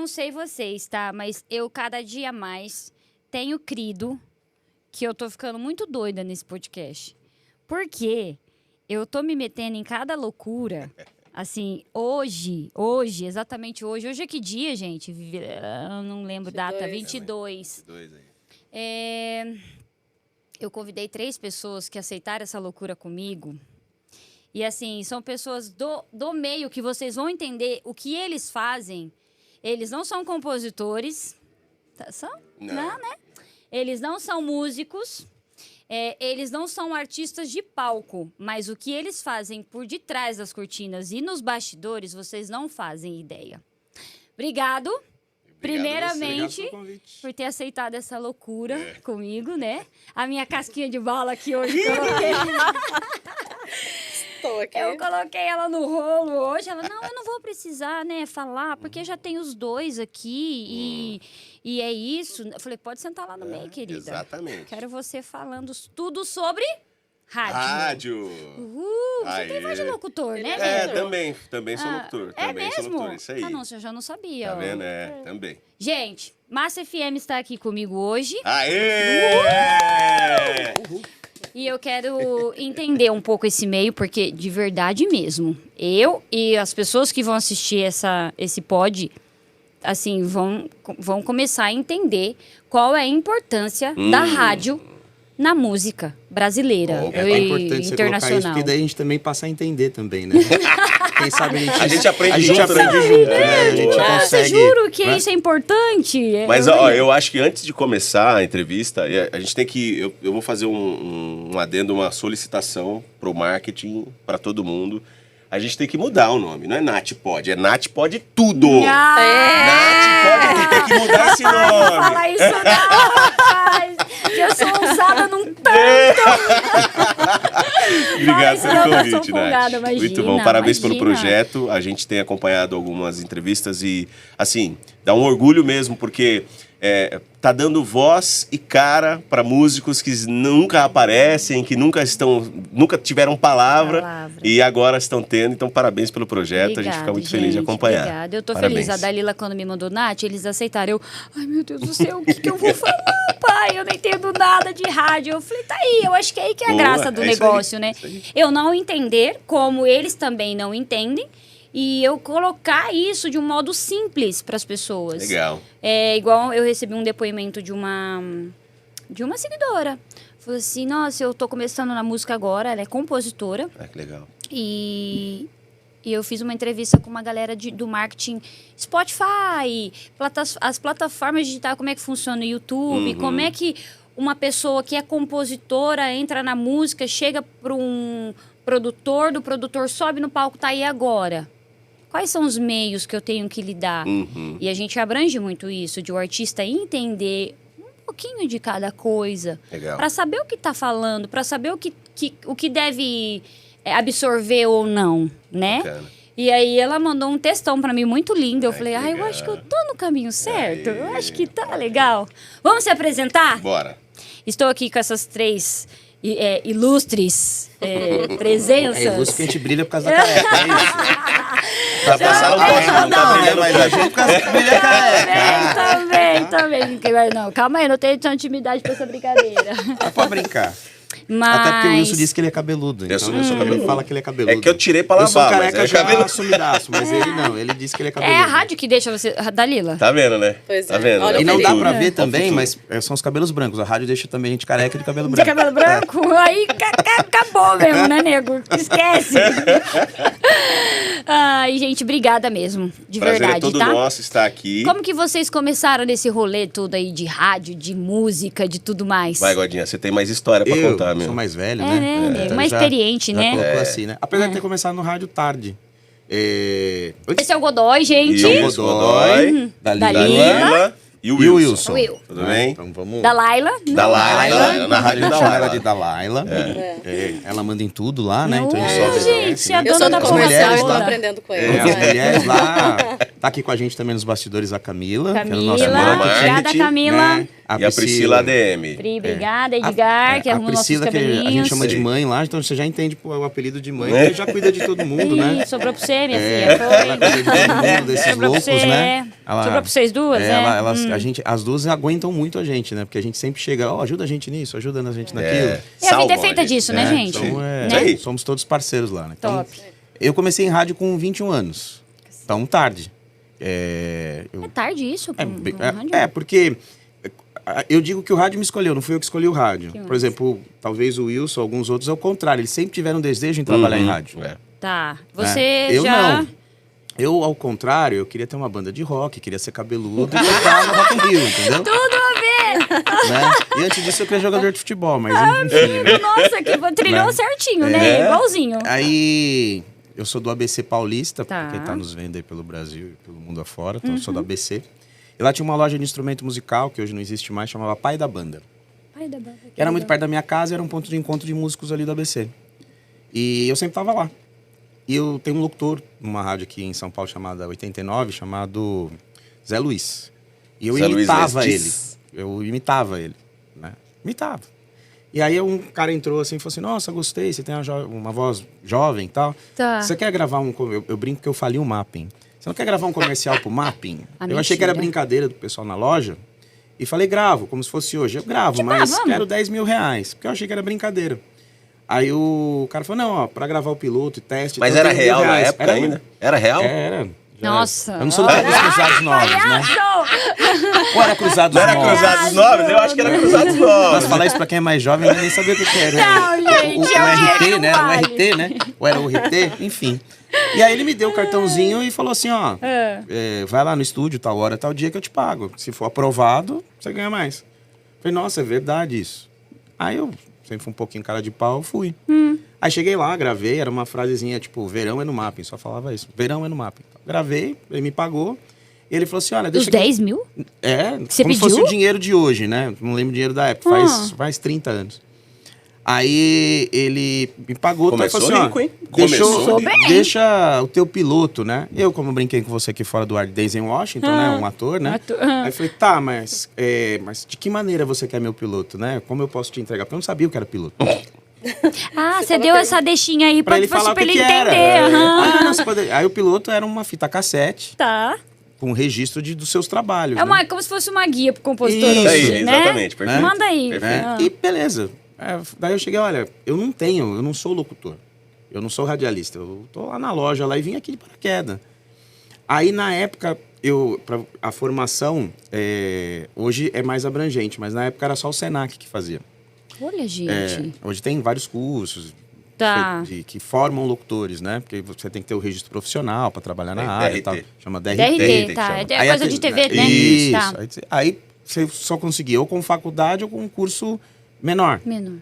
sei vocês, tá? Mas eu, cada dia mais, tenho crido que eu tô ficando muito doida nesse podcast. Por quê? Eu tô me metendo em cada loucura. Assim, hoje, exatamente hoje. Hoje é que dia, gente? Eu não lembro data. 22. 22 aí. Eu convidei 3 pessoas que aceitaram essa loucura comigo. E, assim, são pessoas do meio que vocês vão entender o que eles fazem. Eles não são compositores. São? Não, né? Eles não são músicos. Eles não são artistas de palco, mas o que eles fazem por detrás das cortinas e nos bastidores, vocês não fazem ideia. Obrigado, primeiramente, por ter aceitado essa loucura comigo, né? A minha casquinha de bala aqui hoje que eu coloquei. Estou aqui. Eu coloquei ela no rolo hoje. Ela, não, eu não vou precisar, né, falar, porque já tem os 2 aqui e é isso. Eu falei, pode sentar lá no meio, querida. Exatamente. Quero você falando tudo sobre rádio. Rádio. Você tem voz de locutor, né? Também sou locutor. É Também sou mesmo? locutor, isso aí. Ah, não, eu já não sabia. Tá ó. vendo? Também. Gente, Massa FM está aqui comigo hoje. Aê! E eu quero entender um pouco esse meio, porque de verdade mesmo, eu e as pessoas que vão assistir esse pod, assim, vão começar a entender qual é a importância da rádio na música brasileira É importante você colocar isso, porque daí a gente também passa a entender também, né? Quem sabe a gente aprende junto, né? A gente consegue... Você juro que isso é importante. Mas, ó, eu acho que antes de começar a entrevista, a gente tem que... Eu vou fazer um adendo, uma solicitação pro marketing, para todo mundo. A gente tem que mudar o nome, não é Nath Pod, é Nath Pod Tudo. Nath Pod Tudo, tem que mudar esse nome. Não fala isso não, rapaz. Que eu sou ousada num tanto. Obrigado pelo convite, Nath. Muito bom, parabéns pelo projeto. A gente tem acompanhado algumas entrevistas e, assim, dá um orgulho mesmo, porque tá dando voz e cara para músicos que nunca aparecem, que nunca tiveram palavra e agora estão tendo. Então, parabéns pelo projeto. Obrigado, a gente fica muito feliz de acompanhar. Obrigada. Eu tô parabéns. feliz. A Dalila, quando me mandou Nath, eles aceitaram. Ai, meu Deus do céu, o que eu vou falar, pai? Eu não entendo nada de rádio. Eu falei, tá aí, eu acho que é aí que é a graça do negócio, né? Eu não entender, como eles também não entendem, e eu colocar isso de um modo simples para as pessoas. Legal. Igual eu recebi um depoimento de uma seguidora. Falou assim, nossa, eu tô começando na música agora, ela é compositora. Que legal. E eu fiz uma entrevista com uma galera do marketing Spotify, as plataformas digitais, como é que funciona o YouTube, como é que uma pessoa que é compositora entra na música, chega para um produtor, do produtor sobe no palco, tá aí agora. Quais são os meios que eu tenho que lidar? E a gente abrange muito isso, de o artista entender um pouquinho de cada coisa. Para saber o que tá falando, para saber o que deve absorver ou não, né? Bacana. E aí ela mandou um textão para mim muito lindo. Eu falei, eu acho que eu tô no caminho certo. Eu acho que tá legal. Vamos se apresentar? Bora. Estou aqui com essas 3... ilustres presenças. Ilustre que a gente brilha por causa da careca, é isso? Pra passar o tempo, não tá brilhando, mas a gente brilha careca. Também. Não, calma aí, eu não tenho tanta intimidade pra essa brincadeira. Pode brincar. Mas... Até porque o Wilson disse que ele é cabeludo. Então ele fala que ele é cabeludo. É que eu tirei pra lavar, eu sou careca mas já sumidaço, mas ele não. Ele disse que ele é cabeludo. É a rádio que deixa você... Dalila? Tá vendo, né? Pois tá é. vendo? Olha, E não dá pra ver também, mas são os cabelos brancos. A rádio deixa também a gente careca de cabelo branco. De cabelo branco? Aí acabou mesmo, né, nego? Esquece. Ai, gente, obrigada mesmo. De Prazer verdade, é todo nosso estar aqui. Como que vocês começaram nesse rolê todo aí de rádio, de música, de tudo mais? Vai, Godinha, você tem mais história pra contar, meu. Eu sou mais velho, né? Então mais experiente, né? Colocou assim, né? Apesar de ter começado no rádio tarde. Esse é o Godoy, gente. Isso, Godoy, Dalila e o Wilson. Will. Tudo bem? Então vamos... Da Laila. Na rádio da chama ela Laila. de Dalaila. Ela manda em tudo lá, né? Então a gente Gente, a Eu sou dona do da comercial, mulheres estou lá. aprendendo com ele. As mulheres lá Tá aqui com a gente também nos bastidores a Camila. Camila, que é a nossa marketing, obrigada, Camila. né? E a Priscila ADM. Pri, obrigada, Edgar, que a arrumou nossos Priscila, que a cabelinhos. gente chama de mãe lá, então você já entende o apelido de mãe, porque já cuida de todo mundo, né? Ih, sobrou pra você, minha Ela filha. cuida de todo mundo, desses Sobrou pra loucos, você, né? Sobrou pra vocês duas, né? As duas aguentam muito a gente, né? Porque a gente sempre chega, ajuda a gente nisso, ajuda a gente naquilo. E a vida é Salvam feita a gente. disso, né, gente? Então, Né? somos todos parceiros lá, né? Então, Top. eu comecei em rádio com 21 anos. Então, tarde. É tarde isso? Porque eu digo que o rádio me escolheu, não fui eu que escolhi o rádio. Por exemplo, talvez o Wilson, alguns outros, é o contrário. Eles sempre tiveram desejo em trabalhar em rádio. Tá. Você Eu já... não. Eu, ao contrário, eu queria ter uma banda de rock, queria ser cabeludo e tocar no Rock in Rio, entendeu? Tudo a ver! Né? E antes disso eu queria jogador de futebol, mas enfim, né? Nossa, que trilhou certinho, né? Igualzinho. Aí eu sou do ABC Paulista, Tá. porque tá nos vendo aí pelo Brasil e pelo mundo afora, então eu sou do ABC. E lá tinha uma loja de instrumento musical, que hoje não existe mais, chamava Pai da Banda. Pai da banda. Que era muito perto da minha casa, era um ponto de encontro de músicos ali do ABC. E eu sempre tava lá. E eu tenho um locutor numa rádio aqui em São Paulo chamada 89, chamado Zé Luiz. E eu Zé Luiz imitava ele. Vestis. Eu imitava ele, né? Imitava. E aí um cara entrou assim e falou assim, nossa, gostei, você tem uma voz jovem e tal. Tá. Você quer gravar um... Eu brinco que eu falei um mapping. Você não quer gravar um comercial pro mapping? Eu achei que era brincadeira do pessoal na loja. E falei, gravo, como se fosse hoje. Eu gravo, mas quero 10 mil reais. Porque eu achei que era brincadeira. Aí o cara falou, não, ó, pra gravar o piloto e teste... Mas então era tem real 1.000 na reais. época ainda? Era real? Era. Já Nossa. era. Eu não sou do tempo dos Cruzados Novos, né? Ou era Cruzados Não era Novos? Cruzados Novos? Eu acho que era Cruzados Mas Novos. falar isso pra quem é mais jovem, nem sabia o que era. Não, gente, o RT, não né? vale. O RT, né? Ou era o RT, enfim. E aí ele me deu o cartãozinho e falou assim, ó... vai lá no estúdio, tal hora, tal dia que eu te pago. Se for aprovado, você ganha mais. Falei, nossa, é verdade isso. Aí eu sempre fui um pouquinho cara de pau, fui. Aí cheguei lá, gravei, era uma frasezinha tipo, verão é no mapping, só falava isso. Verão é no mapping. Gravei, ele me pagou. E ele falou assim, olha... Os 10 mil? como Você se fosse pediu? o dinheiro de hoje, né? Não lembro o dinheiro da época, faz 30 anos. Aí ele me pagou, Começou falou assim, rico, hein? Começou bem. deixa o teu piloto, né? Eu, como brinquei com você aqui fora do ar de Denzel Washington, né? Um ator, né? Aí eu falei, tá, mas de que maneira você quer meu piloto, né? Como eu posso te entregar? Porque eu não sabia o que era piloto. Ah, você deu essa deixinha aí Pra ele falar o que ele que entender. era. aham. Não, você pode... Aí o piloto era uma fita cassete Tá. com registro dos seus trabalhos. É né? como se fosse uma guia pro compositor Isso hoje, aí, né? exatamente, perfeito. Manda aí. Perfeito. Ah. E beleza. Daí eu cheguei, olha, eu não sou locutor. Eu não sou radialista. Eu tô lá na loja lá e vim aqui de paraquedas. Aí na época, a formação hoje é mais abrangente, mas na época era só o Senac que fazia. Olha, gente. Hoje tem vários cursos Tá. que formam locutores, né? Porque você tem que ter o registro profissional para trabalhar na área e tal. Chama DRT. DRT, tá. chama. É coisa de TV, né? Isso. Tá. Aí você só conseguia ou com faculdade ou com um curso menor. Menor.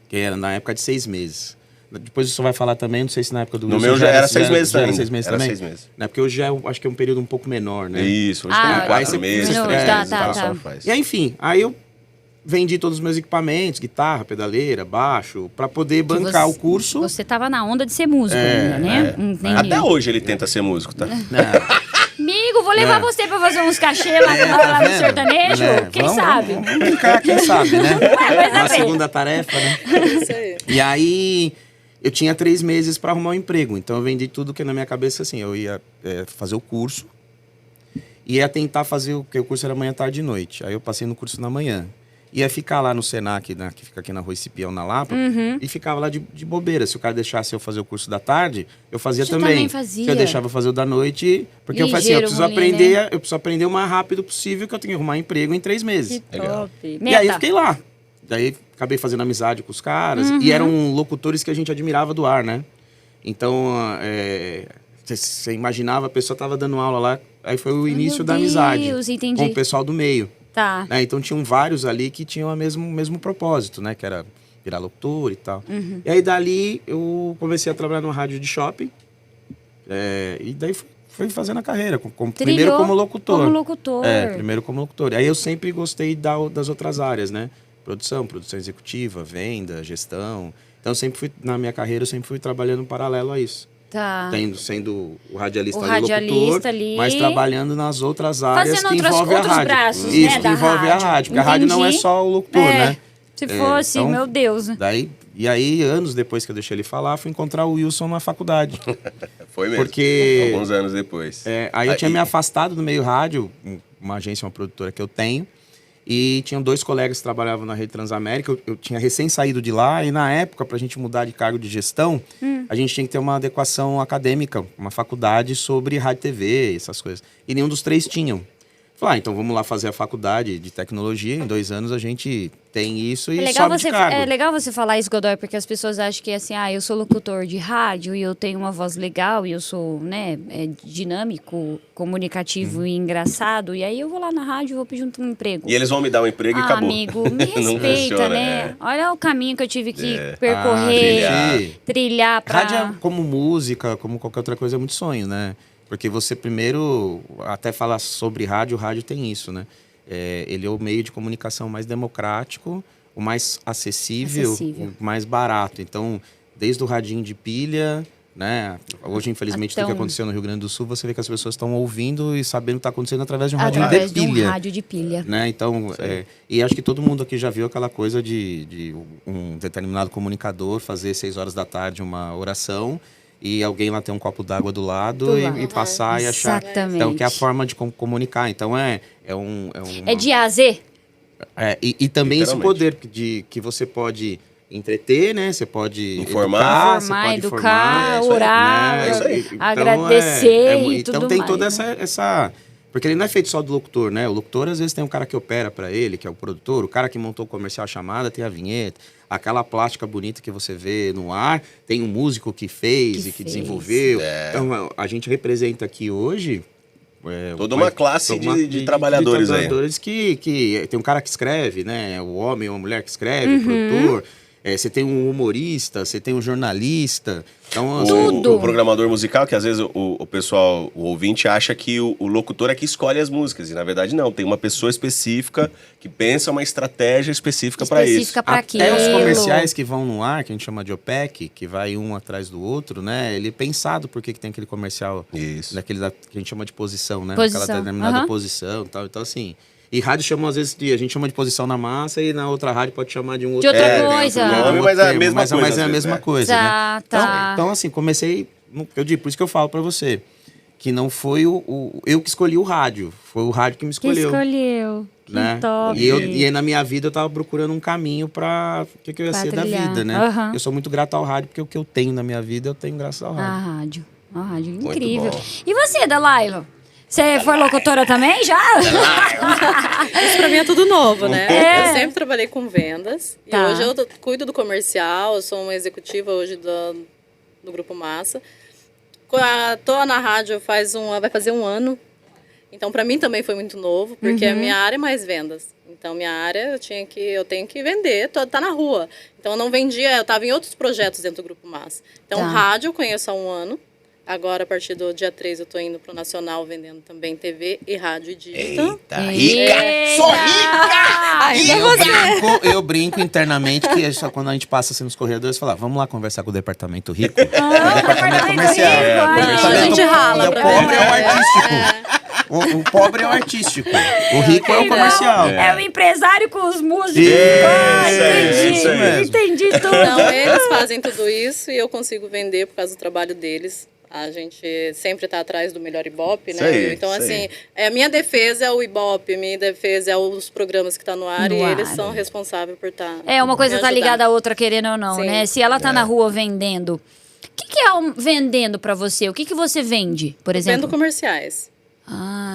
Que era na época de 6 meses. Depois você vai falar também, não sei se na época do No Wilson meu já era 6 meses já era também. 6 meses Era também? 6 meses. Né? Porque hoje acho que é um período um pouco menor, né? Isso, hoje Ah, tem 4 aí meses, você- 3 tá, meses, tá, o pessoal tá. faz. E aí, enfim, aí eu vendi todos os meus equipamentos, guitarra, pedaleira, baixo, para poder bancar o curso. Você tava na onda de ser músico ainda, né? Entendi. Até hoje ele tenta ser músico, tá? Amigo, vou levar você pra fazer uns cachê lá, lá no vendo? sertanejo. Quem Vamos sabe? Vamos brincar, quem sabe, né? vai Uma saber. segunda tarefa, né? Isso aí. E aí, eu tinha 3 meses para arrumar um emprego. Então, eu vendi tudo que na minha cabeça, assim, eu ia fazer o curso. Ia tentar fazer o curso era manhã, tarde e noite. Aí, eu passei no curso na manhã. Ia ficar lá no Senac, que fica aqui na Rua Escipião, na Lapa. E ficava lá de bobeira. Se o cara deixasse eu fazer o curso da tarde, eu fazia Você também. também fazia. Se eu deixava fazer o da noite... Porque eu falei assim, Ligeiro, molinho, eu preciso aprender o mais rápido possível, que eu tenho que arrumar emprego em 3 meses. Que Legal. top. E aí eu fiquei lá. Daí acabei fazendo amizade com os caras. E eram locutores que a gente admirava do ar, né? Então, você imaginava, a pessoa tava dando aula lá. Aí foi o início da amizade. Deus, entendi. Com o pessoal do meio. Tá. Né? Então tinham vários ali que tinham o mesmo propósito, né? Que era virar locutor e tal. E aí dali eu comecei a trabalhar numa rádio de shopping. E daí fui fazendo a carreira. Primeiro como locutor. Como locutor. Primeiro como locutor. Aí eu sempre gostei das outras áreas, né? Produção executiva, venda, gestão. Então, na minha carreira, eu sempre fui trabalhando em paralelo a isso. Tá. Sendo o radialista, O ali, radialista locutor, ali. mas trabalhando nas outras áreas Fazendo que outros envolvem a rádio. braços, Isso, né, que da envolve a rádio. rádio. Porque a rádio não é Entendi. só o locutor, né? Se fosse, então, meu Deus. E aí, anos depois que eu deixei ele falar, fui encontrar o Wilson na faculdade. Foi mesmo. Porque... Alguns anos depois. Aí eu tinha me afastado do meio rádio, uma agência, uma produtora que eu tenho, e tinham 2 colegas que trabalhavam na Rede Transamérica. Eu tinha recém saído de lá, e na época, para a gente mudar de cargo de gestão, a gente tinha que ter uma adequação acadêmica, uma faculdade sobre rádio e TV, essas coisas. E nenhum dos 3 tinham. Falei, então vamos lá fazer a faculdade de tecnologia, em 2 anos a gente tem isso e sobe de cargo. É legal você falar isso, Godoy, porque as pessoas acham que assim, eu sou locutor de rádio e eu tenho uma voz legal e eu sou, né, dinâmico, comunicativo e engraçado. E aí eu vou lá na rádio e vou pedir um emprego. E eles vão me dar um emprego e acabou. Amigo, me Não respeita, funciona, né? Olha o caminho que eu tive que percorrer, trilhar pra... Rádio, como música, como qualquer outra coisa, é muito sonho, né? Porque você primeiro, até falar sobre rádio, o rádio tem isso, né? Ele é o meio de comunicação mais democrático, o mais acessível, o mais barato. Então, desde o radinho de pilha, né? Hoje, infelizmente, tudo que aconteceu no Rio Grande do Sul, você vê que as pessoas estão ouvindo e sabendo o que está acontecendo através de um radinho de pilha. De um rádio de pilha. Né? Então, e acho que todo mundo aqui já viu aquela coisa de um determinado comunicador fazer 6 horas da tarde uma oração e alguém lá ter um copo d'água do lado e passar e achar. Exatamente. Então, que é a forma de comunicar. Então, é de A a Z? E também esse poder que você pode entreter, né? Você pode informar, educar, orar, né? então, agradecer e tudo então tem mais, toda né? essa... Porque ele não é feito só do locutor, né? O locutor, às vezes, tem um cara que opera para ele, que é o produtor, o cara que montou o comercial, a chamada, tem a vinheta, aquela plástica bonita que você vê no ar, tem um músico que fez e que desenvolveu. Então, a gente representa aqui hoje... toda uma classe de trabalhadores aí. Que tem um cara que escreve, né? O homem ou a mulher que escreve, o produtor. Você tem um humorista, você tem um jornalista. Então, o programador musical, que às vezes o pessoal, o ouvinte, acha que o locutor é que escolhe as músicas. E na verdade não, tem uma pessoa específica que pensa uma estratégia específica para isso. Até os comerciais que vão no ar, que a gente chama de OPEC, que vai um atrás do outro, né? Ele é pensado porque que tem aquele comercial daquele que a gente chama de posição, né? Aquela determinada posição e tal. Então, assim... E rádio chama, às vezes, a gente chama de posição na massa e na outra rádio pode chamar de um outro... De outra coisa. Mas é a mesma coisa. Mas é a mesma coisa, né? Tá. Então, assim, comecei... Eu digo, por isso que eu falo pra você, que não foi eu que escolhi o rádio, foi o rádio que me escolheu. Que escolheu. Né? Que top. E aí, na minha vida, eu tava procurando um caminho pra... O que eu ia ser da vida, né? Eu sou muito grato ao rádio, porque o que eu tenho na minha vida, eu tenho graças ao rádio. A rádio incrível. E você, Dalaila? Você foi locutora também, já? Isso pra mim é tudo novo, né? Eu sempre trabalhei com vendas. E hoje eu cuido do comercial. Eu sou uma executiva hoje do Grupo Massa. Tô na rádio vai fazer 1 ano. Então, pra mim também foi muito novo. Porque a minha área é mais vendas. Então, minha área, eu tenho que vender. Tá na rua. Então, eu não vendia. Eu tava em outros projetos dentro do Grupo Massa. Então, rádio eu conheço há 1 ano. Agora, a partir do dia 3, eu tô indo pro Nacional, vendendo também TV e rádio e digital. Eita, rica! Sou rica! Eu brinco internamente que só quando a gente passa assim nos corredores, fala, vamos lá conversar com o departamento rico. O departamento comercial. A gente rala. O pobre é o artístico. O pobre é o artístico. O rico é o comercial. É o empresário com os músicos. Entendi tudo. Então, eles fazem tudo isso e eu consigo vender por causa do trabalho deles. A gente sempre está atrás do melhor Ibope, né? Então, assim, a minha defesa é o Ibope, minha defesa é os programas que estão no ar e eles são responsáveis por estar. Uma coisa tá ligada à outra, querendo ou não, né? Se ela tá na rua vendendo, o que é vendendo para você? O que você vende, por exemplo? Vendo comerciais.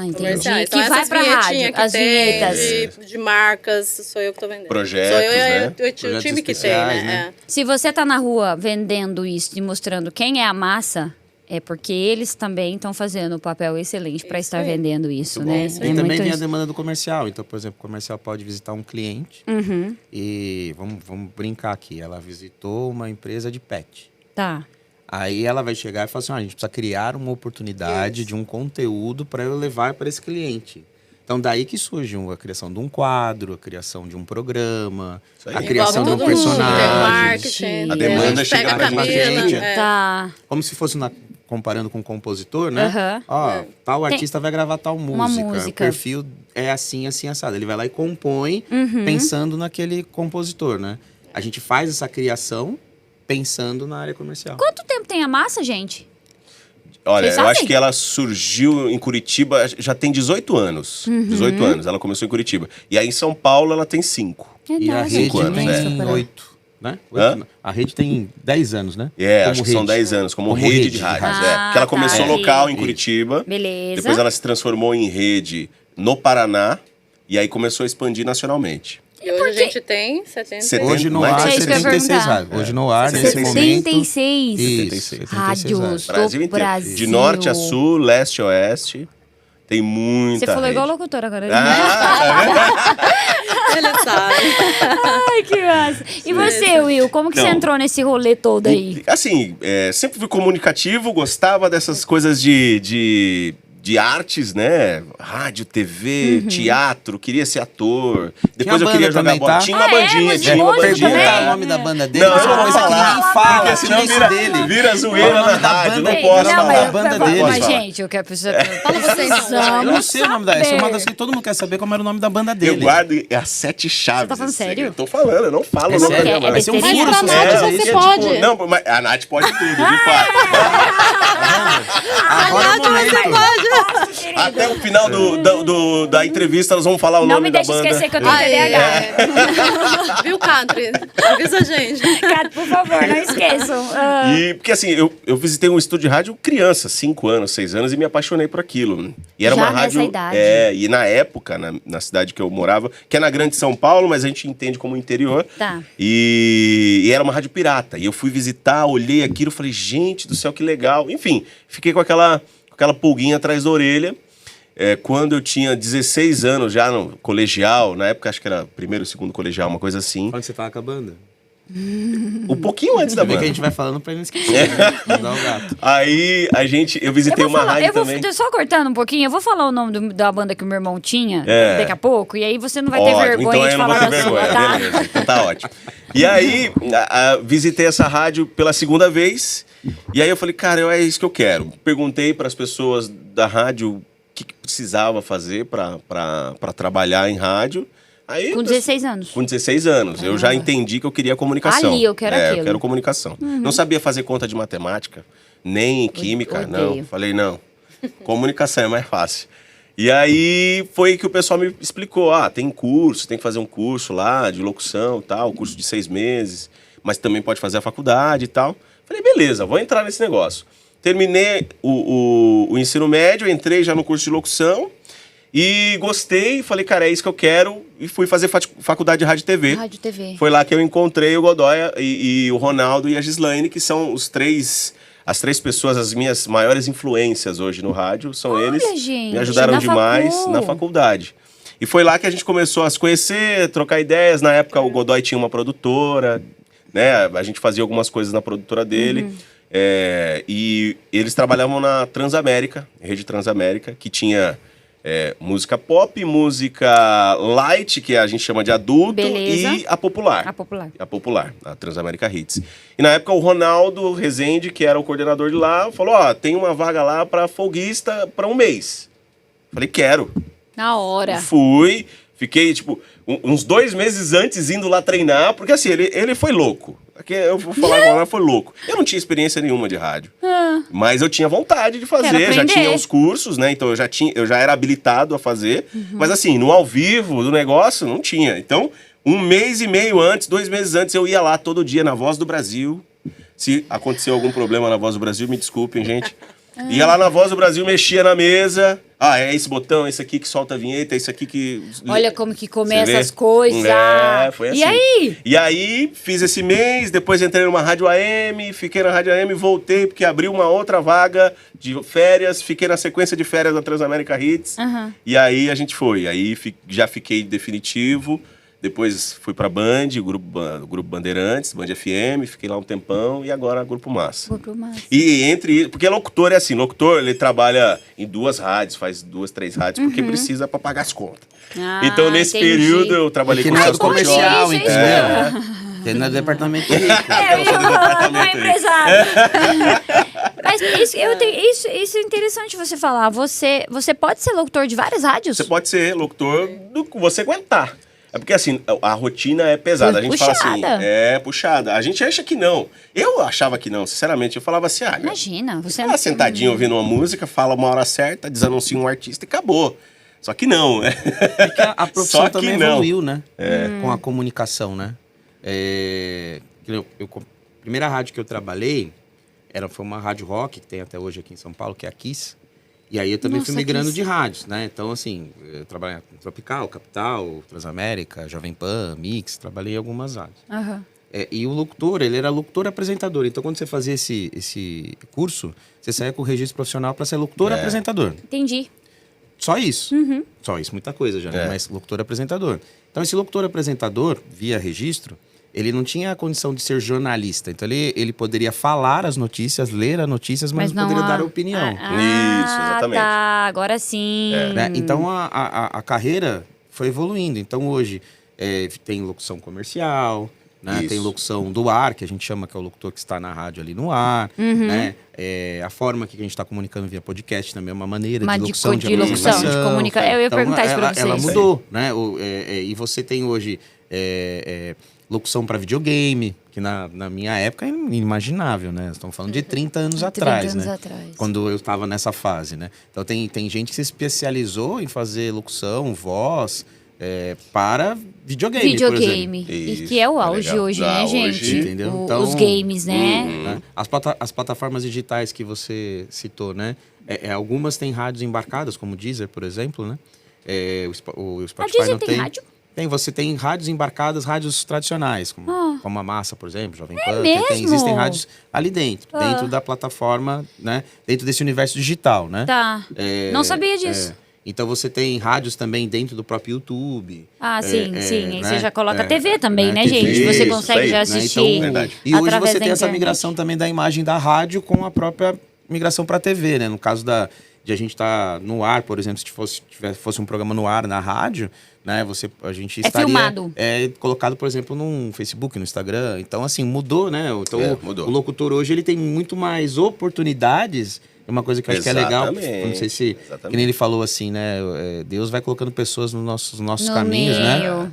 Entendi. Comerciais. Que vai pra rádio, as vinhetas. De marcas, sou eu que tô vendendo. Projetos, sou eu, né? O time que tem, né? Se você tá na rua vendendo isso e mostrando quem é a massa, é porque eles também estão fazendo um papel excelente para estar vendendo isso, né? E também vem a demanda do comercial. Então, por exemplo, o comercial pode visitar um cliente e vamos brincar aqui. Ela visitou uma empresa de pet. Tá. Aí ela vai chegar e falar assim, a gente precisa criar uma oportunidade de um conteúdo para eu levar para esse cliente. Então, daí que surge a criação de um quadro, a criação de um programa, a criação de um personagem. Marketing, a demanda chega pra gente. Tá. Como se fosse comparando com o compositor, né? Ó, tal artista vai gravar tal música. O perfil é assim, assim, assado. Ele vai lá e compõe pensando naquele compositor, né? A gente faz essa criação pensando na área comercial. Quanto tempo tem a Massa, gente? Olha, eu acho que ela surgiu em Curitiba, já tem 18 anos. 18 anos, ela começou em Curitiba. E aí em São Paulo ela tem 5. E a rede tem 8, né? A rede tem 10 anos, né? Acho que são 10 anos, como rede de rádio. Porque ela começou local em Curitiba. Beleza. Depois ela se transformou em rede no Paraná. E aí começou a expandir nacionalmente. E hoje a gente tem 70. Hoje no ar, 76 rádios. Hoje no ar, nesse momento... 76 rádios do Brasil. De norte a sul, leste a oeste. Tem muita Você falou rede. igual locutor agora. Ele sabe. Ai, que massa. E você, Will, como que você entrou nesse rolê todo aí? Assim, sempre fui comunicativo, gostava dessas coisas de artes, né? Rádio, TV, teatro, queria ser ator. Depois eu queria jogar bola. Tinha uma bandinha, tinha uma bandinha. Perguntar o nome da banda dele. Não, eu não vou falar. Ninguém fala, porque senão vira zoeira na rádio. Não posso falar. A banda dele. Mas, gente, eu quero precisar. Fala vocês, Eu não sei o nome da banda. Mas assim, todo mundo quer saber como era o nome da banda dele. Eu guardo as 7 chaves. Você tá falando sério? Eu tô falando, eu não falo o nome da minha banda. Vai ser um Mas furo pra social. Nath você pode. Não, mas a Nath pode tudo, de fato. Agora é o momento. Até o final da entrevista nós vamos falar o Não nome me da deixe banda. esquecer que eu tenho TDAH. Viu, Catri? Avisa a gente. Cara, por favor, não esqueçam. E porque assim, eu visitei um estúdio de rádio criança, 5 anos, 6 anos, e me apaixonei por aquilo. E era Já uma nessa rádio. idade. E na época, na cidade que eu morava, que é na Grande São Paulo, mas a gente entende como interior. Tá. E era uma rádio pirata. E eu fui visitar, olhei aquilo, falei, gente do céu, que legal. Enfim, fiquei com aquela pulguinha atrás da orelha. Quando eu tinha 16 anos, já no colegial, na época acho que era primeiro, segundo colegial, uma coisa assim. Quando você tava com a banda? Um pouquinho antes da Vê banda. que a gente vai falando pra ele não esquecer. Né? Mandar o gato. Aí eu visitei uma rádio também. Só cortando um pouquinho, eu vou falar o nome da banda que o meu irmão tinha daqui a pouco, e aí você não vai ter vergonha de falar da sua, tá? Beleza, então tá ótimo. E aí, visitei essa rádio pela segunda vez, e aí eu falei, cara, é isso que eu quero. Perguntei para as pessoas da rádio o que precisava fazer para trabalhar em rádio. Aí, Com 16 anos. Com 16 anos. Eu já entendi que eu queria comunicação. Ali, eu quero aquilo. Eu quero comunicação. Não sabia fazer conta de matemática, nem química, não. Falei, não. Comunicação é mais fácil. E aí foi que o pessoal me explicou. Tem curso, tem que fazer um curso lá de locução e tal, curso de 6 meses, mas também pode fazer a faculdade e tal. Falei, beleza, vou entrar nesse negócio. Terminei o ensino médio, entrei já no curso de locução. E gostei, falei, cara, é isso que eu quero. E fui fazer faculdade de rádio e TV. Rádio e TV. Foi lá que eu encontrei o Godoy e o Ronaldo e a Gislaine, que são as três pessoas, as minhas maiores influências hoje no rádio. São eles. Gente, me ajudaram demais na faculdade. E foi lá que a gente começou a se conhecer, trocar ideias. Na época o Godoy tinha uma produtora, né? A gente fazia algumas coisas na produtora dele. E eles trabalhavam na Transamérica, Rede Transamérica, que tinha... música pop, música light, que a gente chama de adulto, Beleza. E a popular. A popular. A Transamérica Hits. E na época o Ronaldo Rezende, que era o coordenador de lá, falou, tem uma vaga lá para folguista para um mês. Falei, quero. Na hora. Fui, fiquei, uns 2 meses antes indo lá treinar, porque assim, ele foi louco. Aqui eu vou falar agora, foi louco. Eu não tinha experiência nenhuma de rádio. Mas eu tinha vontade de fazer, já tinha os cursos, né? Então eu já era habilitado a fazer. Mas assim, no ao vivo do negócio, não tinha. Então, 1 mês e meio antes, 2 meses antes, eu ia lá todo dia na Voz do Brasil. Se aconteceu algum problema na Voz do Brasil, me desculpem, gente. Ia lá na Voz do Brasil, mexia na mesa. É esse botão, esse aqui que solta a vinheta, esse aqui que... Olha como que começa as coisas. Foi assim. E aí? E aí, fiz esse mês, depois entrei numa rádio AM, fiquei na rádio AM, voltei, porque abriu uma outra vaga de férias, fiquei na sequência de férias da Transamérica Hits. E aí a gente foi. Aí já fiquei definitivo. Depois fui pra Band, o grupo Bandeirantes, Band FM, fiquei lá um tempão e agora Grupo Massa. Grupo Massa. E porque locutor é assim, locutor ele trabalha em 2 rádios, faz 2, 3 rádios, porque precisa pra pagar as contas. Então nesse período eu trabalhei com comercial, entendeu? Você não é departamento rico. Não é empresário. Mas isso é interessante você falar. Você pode ser locutor de várias rádios? Você pode ser locutor do que você aguentar. É porque, assim, a rotina é pesada. A gente fala assim, puxada. A gente acha que não. Eu achava que não, sinceramente. Eu falava assim, imagina, você tá sentadinho ouvindo uma música, fala uma hora certa, desanuncia um artista e acabou. Só que não, né? Porque a profissão também evoluiu, né? Com a comunicação, né? A primeira rádio que eu trabalhei foi uma rádio rock, que tem até hoje aqui em São Paulo, que é a Kiss. E aí eu também fui migrando de rádios, né? Então, assim, eu trabalhei com Tropical, Capital, Transamérica, Jovem Pan, Mix, trabalhei em algumas rádios. Uhum. E o locutor, ele era locutor-apresentador. Então, quando você fazia esse curso, você saía com o registro profissional para ser locutor-apresentador. Entendi. Só isso. Só isso, muita coisa já, né? Mas locutor-apresentador. Então, esse locutor-apresentador, via registro, ele não tinha a condição de ser jornalista. Então, ele poderia falar as notícias, ler as notícias, mas não poderia dar a opinião. Isso, exatamente. Tá, agora sim. Né? Então, a carreira foi evoluindo. Então, hoje, tem locução comercial, né? Tem locução do ar, que a gente chama que é o locutor que está na rádio ali no ar. Né? A forma que a gente está comunicando via podcast também é uma maneira de locução, de comunicação. Eu ia perguntar isso para vocês. Ela mudou, né? E você tem hoje... locução para videogame, que na minha época é inimaginável, né? Estamos falando de 30 anos atrás, né? Quando eu estava nessa fase, né? Então tem gente que se especializou em fazer locução, voz, para videogame, por exemplo. E que é o auge hoje, né, gente? Entendeu? Então, os games, né? As plataformas digitais que você citou, né? Algumas têm rádios embarcadas, como o Deezer, por exemplo, né? O Spotify a Deezer não tem rádio? Você tem rádios embarcadas, rádios tradicionais, como a Massa, por exemplo, Jovem Pan. Existem rádios ali dentro da plataforma, né? Dentro desse universo digital, né? Tá. Não sabia disso. Então você tem rádios também dentro do próprio YouTube. Sim. Aí né? você já coloca TV também, né, TV, gente? Você consegue já assistir. Então, e hoje você tem essa migração também da imagem da rádio com a própria migração para a TV, né? No caso de a gente estar no ar, por exemplo, se fosse um programa no ar na rádio, né? A gente estaria filmado. Colocado, por exemplo, no Facebook, no Instagram. Então, assim, mudou, né? Então, mudou. O locutor hoje ele tem muito mais oportunidades. É uma coisa que eu acho que é legal. Não sei se, que nem ele falou assim, né? Deus vai colocando pessoas nos nossos caminhos, né?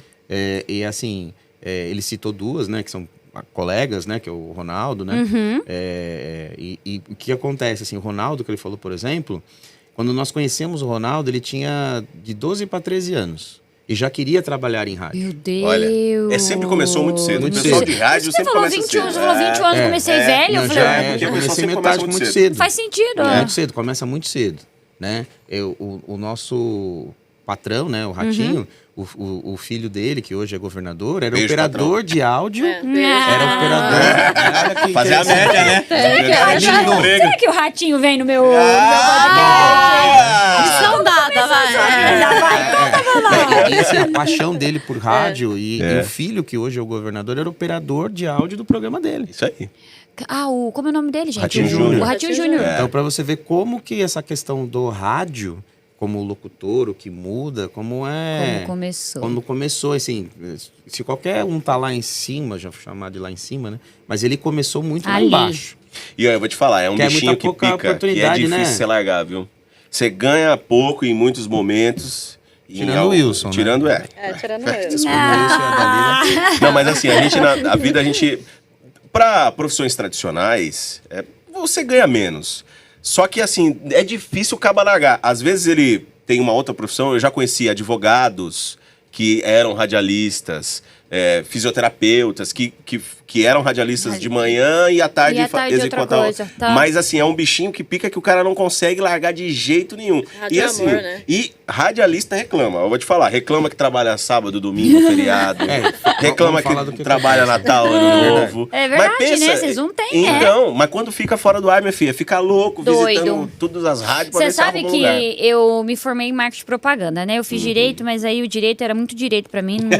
E assim, ele citou duas, né? Que são colegas, né? Que é o Ronaldo, né? E o que acontece, assim, o Ronaldo, que ele falou, por exemplo, quando nós conhecemos o Ronaldo, ele tinha de 12 para 13 anos. E já queria trabalhar em rádio. Meu Deus! Olha, sempre começou muito cedo. Muito o pessoal cedo. de rádio sempre falou começa 21, cedo. Você falou 21 anos, comecei velho. Eu falei, eu comecei metade muito cedo. Faz sentido. Muito cedo, começa muito cedo, né? O nosso patrão, né, o Ratinho, o filho dele, que hoje é governador, era operador de áudio. Era operador. Fazer a média, né? Será que o Ratinho vem no meu Missão dada, vai. Essa é a paixão dele por rádio. E o filho, que hoje é o governador, era operador de áudio do programa dele. Isso aí. Como é o nome dele, gente? Ratinho Júnior. O Ratinho Júnior. Então, pra você ver como que essa questão do rádio, como locutor, o que muda, como começou. Como começou, assim, se qualquer um tá lá em cima, já vou chamar de lá em cima, né? Mas ele começou muito lá embaixo. E eu vou te falar, é um bichinho que pica, que é difícil você largar, viu? Você ganha pouco em muitos momentos. Tirando o Wilson, tirando, né? Tirando o Wilson. Não, mas assim, na vida, para profissões tradicionais, você ganha menos. Só que, assim, é difícil o cabo largar. Às vezes ele tem uma outra profissão. Eu já conheci advogados que eram radialistas, fisioterapeutas que eram radialistas de manhã e à tarde executavam. Tá. Mas, assim, é um bichinho que pica que o cara não consegue largar de jeito nenhum. Rádio assim, amor, né? E radialista reclama. Eu vou te falar. Reclama que trabalha sábado, domingo, feriado. Reclama que trabalha Natal, Ano Novo. É verdade, mas pensa, né? Vocês não têm, Então, mas quando fica fora do ar, minha filha, fica louco, visitando todas as rádios pra ver se arruma um lugar. Você sabe que eu me formei em marketing e propaganda, né? Eu fiz direito, mas aí o direito era muito direito pra mim. Né?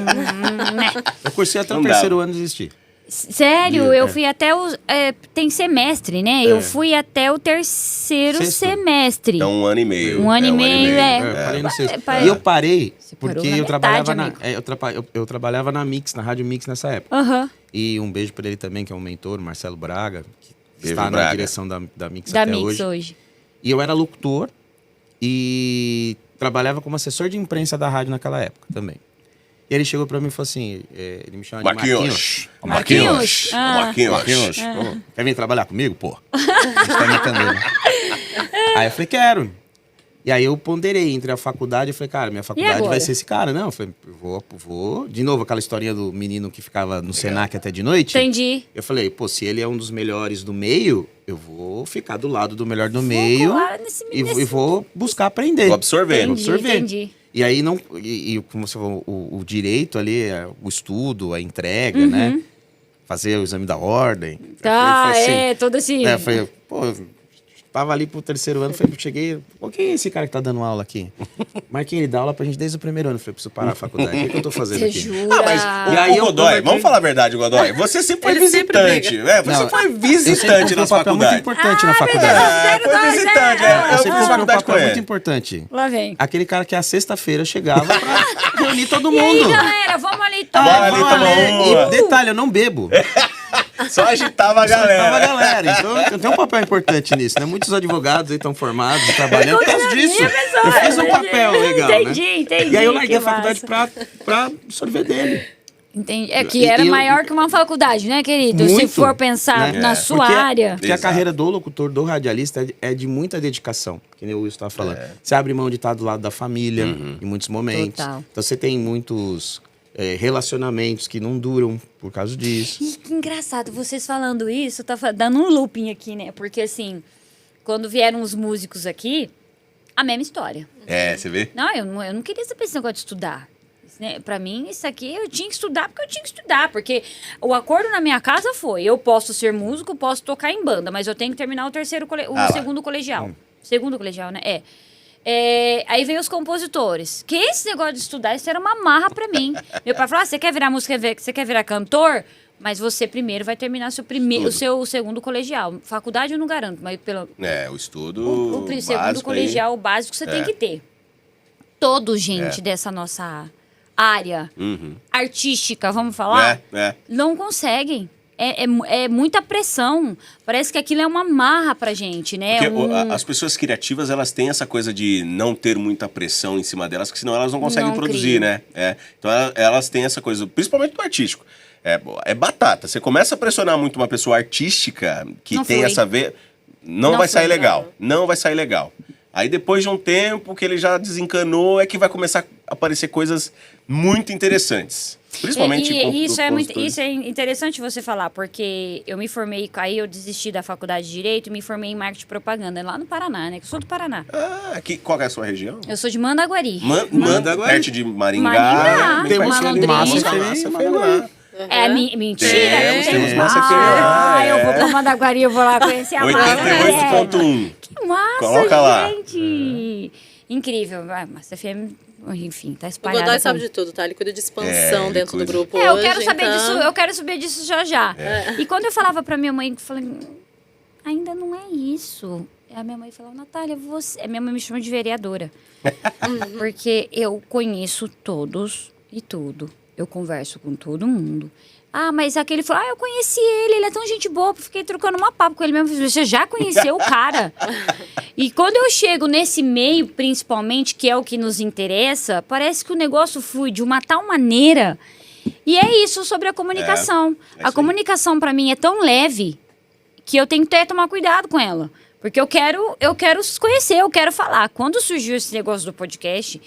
Eu cursei até o terceiro ano de existir. Sério, eu fui até o... tem semestre, né? Eu fui até o 3º semestre. Então, 1 ano e meio. 1 ano e meio, Eu parei no 6º. E eu parei porque eu trabalhava metade, eu trabalhava na Mix, na Rádio Mix nessa época. Aham. E um beijo pra ele também, que é um mentor, Marcelo Braga, que Beijo, está na Braga. direção da Mix Da até Mix hoje. E eu era locutor e trabalhava como assessor de imprensa da rádio naquela época também. E ele chegou pra mim e falou assim, ele me chama de Marquinhos. Marquinhos. Marquinhos. Pô, quer vir trabalhar comigo, pô? A gente tá me entendendo. Aí eu falei, quero. E aí eu ponderei entre a faculdade, eu falei, cara, minha faculdade vai ser esse cara. Não, eu falei, vou. De novo, aquela historinha do menino que ficava no Senac até de noite. Entendi. Eu falei, pô, se ele é um dos melhores do meio, eu vou ficar do lado do melhor do meio e vou buscar aprender. Vou absorver. Entendi. E aí, como você falou, o direito ali, o estudo, a entrega, né? Fazer o exame da ordem. Tá, todo esse... Eu falei, pô, tava ali pro 3º ano, cheguei, pô, quem é esse cara que tá dando aula aqui? Marquinhos, ele dá aula pra gente desde o 1º ano. Eu falei, preciso parar a faculdade, o que eu tô fazendo aqui? Jura? Mas E aí o Godoy, vamos falar a verdade, Godoy. Você sempre foi visitante. Você foi visitante na um papel muito faculdade. importante na faculdade. Foi visitante. Eu sempre fiz tive um faculdade com papel muito ele. importante. Lá vem. Aquele cara que à sexta-feira chegava pra reunir todo E aí, mundo. galera, vamos ali Bora ali tomar uma. E detalhe, eu não bebo. Só agitava a Só tava a galera. galera. Então, eu tenho um papel importante nisso, né? Muitos advogados aí estão formados e trabalhando por causa disso. Eu fiz um papel legal, Entendi. né? E aí eu larguei a que faculdade massa. pra absorver dele. Entendi. É que era maior que uma faculdade, né, querido? Se Muito, for pensar né? na sua área. Porque a Exato. carreira do locutor, do radialista, é de muita dedicação, que nem o Wilson estava falando. Você abre mão de estar do lado da família em muitos momentos. Total. Então você tem muitos relacionamentos que não duram por causa disso. E que engraçado, vocês falando isso, tá dando um looping aqui, né? Porque assim, quando vieram os músicos aqui, a mesma história. Você vê? Não, eu não queria saber esse negócio de estudar. Né? Pra mim, isso aqui eu tinha que estudar porque eu tinha que estudar. Porque o acordo na minha casa foi: eu posso ser músico, posso tocar em banda, mas eu tenho que terminar o segundo colegial. Segundo colegial, né? Aí veio os compositores. Que esse negócio de estudar, isso era uma marra pra mim. Meu pai falou: você quer virar música, você quer virar cantor? Mas você primeiro vai terminar o seu segundo colegial. Faculdade eu não garanto, mas O estudo o segundo colegial básico você tem que ter. Gente dessa nossa área artística, vamos falar, não conseguem. É muita pressão. Parece que aquilo é uma marra pra gente, né? Porque as pessoas criativas, elas têm essa coisa de não ter muita pressão em cima delas, porque senão elas não conseguem produzir, né? Então elas têm essa coisa, principalmente do artístico. É batata. Você começa a pressionar muito uma pessoa artística que Não tem foi. essa não vai sair legal. Não vai sair legal. Aí depois de um tempo que ele já desencanou, é que vai começar a aparecer coisas muito interessantes. Principalmente isso é interessante você falar, porque eu me formei, aí eu desisti da faculdade de Direito e me formei em Marketing e Propaganda, lá no Paraná, né? Eu sou do Paraná. Qual que é a sua região? Eu sou de Mandaguari. Mandaguari. Perto de Maringá. Maringá. Temos Malondrina. Maringá. Mentira, temos massa aqui. Eu vou pra Mandaguari, eu vou lá conhecer a massa. 88.1. Que massa, Coloca lá. gente. Incrível. Massa FM, enfim, tá O espalhado. Godoy sabe de tudo, tá? Ele cuida de expansão dentro do grupo eu hoje, quero saber então... disso, eu quero saber disso já. E quando eu falava pra minha mãe, eu falei, ainda não é isso. A minha mãe falava, Natália, minha mãe me chama de vereadora. Porque eu conheço todos e tudo. Eu converso com todo mundo. Mas aquele falou, eu conheci ele é tão gente boa, fiquei trocando uma papo com ele mesmo. Você já conheceu o cara? E quando eu chego nesse meio, principalmente, que é o que nos interessa, parece que o negócio flui de uma tal maneira. E é isso sobre a comunicação. A comunicação, pra mim, é tão leve que eu tenho que tomar cuidado com ela. Porque eu quero conhecer, eu quero falar. Quando surgiu esse negócio do podcast...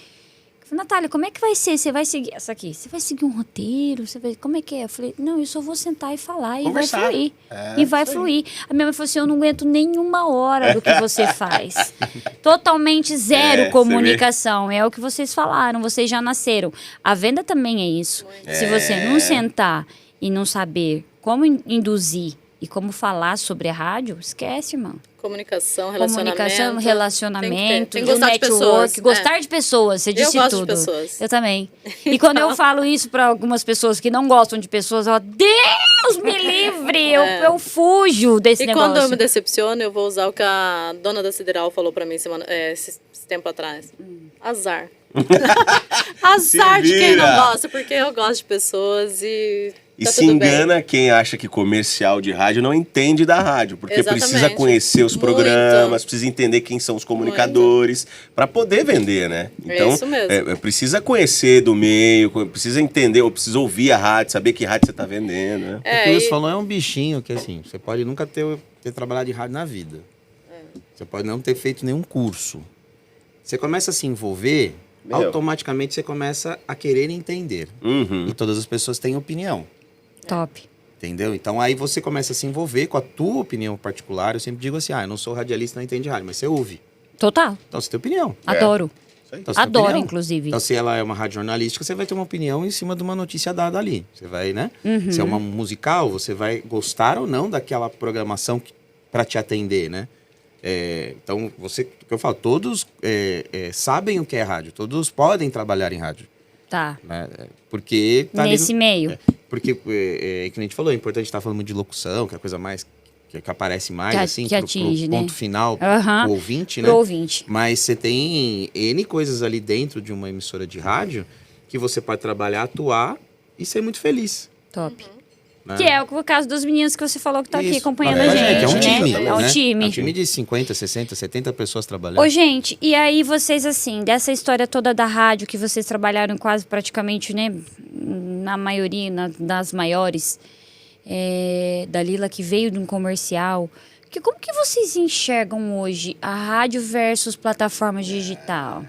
Natália, como é que vai ser? Você vai seguir essa aqui? Você vai seguir um roteiro? Como é que é? Eu falei, não, eu só vou sentar e falar e vai fluir. E vai fluir. A minha mãe falou assim, eu não aguento nenhuma hora do que você faz. Totalmente zero comunicação. É o que vocês falaram, vocês já nasceram. A venda também é isso. Se você não sentar e não saber como induzir e como falar sobre a rádio, esquece, irmão. Comunicação, relacionamento, tem que gostar network, de pessoas. Gostar de pessoas, você disse tudo. Eu gosto de pessoas. Eu também. E quando eu falo isso para algumas pessoas que não gostam de pessoas, Deus Deus me livre! Eu fujo desse negócio. E quando eu me decepciono, eu vou usar o que a dona da Sideral falou pra mim esse tempo atrás. Azar. Azar de quem não gosta, porque eu gosto de pessoas e tá se engana bem. Quem acha que comercial de rádio não entende da rádio, porque Exatamente. Precisa conhecer os programas, precisa entender quem são os comunicadores para poder vender, né? Então, é isso mesmo. Precisa conhecer do meio, precisa entender, ou precisa ouvir a rádio, saber que rádio você tá vendendo, né? O que você falou é um bichinho que, assim, você pode nunca ter trabalhado de rádio na vida. Você pode não ter feito nenhum curso. Você começa a se envolver, automaticamente você começa a querer entender. E todas as pessoas têm opinião. Top. Entendeu? Então aí você começa a se envolver com a tua opinião particular. Eu sempre digo assim, eu não sou radialista, não entendo de rádio, mas você ouve. Total. Então você tem opinião. Adoro. Então, Adoro, inclusive. Então se ela é uma rádio jornalística, você vai ter uma opinião em cima de uma notícia dada ali. Você vai, né? Se é uma musical, você vai gostar ou não daquela programação para te atender, né? Então, o que eu falo, todos sabem o que é rádio, todos podem trabalhar em rádio. Tá. Né? Porque tá nesse meio. Porque, que a gente falou, é importante estar falando de locução, que é a coisa mais que aparece mais, assim, que atinge, pro ponto final, o ouvinte, né? Pro ouvinte. Mas você tem N coisas ali dentro de uma emissora de rádio que você pode trabalhar, atuar e ser muito feliz. Top. Né? Que é o caso dos meninos que você falou que tá aqui acompanhando a gente, é um time, né? É um time. É um time de 50, 60, 70 pessoas trabalhando. Ô, gente, e aí vocês, assim, dessa história toda da rádio, que vocês trabalharam quase praticamente, né, na maioria, das maiores, da Lila, que veio de um comercial, como que vocês enxergam hoje a rádio versus plataforma digital?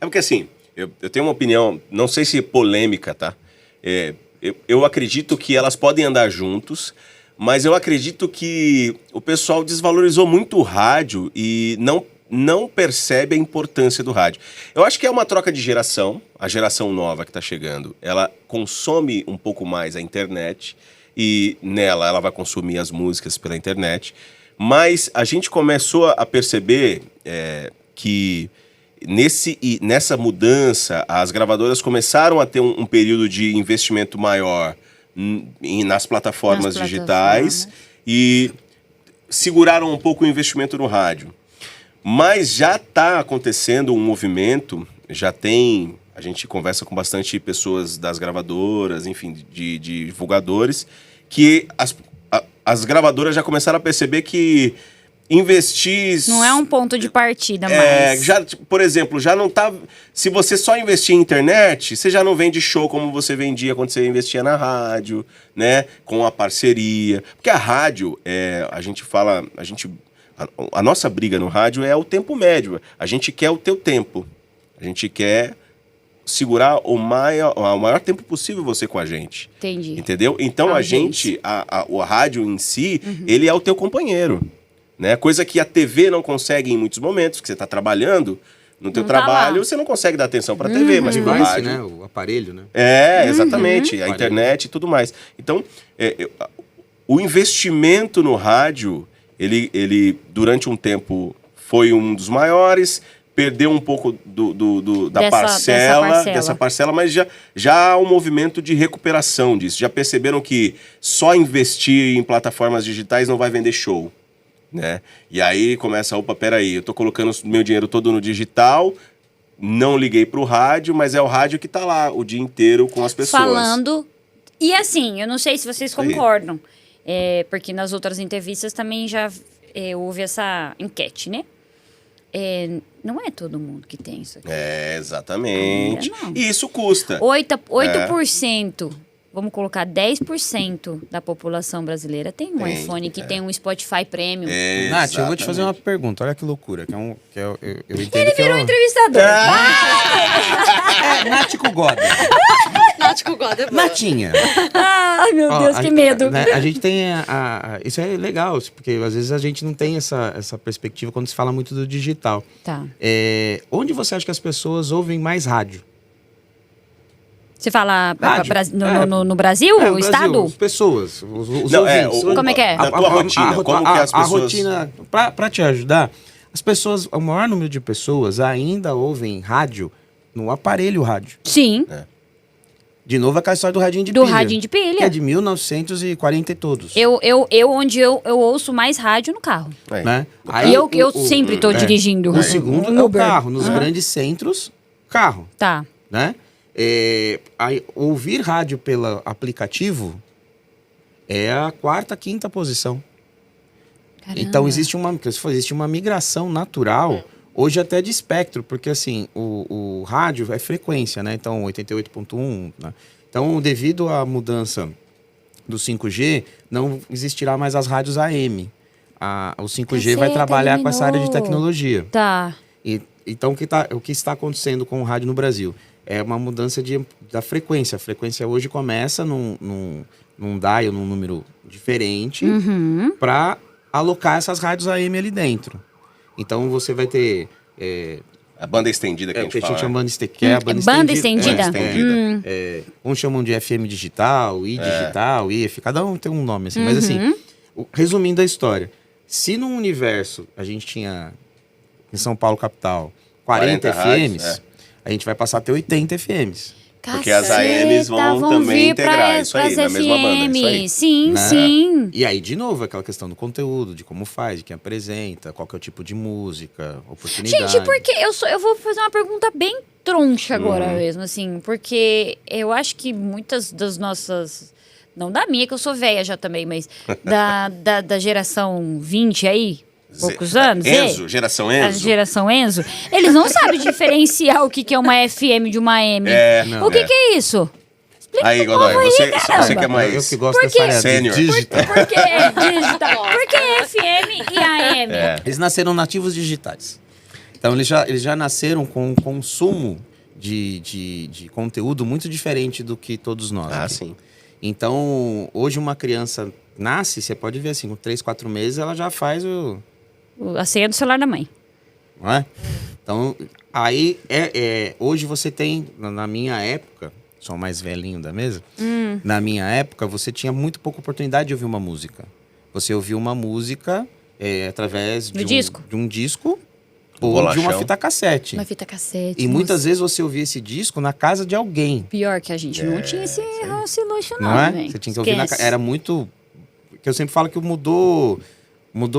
Porque, assim, eu tenho uma opinião, não sei se polêmica, tá? Eu acredito que elas podem andar juntos, mas eu acredito que o pessoal desvalorizou muito o rádio e não percebe a importância do rádio. Eu acho que é uma troca de geração, a geração nova que está chegando, ela consome um pouco mais a internet e nela ela vai consumir as músicas pela internet, mas a gente começou a perceber que nessa mudança, as gravadoras começaram a ter um período de investimento maior nas plataformas digitais e seguraram um pouco o investimento no rádio. Mas já está acontecendo um movimento, a gente conversa com bastante pessoas das gravadoras, enfim, de divulgadores, que as gravadoras já começaram a perceber que investir... Não é um ponto de partida mais. Por exemplo, já não tá... Se você só investir em internet, você já não vende show como você vendia quando você investia na rádio, né? Com a parceria. Porque a rádio, a gente fala... A nossa briga no rádio é o tempo médio. A gente quer o teu tempo. A gente quer segurar o maior tempo possível você com a gente. Entendi. Entendeu? Então a rádio em si, ele é o teu companheiro. Né? Coisa que a TV não consegue em muitos momentos, que você está trabalhando no teu trabalho, você não consegue dar atenção para a TV, mas para o rádio... né? O aparelho, né? Exatamente. A internet e tudo mais. Então, o investimento no rádio, ele durante um tempo foi um dos maiores, perdeu um pouco dessa parcela, mas já há um movimento de recuperação disso. Já perceberam que só investir em plataformas digitais não vai vender show. Né? E aí começa, peraí, eu tô colocando meu dinheiro todo no digital, não liguei pro rádio, mas é o rádio que tá lá o dia inteiro com as pessoas. Falando, e assim, eu não sei se vocês concordam, porque nas outras entrevistas também já houve essa enquete, né? Não é todo mundo que tem isso aqui. Exatamente. E isso custa. 8%. Vamos colocar 10% da população brasileira tem um iPhone que tem um Spotify Premium. Nath, eu vou te fazer uma pergunta. Olha que loucura. Eu entendo ele virou entrevistador. Nático Goda. Nático Goda é boa. Natinha. Ai, meu Deus, que medo. Né, a gente tem isso é legal, porque às vezes a gente não tem essa perspectiva quando se fala muito do digital. Tá. Onde você acha que as pessoas ouvem mais rádio? Você fala no Brasil? O estado? As pessoas, os ouvintes. Como é que é? Na tua rotina, como que as pessoas... A rotina, para te ajudar, as pessoas, o maior número de pessoas ainda ouvem rádio no aparelho rádio. Sim. De novo, aquela história do radinho de Do pilha. radinho de pilha. Que é de 1940 e todos. Onde eu ouço mais rádio no carro. Né? E eu sempre tô dirigindo. O segundo é o carro. Nos grandes centros, carro. Tá. Né? Aí, ouvir rádio pelo aplicativo é a quarta, quinta posição. Caramba. Então existe uma migração natural, hoje até de espectro, porque assim, o rádio é frequência, né? Então 88.1, né? Então devido à mudança do 5G, não existirá mais as rádios AM. O 5G vai trabalhar com essa área de tecnologia. Tá. Então o que está acontecendo com o rádio no Brasil? É uma mudança da frequência. A frequência hoje começa num dial, num número diferente, para alocar essas rádios AM ali dentro. Então você vai ter... a banda estendida que a gente fala. Chama que é a banda banda estendida. estendida? Uns chamam de FM digital, I digital, IF, cada um tem um nome assim. Mas assim, resumindo a história, se no universo a gente tinha, em São Paulo capital, 40 FMs, rádios, a gente vai passar a ter 80 FMs. Porque as AMs vão também integrar isso aí, na mesma banda. Isso aí. Sim, Né? sim. E aí, de novo, aquela questão do conteúdo, de como faz, de quem apresenta, qual que é o tipo de música, oportunidade. Gente, porque eu vou fazer uma pergunta bem troncha agora mesmo, assim, porque eu acho que muitas das nossas... Não da minha, que eu sou velha já também, mas da geração 20 aí, poucos anos. Geração A Enzo. geração Enzo. Eles não sabem diferenciar o que é uma FM de uma AM. O que é isso? Explica Aí, pro povo Godoy, você que é Eu mais... que gosto dessa área de Sênior. digital. Por que é digital? Por que é FM e AM? Eles nasceram nativos digitais. Então, eles já nasceram com um consumo de conteúdo muito diferente do que todos nós. Ah, aqui. sim. Então, hoje uma criança nasce, você pode ver assim, com 3, 4 meses, ela já faz A senha do celular da mãe. não é? Então, aí, hoje você tem, na minha época, sou o mais velhinho da mesa, na minha época, você tinha muito pouca oportunidade de ouvir uma música. Você ouvia uma música através de um disco ou Bolachão. de uma fita cassete. Uma fita cassete. E muitas vezes você ouvia esse disco na casa de alguém, Pior que a gente não tinha esse luxo, não, não é? velho. Você tinha que ouvir Esquece. era muito... Que eu sempre falo que mudou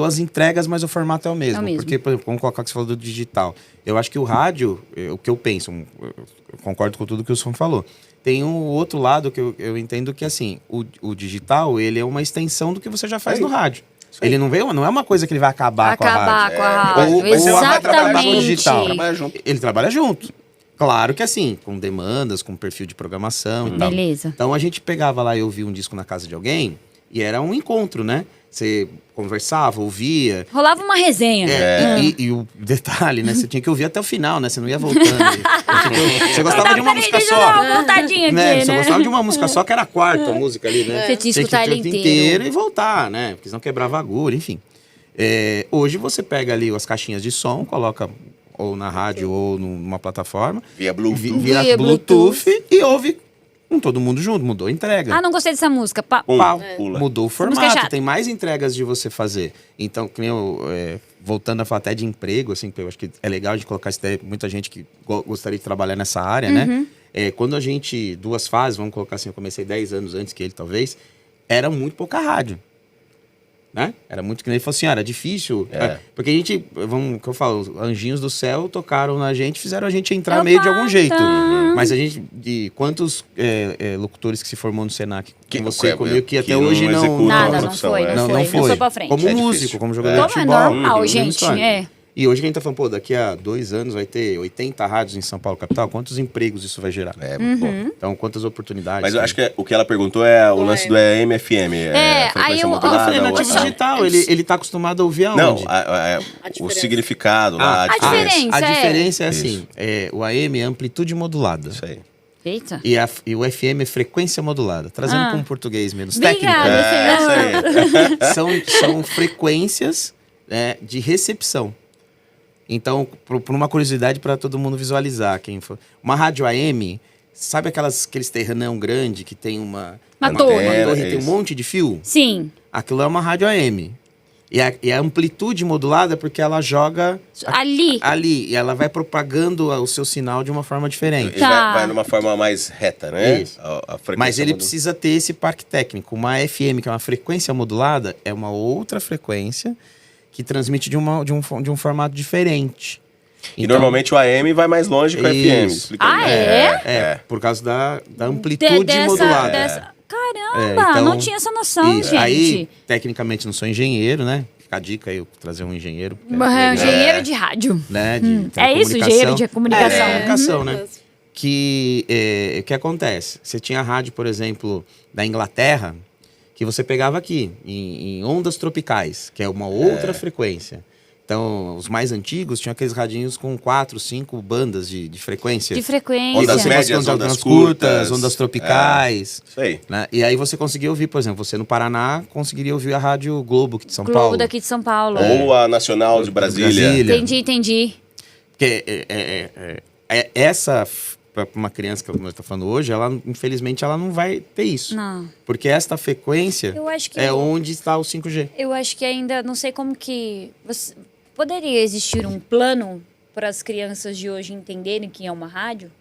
as entregas, mas o formato é o mesmo. É o mesmo. Porque, por exemplo, vamos colocar o que você falou do digital. Eu acho que o rádio, o que eu penso, eu concordo com tudo que o Som falou. Tem um outro lado que eu entendo que, assim, o digital, ele é uma extensão do que você já faz no rádio. Ele não é uma coisa que ele vai acabar com a rádio. Com a rádio. Ou você vai trabalhar com o Exatamente. digital. Trabalha junto. Ele trabalha junto. Claro que assim, com demandas, com perfil de programação e tal. Beleza. Então a gente pegava lá e ouvia um disco na casa de alguém e era um encontro, né? Você conversava, ouvia. Rolava uma resenha. E o detalhe, né? Você tinha que ouvir até o final, né? Você não ia voltando. Você gostava de uma música Deixa eu só. dar uma voltadinha Né? aqui, Você né? gostava de uma música só, que era a quarta música ali, né? Você tinha que escutar ter ela o inteiro. e voltar, né? Porque senão quebrava a agulha, enfim. Hoje você pega ali as caixinhas de som, coloca ou na rádio ou numa plataforma. Via Bluetooth. Via Bluetooth e ouve com todo mundo junto. Mudou a entrega. Ah, não gostei dessa música. Pau, pula. Mudou o música é formato, chata. tem mais entregas de você fazer. Então, que nem voltando a falar até de emprego, assim, eu acho que é legal de colocar essa ideia, muita gente que gostaria de trabalhar nessa área, né? Quando a gente, 2 fases, vamos colocar assim, eu comecei 10 anos antes que ele, talvez, era muito pouca rádio. Né? Era muito que nem ele falou assim, era difícil. Porque a gente, o que eu falo, anjinhos do céu tocaram na gente, fizeram a gente entrar meio de algum jeito. Mas a gente, de quantos locutores que se formou no Senac, que você comigo, que até hoje não... executam Nada, a não profissão, foi, Não foi. Não foi pra frente. Como É músico, difícil. como jogador de Como é futebol. normal, mesma gente, história. E hoje que a gente tá falando, pô, daqui a 2 anos vai ter 80 rádios em São Paulo capital, quantos empregos isso vai gerar? Muito bom. Então, quantas oportunidades? Mas eu acho que o que ela perguntou é o lance do AM/FM. aí eu- Eu falei, ou- nativo digital, ele tá acostumado a ouvir aonde? Não, o diferença. significado lá. A diferença. A diferença é Isso. assim, o AM é amplitude modulada. Isso aí. Eita. E o FM é frequência modulada. Trazendo para um português menos Obrigada, técnico. Isso aí. São frequências de recepção. Então, por uma curiosidade para todo mundo visualizar, quem for. Uma rádio AM, sabe aqueles terranão grande que tem uma Uma torre. torre, É tem um isso. monte de fio? Sim. Aquilo é uma rádio AM. E a amplitude modulada é porque ela joga Ali. e ela vai propagando o seu sinal de uma forma diferente. Ele vai numa forma mais reta, né? Isso. A frequência Mas ele modulada. precisa ter esse parque técnico. Uma FM, que é uma frequência modulada, é uma outra frequência que transmite de um formato diferente. E normalmente o AM vai mais longe que o FM. Isso. Explica Ah, aí. é? Por causa da amplitude modulada. Caramba, então, não tinha essa noção, Isso. gente. Aí, tecnicamente, não sou engenheiro, né? Fica a dica aí, eu trazer um engenheiro. porque Engenheiro de rádio. né, de É isso, telecomunicação. engenheiro de comunicação. Comunicação, né? O que acontece? Você tinha rádio, por exemplo, da Inglaterra, que você pegava aqui, em ondas tropicais, que é uma outra frequência. Então, os mais antigos tinham aqueles radinhos com 4, 5 bandas de frequência. De frequência. Ondas Você médias, conseguia ondas curtas. ondas tropicais. Isso aí. Né? E aí você conseguia ouvir, por exemplo, você no Paraná conseguiria ouvir a Rádio Globo aqui de São Globo Paulo. daqui de São Paulo. Ou a Nacional de Brasília. Entendi. Porque essa, para uma criança que nós estamos falando hoje, ela, infelizmente, ela não vai ter isso. Não. Porque esta frequência Eu acho que é onde está o 5G. Eu acho que ainda, não sei como que... Poderia existir um plano para as crianças de hoje entenderem que é uma rádio?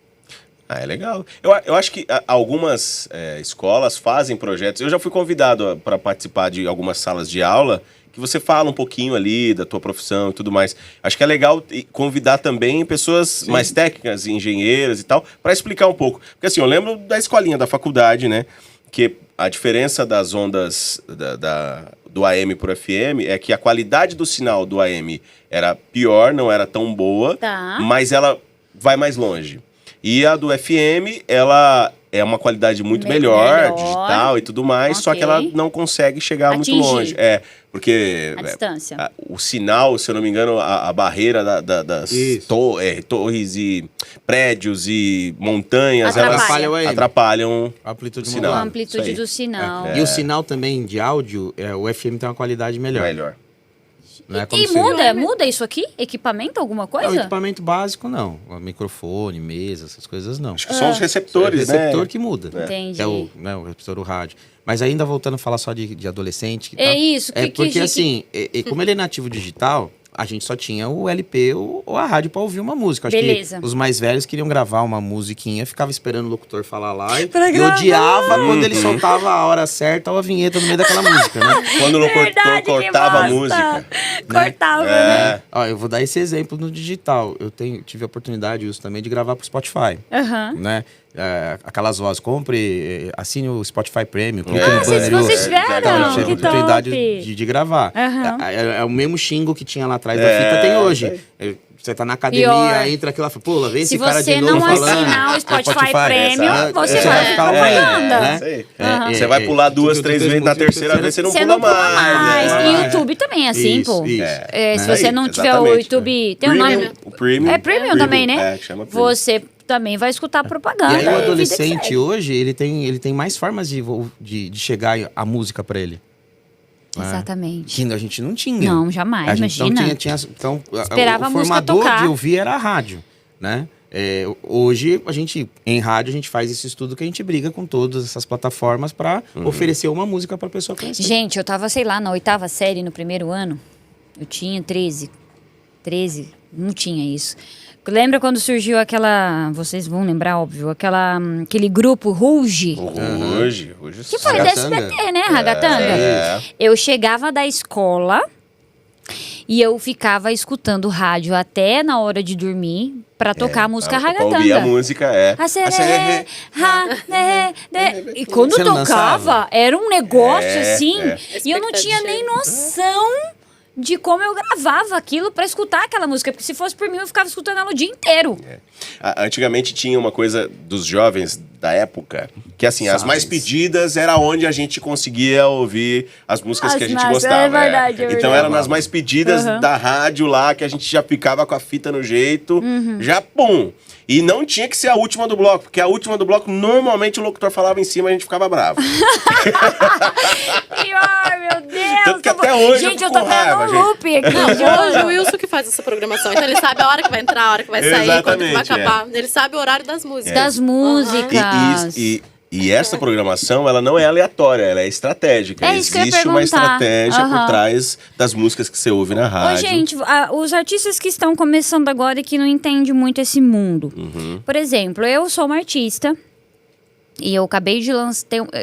Ah, é legal. Eu acho que algumas escolas fazem projetos. Eu já fui convidado para participar de algumas salas de aula que você fala um pouquinho ali da tua profissão e tudo mais. Acho que é legal convidar também pessoas mais técnicas, engenheiras e tal, para explicar um pouco. Porque assim, eu lembro da escolinha, da faculdade, né? Que a diferença das ondas do AM pro FM é que a qualidade do sinal do AM era pior, não era tão boa, mas ela vai mais longe. E a do FM, ela é uma qualidade muito melhor, digital e tudo mais, só que ela não consegue chegar muito longe. Porque a distância. O sinal, se eu não me engano, a barreira das torres e prédios e montanhas, elas atrapalham a amplitude o sinal. A amplitude do sinal. E o sinal também de áudio, o FM tem uma qualidade melhor. Não é como E muda isso aqui? Equipamento, alguma coisa? Não, equipamento básico não. Microfone, mesa, essas coisas não. Acho que são os receptores, né? O receptor que muda. Entendi. Que é o receptor, o rádio. Mas ainda voltando a falar só de adolescente. Isso. Porque assim, como ele é nativo digital, a gente só tinha o LP ou a rádio pra ouvir uma música. Acho que os mais velhos queriam gravar uma musiquinha, ficava esperando o locutor falar lá e odiava quando ele soltava a hora certa ou a vinheta no meio daquela música, né? Quando o locutor cortava a música. Cortava, né? Ó, eu vou dar esse exemplo no digital. Eu tive a oportunidade também de gravar pro Spotify, né? Aquelas vozes, assine o Spotify Premium, clique no banner. Vocês tiveram, tive a oportunidade de gravar. É o mesmo xingo que tinha lá atrás da fita, tem hoje. Você tá na academia, entra aquilo lá, pula, vem esse cara de novo falando. Se você não assinar o Spotify Premium, você vai ficar propaganda. Né? Você vai pular 2, 3 vezes, na terceira vez você não pula mais. E o YouTube também é assim, pô. Se você não tiver o YouTube... Tem um nome? O Premium. É Premium também, né? Chama Premium. Você também vai escutar propaganda. E aí o adolescente hoje, ele tem mais formas de chegar a música pra ele. Exatamente. Que a gente não tinha. Não, jamais, a gente imagina. não tinha então, esperava o formador de ouvir era a rádio, né? Hoje, em rádio, a gente faz esse estudo que a gente briga com todas essas plataformas para oferecer uma música para a pessoa conhecer. Gente, eu tava, sei lá, na 8ª série, no primeiro ano. Eu tinha 13, não tinha isso. Lembra quando surgiu aquela... Vocês vão lembrar, óbvio. Aquele grupo Ruge. Ruge. Que foi da SBT, né? Ragatanga. Eu chegava da escola e eu ficava escutando rádio até na hora de dormir pra tocar a música Ragatanga. Pra ouvir a música, E quando tocava, era um negócio assim. E eu não tinha nem noção de como eu gravava aquilo pra escutar aquela música. Porque se fosse por mim, eu ficava escutando ela o dia inteiro. Antigamente tinha uma coisa dos jovens da época, que assim, as mais pedidas era onde a gente conseguia ouvir as músicas que a gente gostava. É verdade. Então eram nas mais pedidas da rádio lá, que a gente já ficava com a fita no jeito, já pum! E não tinha que ser a última do bloco, porque a última do bloco, normalmente o locutor falava em cima e a gente ficava bravo. Ai, meu Deus! Tanto que até hoje gente, eu tô dando um loop aqui. Hoje o Wilson que faz essa programação. Então ele sabe a hora que vai entrar, a hora que vai sair, quando que vai acabar. Ele sabe o horário das músicas. Das músicas. E E essa programação, ela não é aleatória, ela é estratégica. É isso que eu ia Existe uma perguntar. estratégia por Aham. trás das músicas que você ouve na Ô, rádio. gente, os artistas que estão começando agora e que não entendem muito esse mundo. Por exemplo, eu sou uma artista e eu acabei de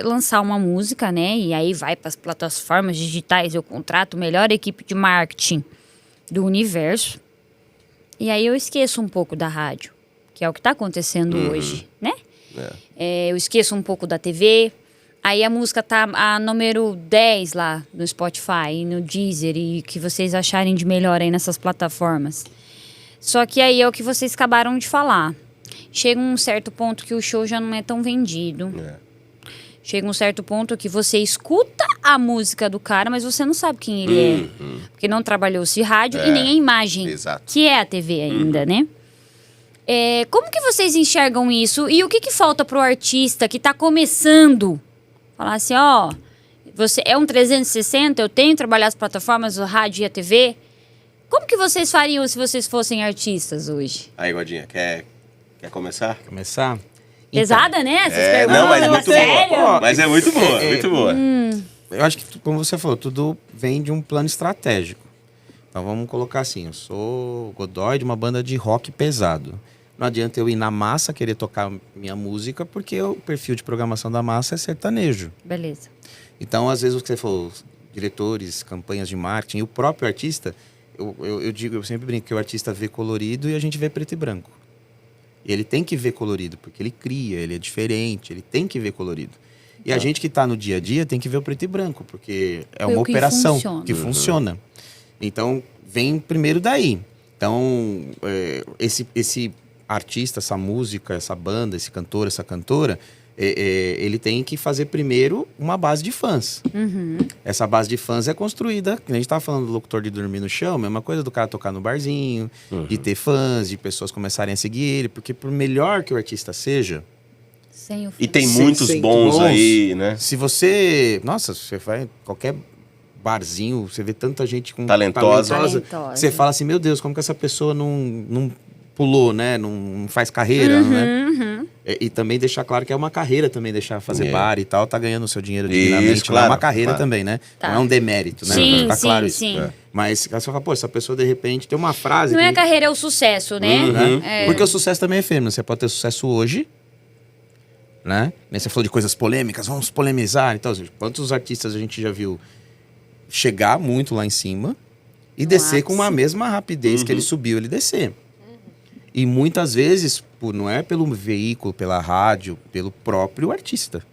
lançar uma música, né? E aí vai para as plataformas digitais, eu contrato a melhor equipe de marketing do universo. E aí eu esqueço um pouco da rádio, que é o que está acontecendo hoje, né? Eu esqueço um pouco da TV. Aí a música tá a número 10 lá no Spotify, no Deezer, e que vocês acharem de melhor aí nessas plataformas. Só que aí é o que vocês acabaram de falar. Chega um certo ponto que o show já não é tão vendido. Chega um certo ponto que você escuta a música do cara, mas você não sabe quem ele é. Porque não trabalhou-se rádio e nem a imagem, exato. que é a TV ainda, né? Como que vocês enxergam isso? E o que falta pro artista que tá começando? Falar assim, ó, você é um 360, eu tenho que trabalhar as plataformas, o rádio e a TV. Como que vocês fariam se vocês fossem artistas hoje? Aí, Godinha, quer começar? Começar? Pesada, né? Essas perguntas. Não, mas é muito sério? boa. Mas é muito boa, muito boa. Eu acho que, como você falou, tudo vem de um plano estratégico. Então vamos colocar assim, eu sou Godoy de uma banda de rock pesado. Não adianta eu ir na Massa querer tocar minha música, porque o perfil de programação da Massa é sertanejo. Beleza. Então, às vezes, o que você falou, diretores, campanhas de marketing, e o próprio artista, eu sempre brinco que o artista vê colorido e a gente vê preto e branco. E ele tem que ver colorido, porque ele cria, ele é diferente, ele tem que ver colorido. E a gente que está no dia a dia tem que ver o preto e branco, porque é uma operação que funciona. Então, vem primeiro daí. Então, esse artista, essa música, essa banda, esse cantor, essa cantora, ele tem que fazer primeiro uma base de fãs. Essa base de fãs é construída, a gente estava falando do locutor de dormir no chão, a mesma coisa do cara tocar no barzinho, de ter fãs, de pessoas começarem a seguir ele, porque por melhor que o artista seja... Sem o E tem Sem- muitos sem bons bons. aí, né? Se você... Nossa, você vai em qualquer barzinho, você vê tanta gente com Talentosa. Você fala assim, meu Deus, como que essa pessoa não pulou, né? Não faz carreira, né? E também deixar claro que é uma carreira também, deixar fazer bar e tal, tá ganhando o seu dinheiro dignamente. Isso, claro, é uma carreira claro. também, né? Tá. Não é um demérito, né? Sim, Pra ficar claro sim, isso. sim. Mas você fala, pô, essa pessoa de repente tem uma frase... Não é a que- carreira, é o sucesso, né? né? Porque o sucesso também é efêmero. Você pode ter sucesso hoje, né? Nem você falou de coisas polêmicas, vamos polemizar. Então, assim, quantos artistas a gente já viu chegar muito lá em cima e descer com uma mesma rapidez que ele subiu, ele descer. E muitas vezes, não é pelo veículo, pela rádio, pelo próprio artista.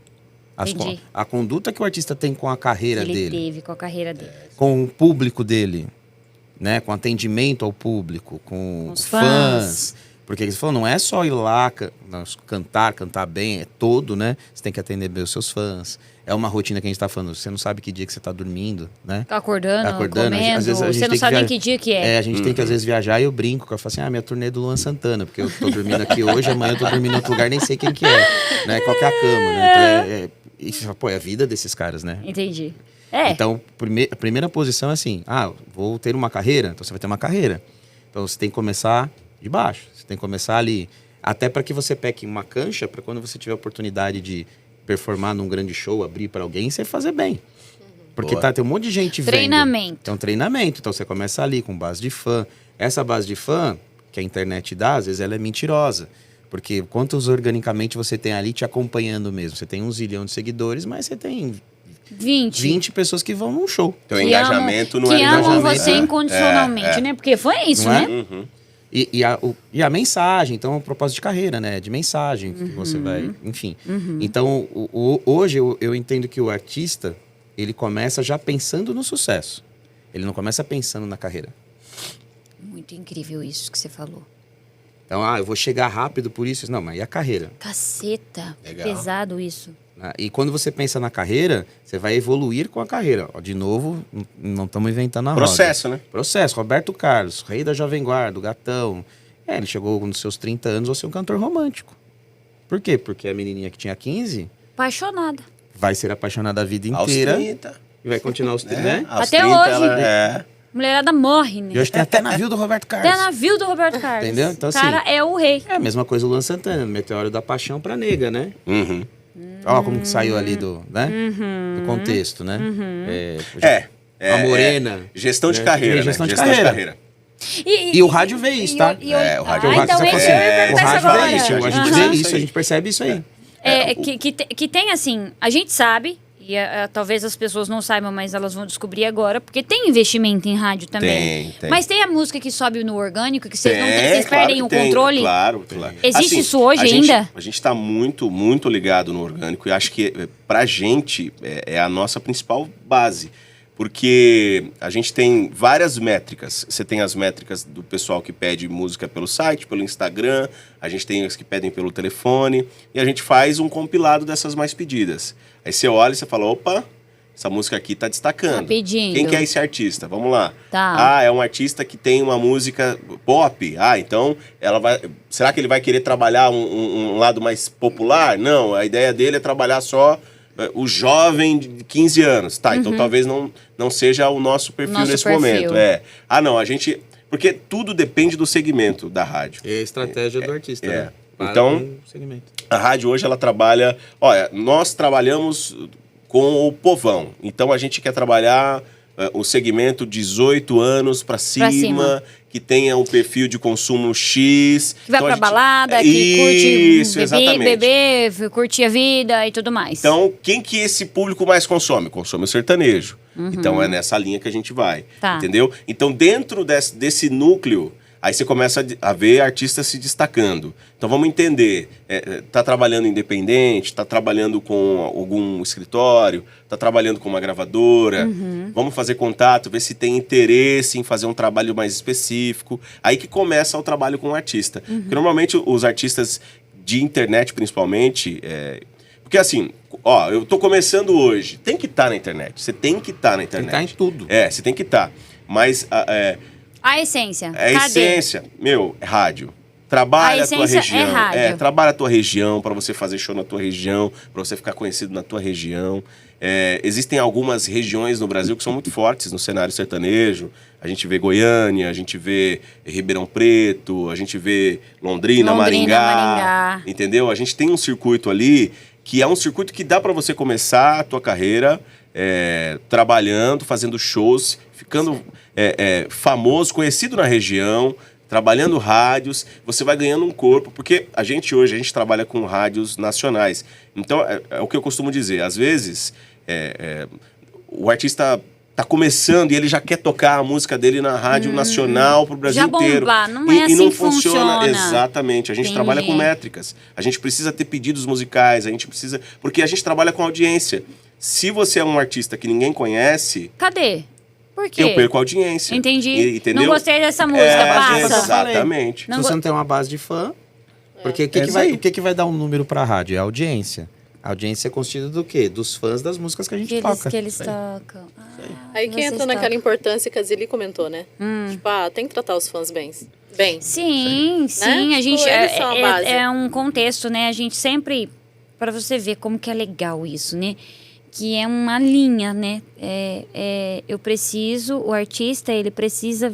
Entendi. A conduta que o artista tem com a carreira Ele dele, teve com a carreira dele. com o público dele, né? Com atendimento ao público, com Os fãs. Porque eles falam, não é só ir lá cantar bem, é todo, né? Você tem que atender bem os seus fãs. É uma rotina que a gente tá falando, você não sabe que dia que você tá dormindo, né? Tá acordando, comendo, às vezes a gente você não tem sabe que nem que dia que é. a gente tem que às vezes viajar e eu brinco, que eu falo assim, minha turnê é do Luan Santana, porque eu tô dormindo aqui hoje, amanhã eu tô dormindo em outro lugar, nem sei quem que é, né? Qual que é a cama, né? Então, pô, é a vida desses caras, né? Entendi. Então, a primeira posição é assim, vou ter uma carreira, então você vai ter uma carreira. Então você tem que começar de baixo, você tem que começar ali, até para que você pegue uma cancha, para quando você tiver a oportunidade de performar num grande show, abrir para alguém, você fazer bem. Porque tem um monte de gente Treinamento. vendo. Então, treinamento. Então, você começa ali com base de fã. Essa base de fã, que a internet dá, às vezes ela é mentirosa. Porque quantos organicamente você tem ali te acompanhando mesmo? Você tem 1 zilhão de seguidores, mas você tem 20 pessoas que vão num show. Então, o engajamento não que é amam engajamento. você incondicionalmente, né? Porque foi isso, Não é? né? E a mensagem, então, é um propósito de carreira, né? De mensagem que você vai... Enfim. Então, hoje eu entendo que o artista, ele começa já pensando no sucesso. Ele não começa pensando na carreira. Muito incrível isso que você falou. Então, eu vou chegar rápido por isso. Não, mas e a carreira? Caceta. Legal. Pesado isso. E quando você pensa na carreira, você vai evoluir com a carreira. De novo, não estamos inventando a roda. Processo, né? Processo. Roberto Carlos, rei da Jovem Guarda, o Gatão. Ele chegou nos seus 30 anos a ser um cantor romântico. Por quê? Porque a menininha que tinha 15 Apaixonada. vai ser apaixonada a vida Aos inteira. 30. E vai continuar aos 30, né? Aos Até 30, hoje. ela Mulherada morre, né? E hoje tem até navio do Roberto Carlos. Até navio do Roberto Carlos. Entendeu? Então, o cara assim, é o rei. É a mesma coisa o Luan Santana, Meteoro da Paixão pra nega, né? Ó, como que saiu ali do contexto, né? A morena. Gestão de carreira, Gestão né? de carreira. E o rádio vê isso, tá? O rádio então o rádio vê isso, a gente vê isso, a gente percebe isso aí. Que tem assim, a gente sabe, e talvez as pessoas não saibam, mas elas vão descobrir agora, porque tem investimento em rádio também. Tem. Mas tem a música que sobe no orgânico, que vocês não têm, vocês perdem o controle. Claro. Existe isso hoje ainda? A gente tá muito, muito ligado no orgânico e acho que pra gente é a nossa principal base. Porque a gente tem várias métricas. Você tem as métricas do pessoal que pede música pelo site, pelo Instagram. A gente tem as que pedem pelo telefone. E a gente faz um compilado dessas mais pedidas. Aí você olha e você fala, opa, essa música aqui tá destacando. Tá pedindo. Quem que é esse artista? Vamos lá. Tá. É um artista que tem uma música pop. Então, será que ele vai querer trabalhar um lado mais popular? Não, a ideia dele é trabalhar só o jovem de 15 anos. Tá, então talvez não seja o nosso perfil nesse momento. Não, a gente... Porque tudo depende do segmento da rádio. É a estratégia do artista, né? Então, a rádio hoje, ela trabalha... Olha, nós trabalhamos com o povão. Então, a gente quer trabalhar o segmento 18 anos para cima, que tenha um perfil de consumo X. Que vai pra balada, que curte beber, curtir a vida e tudo mais. Então, quem que esse público mais consome? Consome o sertanejo. Então, é nessa linha que a gente vai. Tá. Entendeu? Então, dentro desse núcleo... Aí você começa a ver artistas se destacando. Então vamos entender, tá trabalhando independente, tá trabalhando com algum escritório, tá trabalhando com uma gravadora, vamos fazer contato, ver se tem interesse em fazer um trabalho mais específico. Aí que começa o trabalho com o artista. Porque normalmente os artistas de internet, principalmente... Porque assim, eu tô começando hoje, tem que estar na internet, você tem que estar na internet. Tem que estar em tudo. Você tem que estar, mas... A essência. A essência, é rádio. Trabalha a tua região. É rádio. Trabalha a tua região para você fazer show na tua região, para você ficar conhecido na tua região. Existem algumas regiões no Brasil que são muito fortes no cenário sertanejo. A gente vê Goiânia, a gente vê Ribeirão Preto, a gente vê Londrina, Maringá. Entendeu? A gente tem um circuito ali que é um circuito que dá para você começar a tua carreira trabalhando, fazendo shows, ficando famoso, conhecido na região, trabalhando rádios, você vai ganhando um corpo, porque a gente trabalha com rádios nacionais. Então, é o que eu costumo dizer, às vezes, o artista tá começando e ele já quer tocar a música dele na rádio nacional pro Brasil inteiro. Não é assim não que funciona. Exatamente, a gente trabalha com métricas, a gente precisa ter pedidos musicais, porque a gente trabalha com audiência. Se você é um artista que ninguém conhece... Cadê? Por quê? Eu perco a audiência. Entendi. Entendeu? Não gostei dessa música, passa. Exatamente. Se você não tem uma base de fã, porque o que vai dar um número pra rádio? É a audiência. A audiência é constituída do quê? Dos fãs das músicas que a gente toca. Que eles tocam. Aí que entra naquela importância que a Zili comentou, né? Tipo, tem que tratar os fãs bem. Sim. Né? A gente base. é um contexto, né? A gente sempre... Pra você ver como que é legal isso, né? Que é uma linha, né? O artista, ele precisa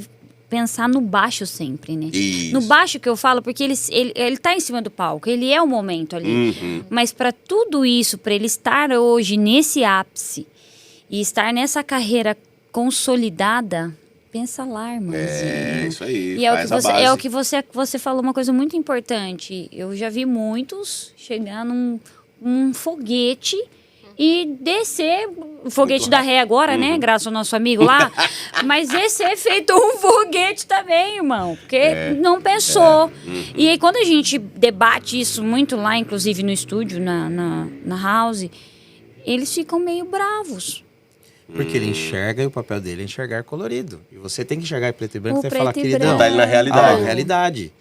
pensar no baixo sempre, né? Isso. No baixo que eu falo, porque ele tá em cima do palco, ele é o momento ali. Mas para tudo isso, para ele estar hoje nesse ápice e estar nessa carreira consolidada, pensa lá, irmãozinho. Isso aí, e o que você falou uma coisa muito importante. Eu já vi muitos chegar num foguete e descer o foguete da ré agora, né? Graças ao nosso amigo lá. Mas descer feito um foguete também, irmão. Porque não pensou. E aí, quando a gente debate isso muito lá, inclusive no estúdio, na house, eles ficam meio bravos. Porque ele enxerga e o papel dele é enxergar colorido. E você tem que enxergar em preto e branco e falar, queridão. Botar ele na realidade. Realidade.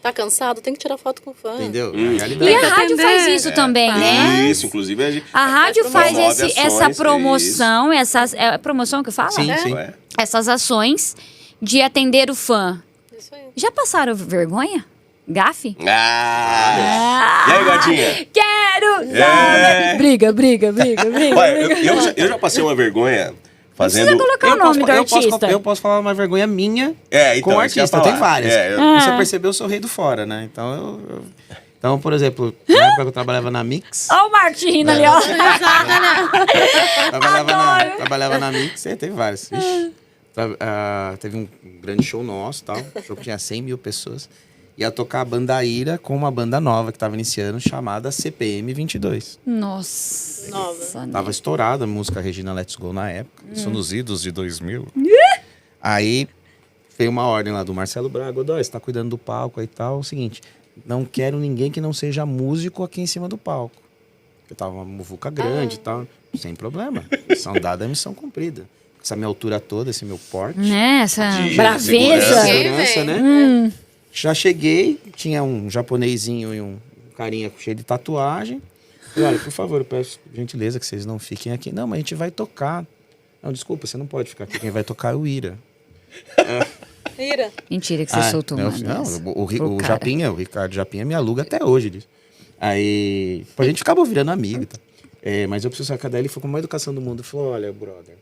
Tá cansado? Tem que tirar foto com o fã. Entendeu? E a rádio faz isso também, né? Isso, inclusive a rádio faz essa promoção, é a promoção que fala? Sim. Essas ações de atender o fã. Isso aí. Já passaram vergonha? Gafe? E aí, gatinha? Quero! Briga. Olha, eu já passei uma vergonha fazendo... Não precisa colocar o nome do artista. Eu posso falar uma vergonha minha com o artista. Tem várias. Você percebeu, eu sou o rei do fora, né? Então Então, por exemplo, na época que eu trabalhava na Mix... Olha o Martin rindo ali, ó. Trabalhava na Mix, teve vários. Ixi, teve um grande show nosso, tal, show que tinha 100 mil pessoas. Ia tocar a Bandaíra com uma banda nova que estava iniciando, chamada CPM 22. Nossa. Nova. Tava estourada a música Regina Let's Go na época. Isso nos idos de 2000. Aí, veio uma ordem lá do Marcelo Braga. Godoy, você tá cuidando do palco aí e tal. É o seguinte, não quero ninguém que não seja músico aqui em cima do palco. Eu tava uma muvuca grande e tal. Sem problema. Missão dada é missão cumprida. Essa minha altura toda, esse meu porte. Né? Essa De braveza. Segurança, né? Já cheguei, tinha um japonesinho e um carinha cheio de tatuagem. Falei, olha, por favor, eu peço gentileza que vocês não fiquem aqui. Não, mas a gente vai tocar. Não, desculpa, você não pode ficar aqui. Quem vai tocar é o Ira. Ira. Mentira que você soltou uma não, dessa. o Cara. Japinha, o Ricardo Japinha me aluga até hoje. Disso. Aí, a gente acabou virando amigo. Tá? Mas eu preciso sacar dele. Ele foi com uma educação do mundo. Ele falou, olha, brother,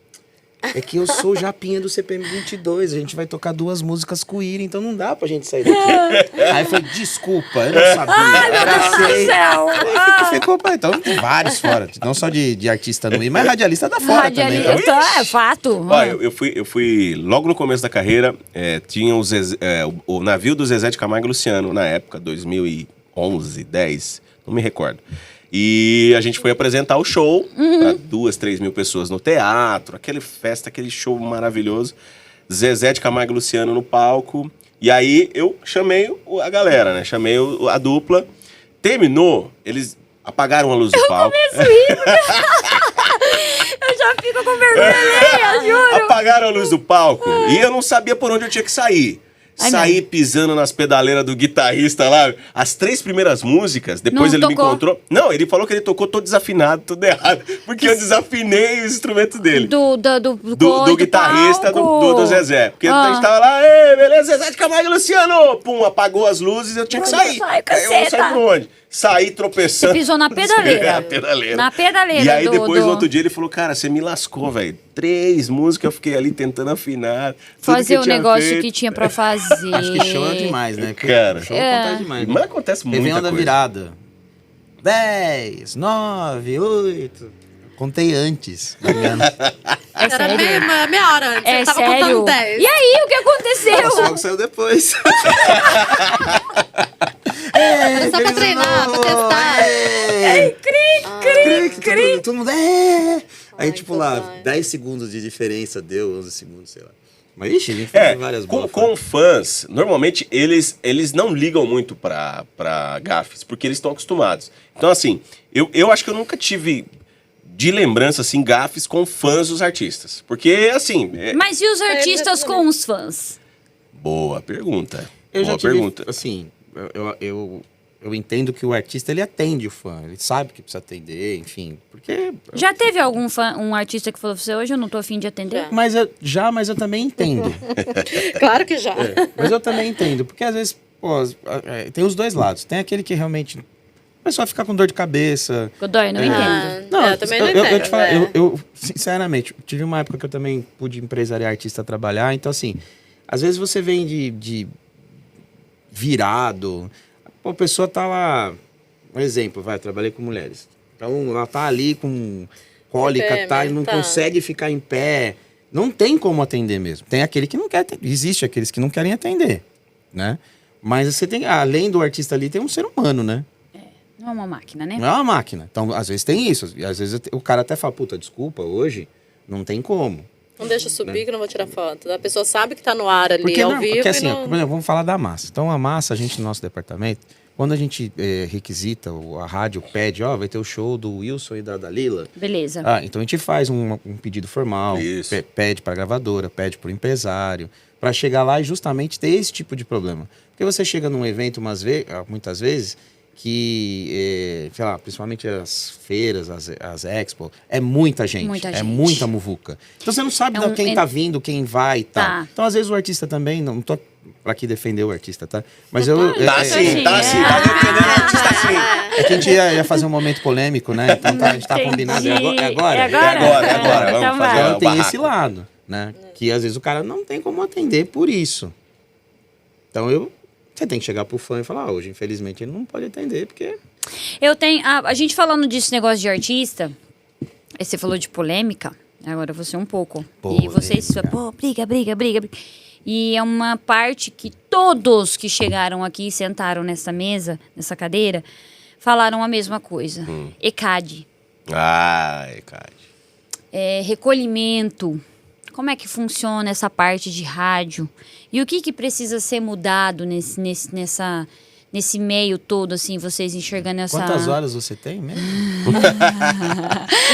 é que eu sou o Japinha do CPM 22. A gente vai tocar 2 músicas com o Ira, então não dá pra gente sair daqui. Aí eu falei, desculpa, eu não sabia. Ai, meu Deus do céu. Aí ficou, então, vários fora. Não só de artista no Ira, mas radialista da fora também. Então. Então, é fato. Ó, eu fui logo no começo da carreira, tinha o navio do Zezé de Camargo e Luciano, na época, 2011, 10, não me recordo. E a gente foi apresentar o show para 2, 3 mil pessoas no teatro, aquele show maravilhoso. Zezé de Camargo e Luciano no palco. E aí eu chamei a galera, né? Chamei a dupla. Terminou, eles apagaram a luz do palco. Eu já fico com vergonha, juro. Apagaram a luz do palco e eu não sabia por onde eu tinha que sair. Saí pisando nas pedaleiras do guitarrista lá. As 3 primeiras músicas, depois Não ele me tocou? encontrou. Não, ele falou que ele tocou todo desafinado, tudo errado. Porque eu desafinei os instrumentos dele. Do guitarrista do Zezé. Porque a gente tava lá, ei, beleza, Zezé de Camargo e Luciano. Pum, apagou as luzes e eu tinha que sair. Aí eu saí por onde? Saí tropeçando. Você pisou na pedaleira. Na pedaleira. Na pedaleira. E aí depois, no outro dia, ele falou, cara, você me lascou, velho. 3 músicas, eu fiquei ali tentando afinar. Fazer o negócio feito. que tinha pra fazer. Acho que show é demais, né? Cara. Show acontece demais. Mas acontece muita Réveillon da coisa. virada. 10, 9, 8. Contei antes. É Era sério? meia hora antes. É Você tava sério? contando 10. E aí, o que aconteceu? O logo saiu depois. Era só pra treinar, pra testar. Todo mundo. Aí, tipo, lá, 10 segundos de diferença deu, 11 segundos, sei lá. Mas, ixi, a gente fez várias boas. Com fãs, normalmente eles não ligam muito pra gafes, porque eles estão acostumados. Então, assim, eu acho que eu nunca tive de lembrança, assim, gafes com fãs dos artistas. Porque, assim... Mas e os artistas com os fãs? Boa pergunta. Eu Boa já tive, pergunta. assim, eu entendo que o artista, ele atende o fã. Ele sabe que precisa atender, enfim. Porque... Já teve algum fã, um artista que falou pra você, hoje eu não tô afim de atender? Mas eu também entendo. Claro que já. Mas eu também entendo. Porque, às vezes, pô, tem os dois lados. Tem aquele que realmente... O pessoal fica com dor de cabeça. Godoy, não entendo. Não, eu também não entendo. Eu te falo, né? eu, sinceramente, tive uma época que eu também pude empresariar artista trabalhar. Então, assim, às vezes você vem de virado. Pô, a pessoa tá lá... Um exemplo, trabalhei com mulheres. Então, ela tá ali com cólica, TPM, e não tá. consegue ficar em pé. Não tem como atender mesmo. Tem aquele que não quer atender. Existe aqueles que não querem atender, né? Mas você tem... Além do artista ali, tem um ser humano, né? Não é uma máquina, né? Não é uma máquina. Então, às vezes tem isso. E às vezes o cara até fala, puta, desculpa, hoje não tem como. Não deixa subir que eu não vou tirar foto. A pessoa sabe que tá no ar ali, ao vivo. Porque assim, e ó, não... por exemplo, vamos falar da massa. Então, a massa, a gente no nosso departamento, quando a gente requisita, a rádio pede, vai ter o show do Wilson e da Dalila. Beleza. Então a gente faz um pedido formal, Isso. pede para a gravadora, pede para o empresário, para chegar lá e justamente ter esse tipo de problema. Porque você chega num evento muitas vezes que, sei lá, principalmente as feiras, as expos, é muita gente, é muita muvuca. Então você não sabe quem tá vindo, quem vai e tal. Tá. Então às vezes o artista também, não tô pra aqui defender o artista, tá? Mas Tá sim, tá defendendo o artista sim. É que a gente ia fazer um momento polêmico, né? Então a gente tá combinado. É agora? É agora. Vamos Então fazer Então o tem barraco. esse lado, né? Que às vezes o cara não tem como atender por isso. Então Você tem que chegar pro fã e falar, hoje, infelizmente, ele não pode atender, porque... Eu tenho... A gente falando disso, negócio de artista, você falou de polêmica, agora eu vou ser um pouco. E vocês... briga. E é uma parte que todos que chegaram aqui e sentaram nessa mesa, nessa cadeira, falaram a mesma coisa. ECAD. ECAD. Recolhimento. Como é que funciona essa parte de rádio? E o que precisa ser mudado nesse meio todo, assim, vocês enxergando essa... Quantas horas você tem mesmo?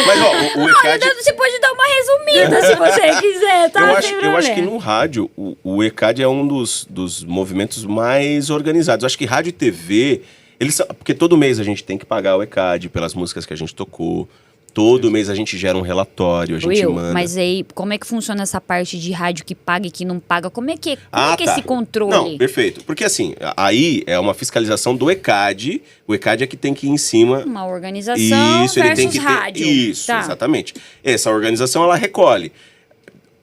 Mas, ó, o ECAD... Você pode dar uma resumida, se você quiser, tá? Eu acho que no rádio, o ECAD é um dos movimentos mais organizados. Eu acho que rádio e TV... Porque todo mês a gente tem que pagar o ECAD pelas músicas que a gente tocou. Todo mês a gente gera um relatório, a gente manda. Mas aí, como é que funciona essa parte de rádio que paga e que não paga? Como é que é esse controle? Não, perfeito. Porque assim, aí é uma fiscalização do ECAD. O ECAD é que tem que ir em cima... Uma organização versus rádio. Isso, tá. Exatamente. Essa organização, ela recolhe.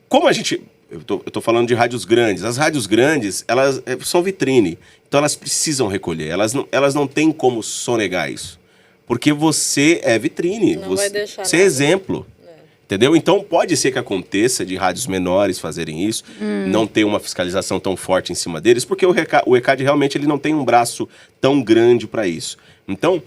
Como a gente... Eu tô falando de rádios grandes. As rádios grandes, elas são vitrine. Então elas precisam recolher. Elas não têm como sonegar isso. Porque você é vitrine. Você é exemplo. Entendeu? Então pode ser que aconteça de rádios menores fazerem isso. Não ter uma fiscalização tão forte em cima deles. Porque o ECAD realmente ele não tem um braço tão grande para isso. Então,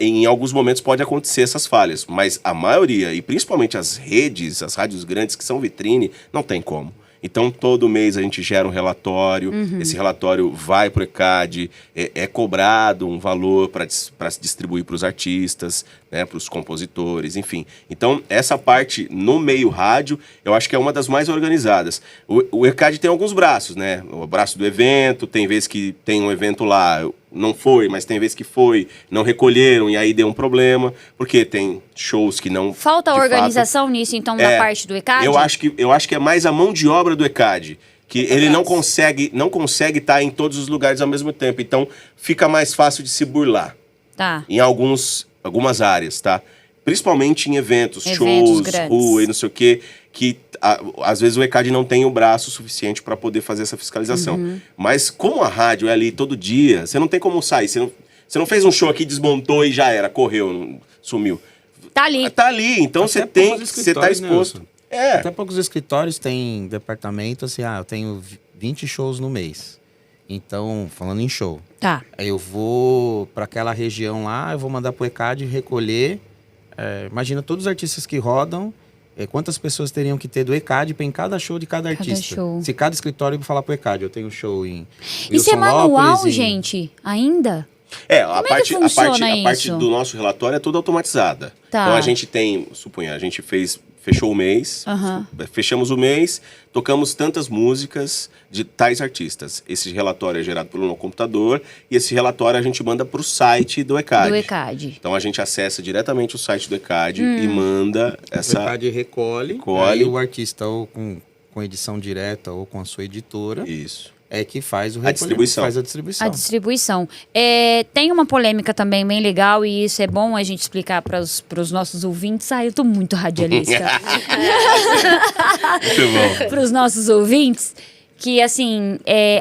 em alguns momentos pode acontecer essas falhas. Mas a maioria, e principalmente as redes, as rádios grandes que são vitrine, não tem como. Então, todo mês a gente gera um relatório, esse relatório vai para o ECAD, é cobrado um valor para se distribuir para os artistas, né, para os compositores, enfim. Então, essa parte no meio rádio, eu acho que é uma das mais organizadas. O ECAD tem alguns braços, né? O braço do evento, tem vezes que tem um evento lá, não foi, mas tem vezes que foi, não recolheram e aí deu um problema, porque tem shows que não... Falta organização nisso, então, da parte do ECAD? Eu acho que é mais a mão de obra do ECAD, que ele não consegue estar em todos os lugares ao mesmo tempo, então fica mais fácil de se burlar. Tá. Em algumas áreas, tá? Principalmente em eventos shows, grandes. Rua e não sei o quê, que às vezes o ECAD não tem o braço suficiente para poder fazer essa fiscalização. Mas como a rádio é ali todo dia, você não tem como sair. Você não fez um show aqui, desmontou e já era, correu, sumiu. Tá ali. Tá ali, então você tá exposto. Né, até poucos escritórios têm departamento assim, eu tenho 20 shows no mês. Então, falando em show. Tá. Aí eu vou para aquela região lá, eu vou mandar pro ECAD recolher. Imagina todos os artistas que rodam, quantas pessoas teriam que ter do ECAD em cada show de cada artista. Show. Se cada escritório falar pro ECAD, eu tenho show em Isso é manual, gente? Ainda? A parte do nosso relatório é toda automatizada. Tá. Então a gente tem, a gente fechou o mês, fechamos o mês, tocamos tantas músicas de tais artistas. Esse relatório é gerado pelo meu computador e esse relatório a gente manda para o site do ECAD. Então a gente acessa diretamente o site do ECAD e manda essa... O ECAD recolhe. Aí o artista ou com edição direta ou com a sua editora... Isso. Que faz a distribuição. Faz a distribuição. A distribuição. Tem uma polêmica também bem legal e isso é bom a gente explicar para os nossos ouvintes. Eu tô muito radialista. Muito bom. Para os nossos ouvintes, que assim,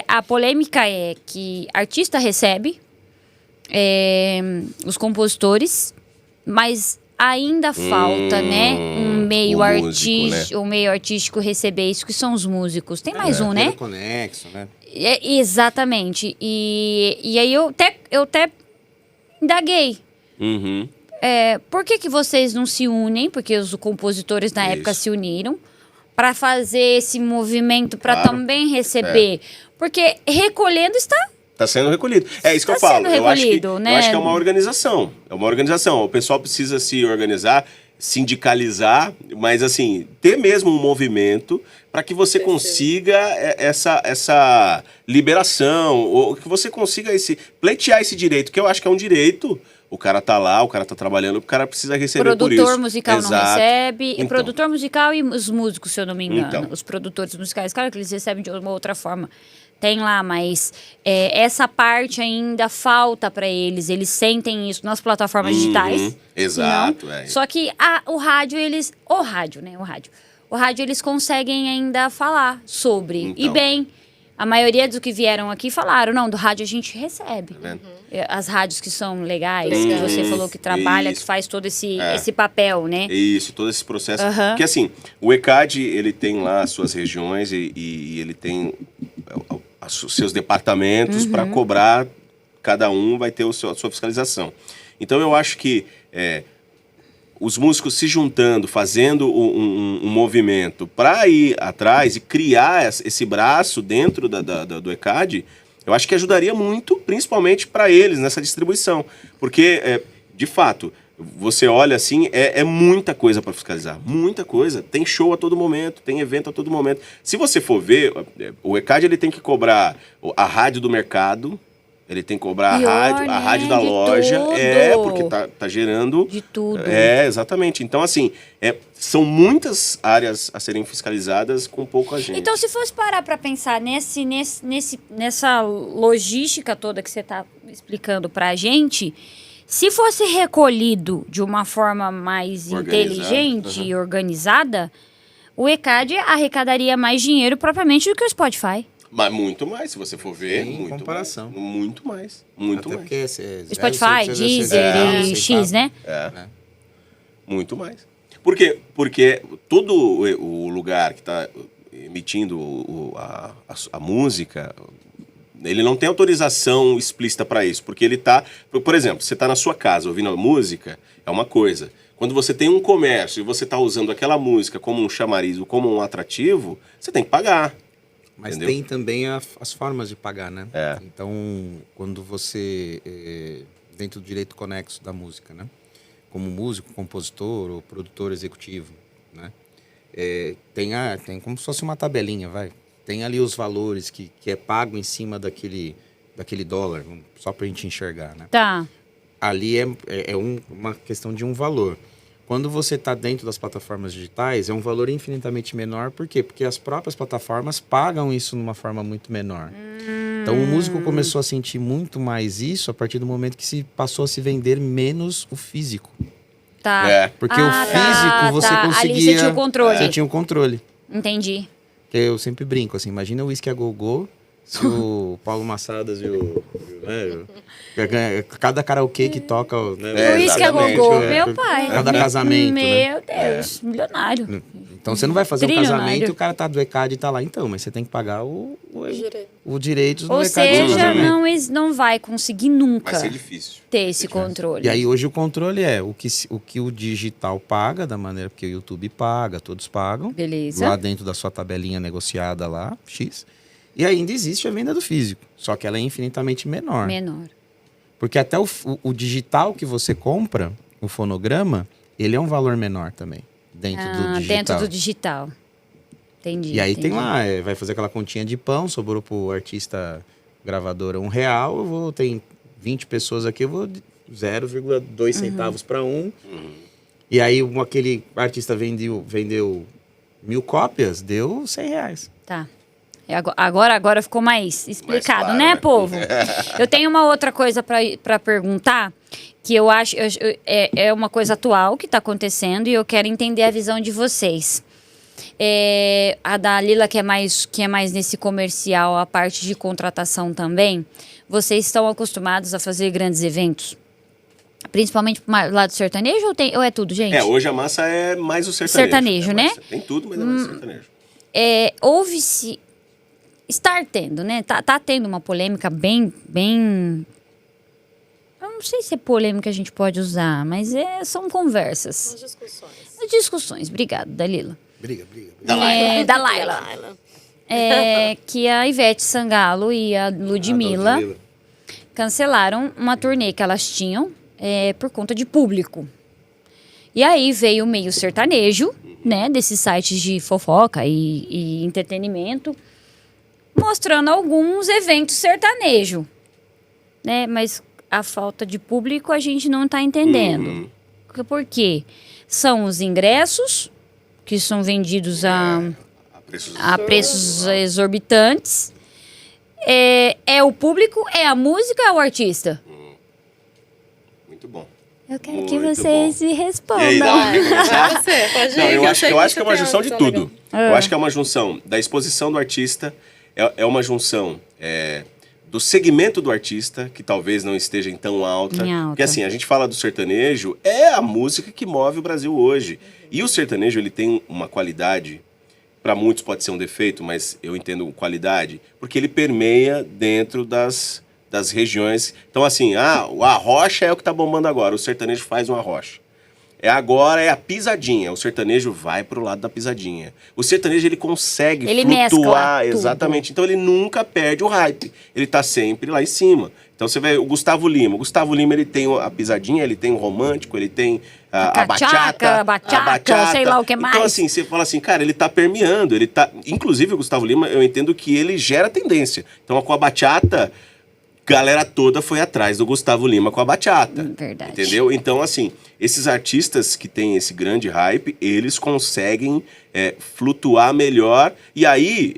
a polêmica é que artista recebe, os compositores, mas ainda falta, né, um meio artístico receber isso, que são os músicos. Tem mais um, né? Conexo, né? Exatamente. E aí eu até indaguei. Por que vocês não se unem? Porque os compositores na época se uniram para fazer esse movimento, para também receber. Porque recolhendo está sendo recolhido. É isso que eu falo. Eu acho que é uma organização. O pessoal precisa se organizar, sindicalizar, mas assim, ter mesmo um movimento para que você consiga essa liberação, ou que você consiga pleitear esse direito, que eu acho que é um direito. O cara tá lá, o cara tá trabalhando, o cara precisa receber por isso. Produtor musical não recebe. Então. Produtor musical e os músicos, se eu não me engano. Os produtores musicais, claro que eles recebem de uma outra forma. Tem lá, mas essa parte ainda falta para eles. Eles sentem isso nas plataformas digitais. Exato. Só que o rádio, O rádio, eles conseguem ainda falar sobre. E bem, A maioria dos que vieram aqui falaram, não, do rádio a gente recebe. Tá vendo? As rádios que são legais, que você falou que trabalha, Isso. que faz todo esse papel, né? Isso, todo esse processo. Porque assim, o ECAD, ele tem lá as suas regiões e ele tem os seus departamentos para cobrar, cada um vai ter a sua fiscalização. Então eu acho que os músicos se juntando, fazendo um movimento para ir atrás e criar esse braço dentro do ECAD, eu acho que ajudaria muito, principalmente para eles nessa distribuição. Porque, de fato, você olha assim, é muita coisa para fiscalizar, muita coisa. Tem show a todo momento, tem evento a todo momento. Se você for ver, o ECAD ele tem que cobrar a rádio do mercado, ele tem que cobrar a rádio da loja, porque tá gerando... De tudo. Exatamente. Então, assim, são muitas áreas a serem fiscalizadas com pouca gente. Então, se fosse parar para pensar nessa logística toda que você está explicando para a gente, se fosse recolhido de uma forma mais inteligente e organizada, o ECAD arrecadaria mais dinheiro propriamente do que o Spotify. Mas muito mais, se você for ver. Em comparação. Muito mais. Muito Até mais. porque Spotify, Deezer e X, né? Muito mais. Porque todo o lugar que está emitindo a música, ele não tem autorização explícita para isso. Porque ele está... Por exemplo, você está na sua casa ouvindo a música, é uma coisa. Quando você tem um comércio e você está usando aquela música como um chamariz ou como um atrativo, você tem que pagar. Mas entendeu? tem também as formas de pagar, né? Então, quando você, dentro do direito conexo da música, né? Como músico, compositor ou produtor executivo, né? Tem como se fosse uma tabelinha, vai. Tem ali os valores que é pago em cima daquele dólar, só pra gente enxergar, né? Tá. Ali uma questão de um valor. Quando você está dentro das plataformas digitais, é um valor infinitamente menor. Por quê? Porque as próprias plataformas pagam isso de uma forma muito menor. Então, o músico começou a sentir muito mais isso a partir do momento que se passou a se vender menos o físico. Tá. Porque o físico você conseguia... Ali você tinha o controle. Você tinha o controle. Entendi. Eu sempre brinco, assim, imagina o Whisky a Go-Go, se o Paulo Massadas cada karaokê que toca... O Whisky a Go-Go, meu pai. Cada casamento, Meu Deus, milionário. Então você não vai fazer um Trilionário. casamento e o cara tá do ECAD e tá lá, então, mas você tem que pagar o direito do Ou ECAD. seja, não vai conseguir nunca Vai ser difícil. ter esse controle. E aí hoje o controle é o que o digital paga, da maneira que o YouTube paga, todos pagam. Beleza. Lá dentro da sua tabelinha negociada lá, X. E ainda existe a venda do físico, só que ela é infinitamente menor. Porque até o digital que você compra, o fonograma, ele é um valor menor também, dentro do digital. Dentro do digital. Entendi. E aí tem lá, vai fazer aquela continha de pão, sobrou pro artista gravadora R$1, tem 20 pessoas aqui, eu vou 0,2 centavos para um. E aí aquele artista vendeu 1.000 cópias, deu R$100. Tá. Agora ficou mais explicado, claro, né, né? povo? Eu tenho uma outra coisa para perguntar, que eu acho é uma coisa atual que está acontecendo e eu quero entender a visão de vocês. A da Lila, que é mais nesse comercial, a parte de contratação também, vocês estão acostumados a fazer grandes eventos? Principalmente pro lado sertanejo ou é tudo, gente? Hoje a massa é mais o sertanejo. Sertanejo, né? Tem tudo, mas é mais sertanejo. Houve-se... Estar tendo, né? Tá tendo uma polêmica bem... Eu não sei se é polêmica a gente pode usar, mas são conversas. Discussões. Obrigada, Dalila. Briga. Da Laila. Que a Ivete Sangalo e a Ludmilla cancelaram uma turnê que elas tinham por conta de público. E aí veio o meio sertanejo, né? Desses sites de fofoca e entretenimento, mostrando alguns eventos sertanejo, né? Mas a falta de público a gente não está entendendo. Por quê? São os ingressos que são vendidos a preços exorbitantes. É o público, é a música, é o artista? Muito bom. Eu quero que vocês me respondam. E aí, Pode ir, eu acho que é uma você junção de tem uma tudo. visão Eu acho que é uma junção da exposição do artista, é uma junção do segmento do artista, que talvez não esteja em tão alta. Porque assim, a gente fala do sertanejo, é a música que move o Brasil hoje. E o sertanejo, ele tem uma qualidade, para muitos pode ser um defeito, mas eu entendo qualidade, porque ele permeia dentro das regiões. Então assim, o arrocha é o que tá bombando agora, o sertanejo faz um arrocha. Agora é a pisadinha. O sertanejo vai pro lado da pisadinha. O sertanejo, ele consegue flutuar. Exatamente. Então ele nunca perde o hype. Ele tá sempre lá em cima. Então você vê o Gustavo Lima. O Gustavo Lima, ele tem a pisadinha, ele tem o romântico, ele tem a bachata, sei lá o que mais. Então assim, você fala assim, cara, ele tá permeando. Inclusive o Gustavo Lima, eu entendo que ele gera tendência. Então com a bachata, galera toda foi atrás do Gustavo Lima com a bachata. Verdade. Entendeu? Então, assim, esses artistas que têm esse grande hype, eles conseguem flutuar melhor. E aí,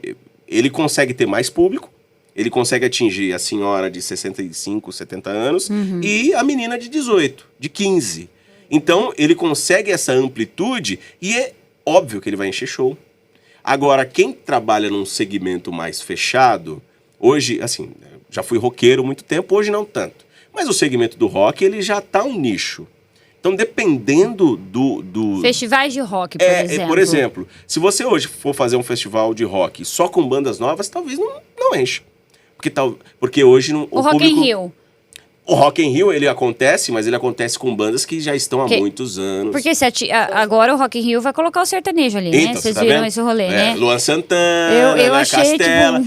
ele consegue ter mais público, ele consegue atingir a senhora de 65, 70 anos e a menina de 18, de 15. Então, ele consegue essa amplitude e é óbvio que ele vai encher show. Agora, quem trabalha num segmento mais fechado, hoje, assim, já fui roqueiro há muito tempo, hoje não tanto. Mas o segmento do rock, ele já tá um nicho. Então, dependendo do... Festivais de rock, por exemplo. Por exemplo, se você hoje for fazer um festival de rock só com bandas novas, talvez não encha. Porque hoje... O Rock in Rio. O Rock in Rio, ele acontece, mas ele acontece com bandas que já estão há muitos anos. Porque agora o Rock in Rio vai colocar o sertanejo ali, né? Então, Vocês viram vendo? esse rolê, né? Luan Santana, eu achei, Castela.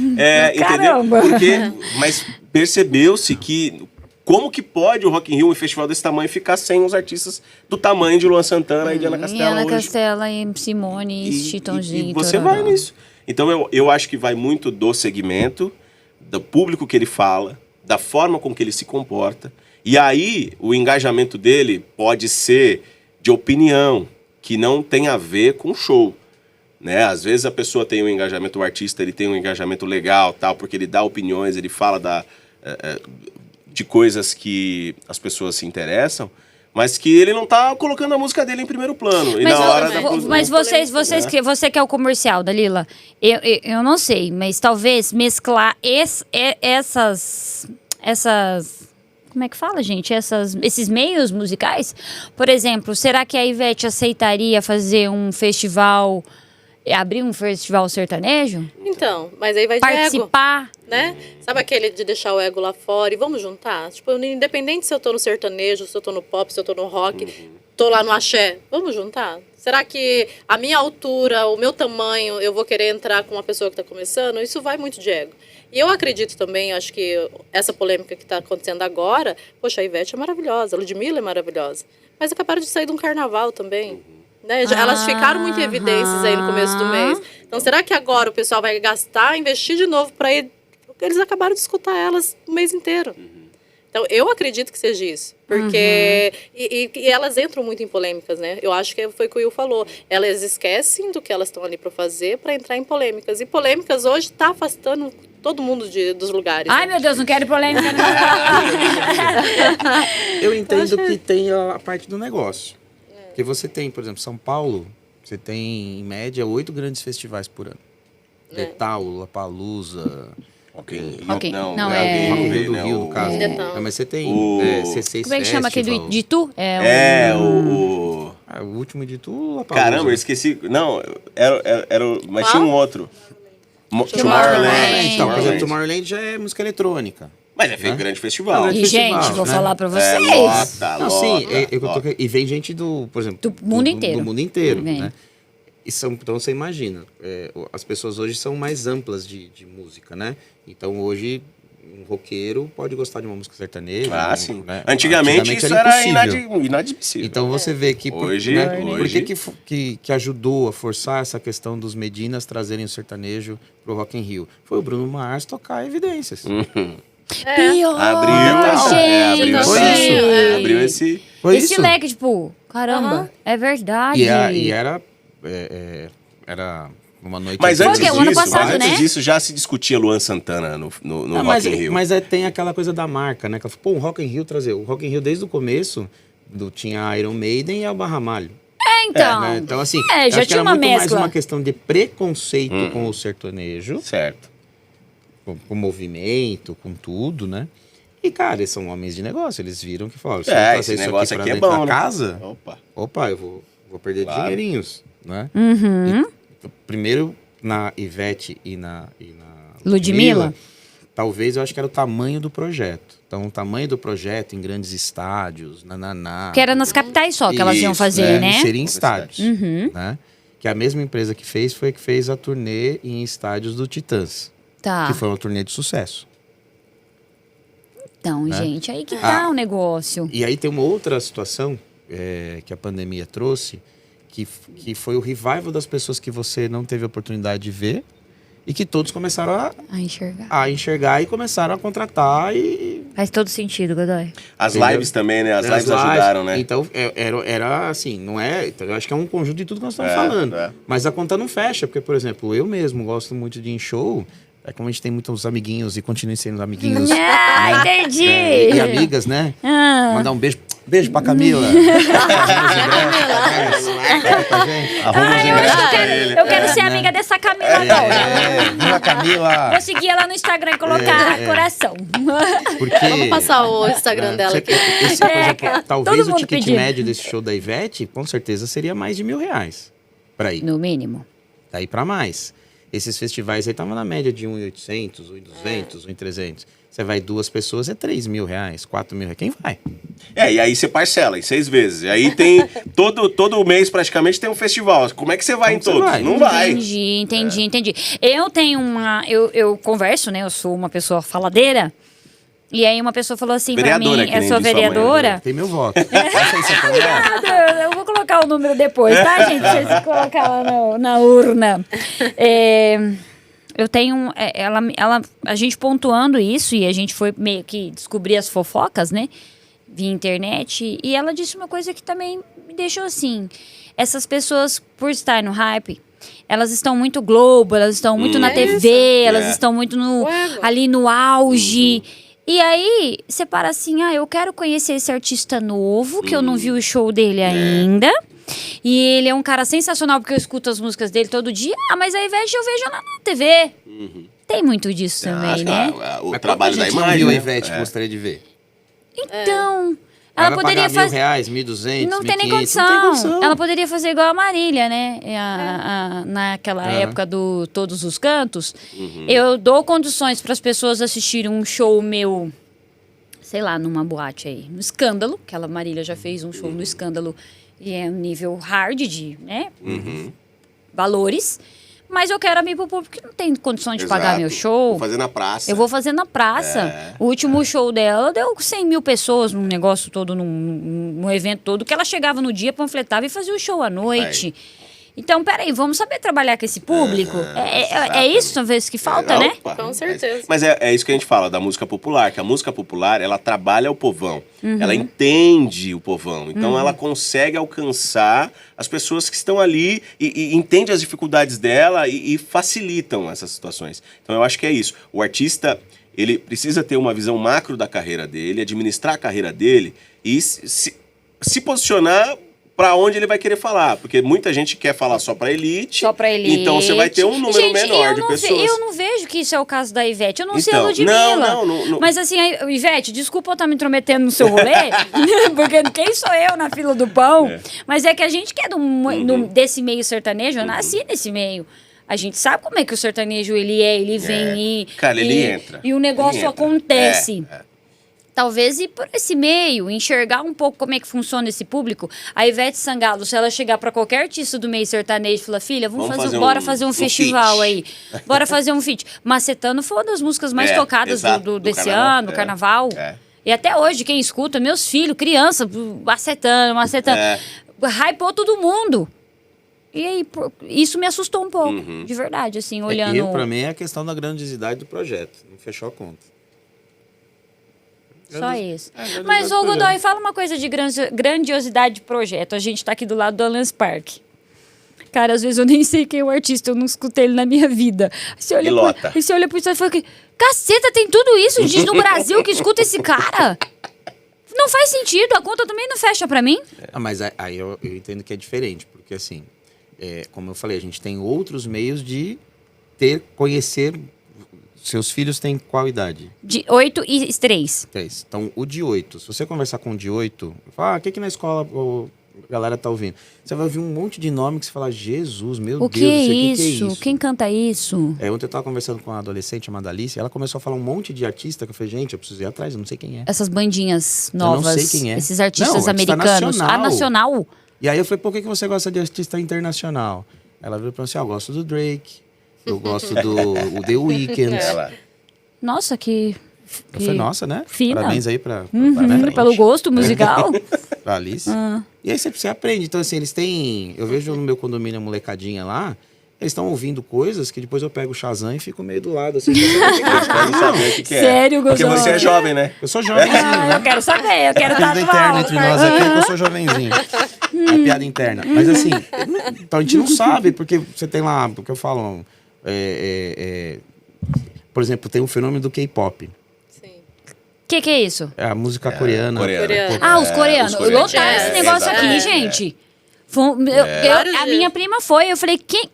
Caramba! Entendeu? Mas percebeu-se que... Como que pode o Rock in Rio, um festival desse tamanho, ficar sem os artistas do tamanho de Luan Santana e de Ana Castela Ana hoje? Castela e Simone e Chitãozinho. E você vai nisso. Então eu acho que vai muito do segmento, do público que ele fala, da forma com que ele se comporta. E aí, o engajamento dele pode ser de opinião, que não tem a ver com show. Né? Às vezes a pessoa tem um engajamento, o artista ele tem um engajamento legal, tal, porque ele dá opiniões, ele fala de coisas que as pessoas se interessam, mas que ele não tá colocando a música dele em primeiro plano. Mas você que é o comercial, Dalila, eu não sei, mas talvez mesclar essas como é que fala, gente? Esses meios musicais? Por exemplo, será que a Ivete aceitaria fazer um festival, abrir um festival sertanejo? Então, mas aí vai de participar, ego, né? Sabe aquele de deixar o ego lá fora e vamos juntar? Tipo, independente se eu tô no sertanejo, se eu tô no pop, se eu tô no rock, tô lá no axé, vamos juntar? Será que a minha altura, o meu tamanho, eu vou querer entrar com uma pessoa que tá começando? Isso vai muito de ego. E eu acredito também, acho que essa polêmica que está acontecendo agora, poxa, a Ivete é maravilhosa, a Ludmilla é maravilhosa, mas acabaram de sair de um carnaval também, né? Elas ficaram muito em evidências aí no começo do mês. Então, será que agora o pessoal vai investir de novo para ir? Porque eles acabaram de escutar elas o mês inteiro. Então, eu acredito que seja isso. Porque... E elas entram muito em polêmicas, né? Eu acho que foi o que o Will falou. Elas esquecem do que elas estão ali para fazer para entrar em polêmicas. E polêmicas hoje tá afastando todo mundo dos lugares. Ai, né? Meu Deus, não quero polêmica, não. Eu entendo que tem a parte do negócio. Porque você tem, por exemplo, São Paulo, você tem, em média, 8 grandes festivais por ano. Detal, Lollapalooza... Rock in Rio do Rio, no caso. Mas você tem C6 Como é que chama aquele de Itu? O último de Itu, Lollapalooza. Caramba, eu esqueci. Não, mas tinha um outro. Tomorrowland. Então, por exemplo, Tomorrowland já é música eletrônica. Mas é grande festival. E, gente, vou falar pra vocês. E vem gente por exemplo... Do mundo inteiro. Do mundo inteiro, né? Então, você imagina, as pessoas hoje são mais amplas de música, né? Então, hoje, um roqueiro pode gostar de uma música sertaneja. Sim. Né? Antigamente isso era inadmissível. Então, você vê que... Hoje... Por que ajudou a forçar essa questão dos Medinas trazerem o sertanejo pro Rock in Rio? Foi o Bruno Mars tocar Evidências. Abriu esse leque, tipo, caramba, é verdade. E era uma noite... Mas antes disso já se discutia Luan Santana no Rock in Rio. Mas tem aquela coisa da marca, né? Que o Rock in Rio trazer. O Rock in Rio, desde o começo, tinha Iron Maiden e Alba Ramalho. Então. Né? Então, assim, já tinha uma mescla. Mais uma questão de preconceito com o sertanejo. Certo. com movimento, com tudo, né? E, cara, eles são homens de negócio. Eles viram que falaram, esse negócio aqui é bom, né? Casa, opa, eu vou perder dinheirinhos, né? E, primeiro, na Ivete e na Ludmilla, talvez eu acho que era o tamanho do projeto. Então, o tamanho do projeto em grandes estádios, que era nas capitais só que elas iam fazer, né? Seria em estádios, né? Que a mesma empresa que fez a turnê em estádios do Titãs. Tá. Que foi uma turnê de sucesso. Então, gente, aí que tá o negócio. E aí tem uma outra situação que a pandemia trouxe, que foi o revival das pessoas que você não teve a oportunidade de ver e que todos começaram a enxergar e começaram a contratar e... Faz todo sentido, Godoy. As lives também, né? As lives ajudaram, né? Então, era assim, não é... Então, eu acho que é um conjunto de tudo que nós estamos falando. Mas a conta não fecha, porque, por exemplo, eu mesmo gosto muito de ir em show... É como a gente tem muitos amiguinhos e continua sendo amiguinhos. Entendi! E amigas, né? Mandar um beijo. Beijo pra Camila. Eu quero ser amiga dessa Camila agora. Viva Camila! Vou seguir ela no Instagram e colocar coração. Porque, vamos passar o Instagram dela aqui. Talvez o ticket médio desse show da Ivete, com certeza, seria mais de R$1.000 pra ir. No mínimo. Daí pra mais. Esses festivais aí estavam na média de 1.800, 1.200, 1.300. Você vai 2 pessoas, é R$3.000, R$4.000. Quem vai? E aí você parcela em 6 vezes. E aí tem todo mês praticamente tem um festival. Como é que você vai em todos? Não vai. Entendi. Eu tenho eu converso, né? Eu sou uma pessoa faladeira. E aí uma pessoa falou assim pra mim, eu sou vereadora. Tem meu voto. Obrigada. Eu vou colocar o número depois, tá, gente? Pra vocês colocar lá na urna. Eu tenho... a gente pontuando isso, e a gente foi meio que descobrir as fofocas, né? Via internet. E ela disse uma coisa que também me deixou assim. Essas pessoas, por estar no hype... Elas estão muito Globo, elas estão muito na TV, elas estão muito ali no auge... E aí, você para assim, eu quero conhecer esse artista novo, que eu não vi o show dele ainda. E ele é um cara sensacional, porque eu escuto as músicas dele todo dia. Mas a Ivete eu vejo lá na TV. Tem muito disso também, né? O trabalho da imagem. Não viu a Ivete que gostaria de ver? Então... Ela poderia fazer R$1.000, R$1.200, não tem nem R$1.500, condição. Não tem condição. Ela poderia fazer igual a Marília, né? Naquela época do Todos os Cantos. Eu dou condições para as pessoas assistirem um show meu, sei lá, numa boate aí, no Escândalo, que a Marília já fez um show no Escândalo e é um nível hard de, né? Valores. Mas eu quero abrir pro público que não tem condições de pagar meu show. Vou fazer na praça. Eu vou fazer na praça. O último show dela deu 100 mil pessoas num negócio todo, num evento todo, que ela chegava no dia, panfletava e fazia o show à noite. Então, peraí, vamos saber trabalhar com esse público? É isso, talvez, que falta, né? Com certeza. Mas é isso que a gente fala da música popular, que a música popular, ela trabalha o povão. Ela entende o povão. Então, ela consegue alcançar as pessoas que estão ali e entende as dificuldades dela e facilitam essas situações. Então, eu acho que é isso. O artista, ele precisa ter uma visão macro da carreira dele, administrar a carreira dele e se posicionar para onde ele vai querer falar, porque muita gente quer falar só para elite. Então você vai ter um número menor de pessoas. Eu não vejo que isso é o caso da Ivete. Eu não sei a Ludmilla. Não. Mas assim, Ivete, desculpa eu estar me intrometendo no seu rolê, porque quem sou eu na fila do pão? Mas é que a gente que é desse meio sertanejo, eu nasci nesse meio. A gente sabe como é que o sertanejo ele vem Cara, ele entra. E o negócio acontece. Talvez ir por esse meio, enxergar um pouco como é que funciona esse público. A Ivete Sangalo, se ela chegar para qualquer artista do meio sertanejo e falar, filha, bora fazer um festival feat. Aí. Bora fazer um feat. Macetano foi uma das músicas mais tocadas desse carnaval, ano, do carnaval. E até hoje, quem escuta, meus filhos, criança, Macetano. Hypou todo mundo. E aí, isso me assustou um pouco, de verdade, assim, olhando... Pra mim, é a questão da grandiosidade do projeto. Não fechou a conta. Só isso. Mas, ô Godoy, fala uma coisa de grandiosidade de projeto. A gente tá aqui do lado do Allianz Parque. Cara, às vezes eu nem sei quem é o artista, eu não escutei ele na minha vida. Você olha pro isso e fala que, caceta, tem tudo isso gente no Brasil que escuta esse cara? Não faz sentido, a conta também não fecha pra mim. Mas aí eu entendo que é diferente, porque assim, como eu falei, a gente tem outros meios de conhecer seus filhos têm qual idade? De 8 e 3. 3. Então, o de 8, se você conversar com o de 8, fala, o que na escola a galera tá ouvindo? Você vai ouvir um monte de nome que você fala, Jesus, meu O Deus, que é o que é isso? isso? Quem canta isso? Ontem eu tava conversando com uma adolescente chamada Alice, ela começou a falar um monte de artista, que eu falei, gente, eu preciso ir atrás, eu não sei quem é. Essas bandinhas novas. Eu não sei quem é. Esses artistas Não, artista americanos. nacional. Nacional? E aí eu falei, por que você gosta de artista internacional? Ela virou pra mim assim, eu gosto do Drake, eu gosto do The Weeknd. Nossa, que... Eu falei, nossa, né? Fina. Parabéns aí pra Pelo gosto musical. pra Alice. E aí você aprende. Então, assim, eles têm... Eu vejo no meu condomínio a molecadinha lá, eles estão ouvindo coisas que depois eu pego o Shazam e fico meio do lado, assim. Eles querem saber o que é. Sério, Porque Gozão? você é jovem, né? Eu sou jovenzinho, né? Eu quero saber, eu quero Piada estar interna entre nós aqui é que eu sou jovenzinho. É piada interna. Mas assim, então a gente não sabe, porque você tem lá, porque eu falo... por exemplo, tem o fenômeno do K-pop. O que é isso? É a música coreana. Os coreanos. Lotaram esse negócio aqui, gente. A minha prima foi, eu falei, que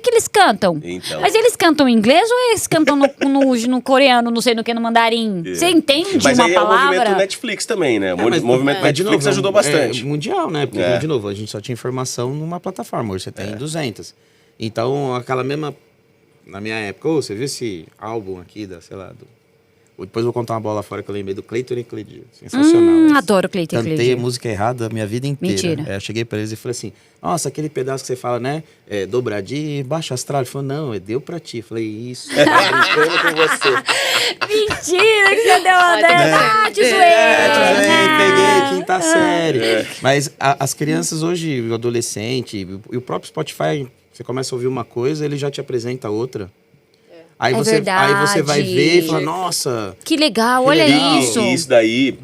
eles cantam? Então. Mas eles cantam em inglês ou eles cantam no coreano, não sei no que, no mandarim? Você entende Mas uma aí palavra? é o movimento Netflix também, né? O Mas, movimento Netflix de novo, ajudou bastante. É mundial, né? Porque, de novo, a gente só tinha informação numa plataforma. Hoje você tem 200. Então, aquela mesma... Na minha época, você viu esse álbum aqui, sei lá... Depois eu vou contar uma bola fora que eu lembrei do Cleiton e Cleidio. Sensacional. Adoro Cleiton e Cleidio. Cantei a música errada a minha vida inteira. Mentira. Eu cheguei pra eles e falei assim, nossa, aquele pedaço que você fala, né? Dobradinho, baixo astral. Ele falou, não, deu pra ti. Eu falei, isso, tá brincando com você. Mentira que você deu uma dessa. Te zoei. Peguei, quinta série. Mas as crianças hoje, o adolescente e o próprio Spotify, você começa a ouvir uma coisa, ele já te apresenta outra. Aí você vai ver e fala, nossa... Que legal, que olha legal. isso. E isso daí,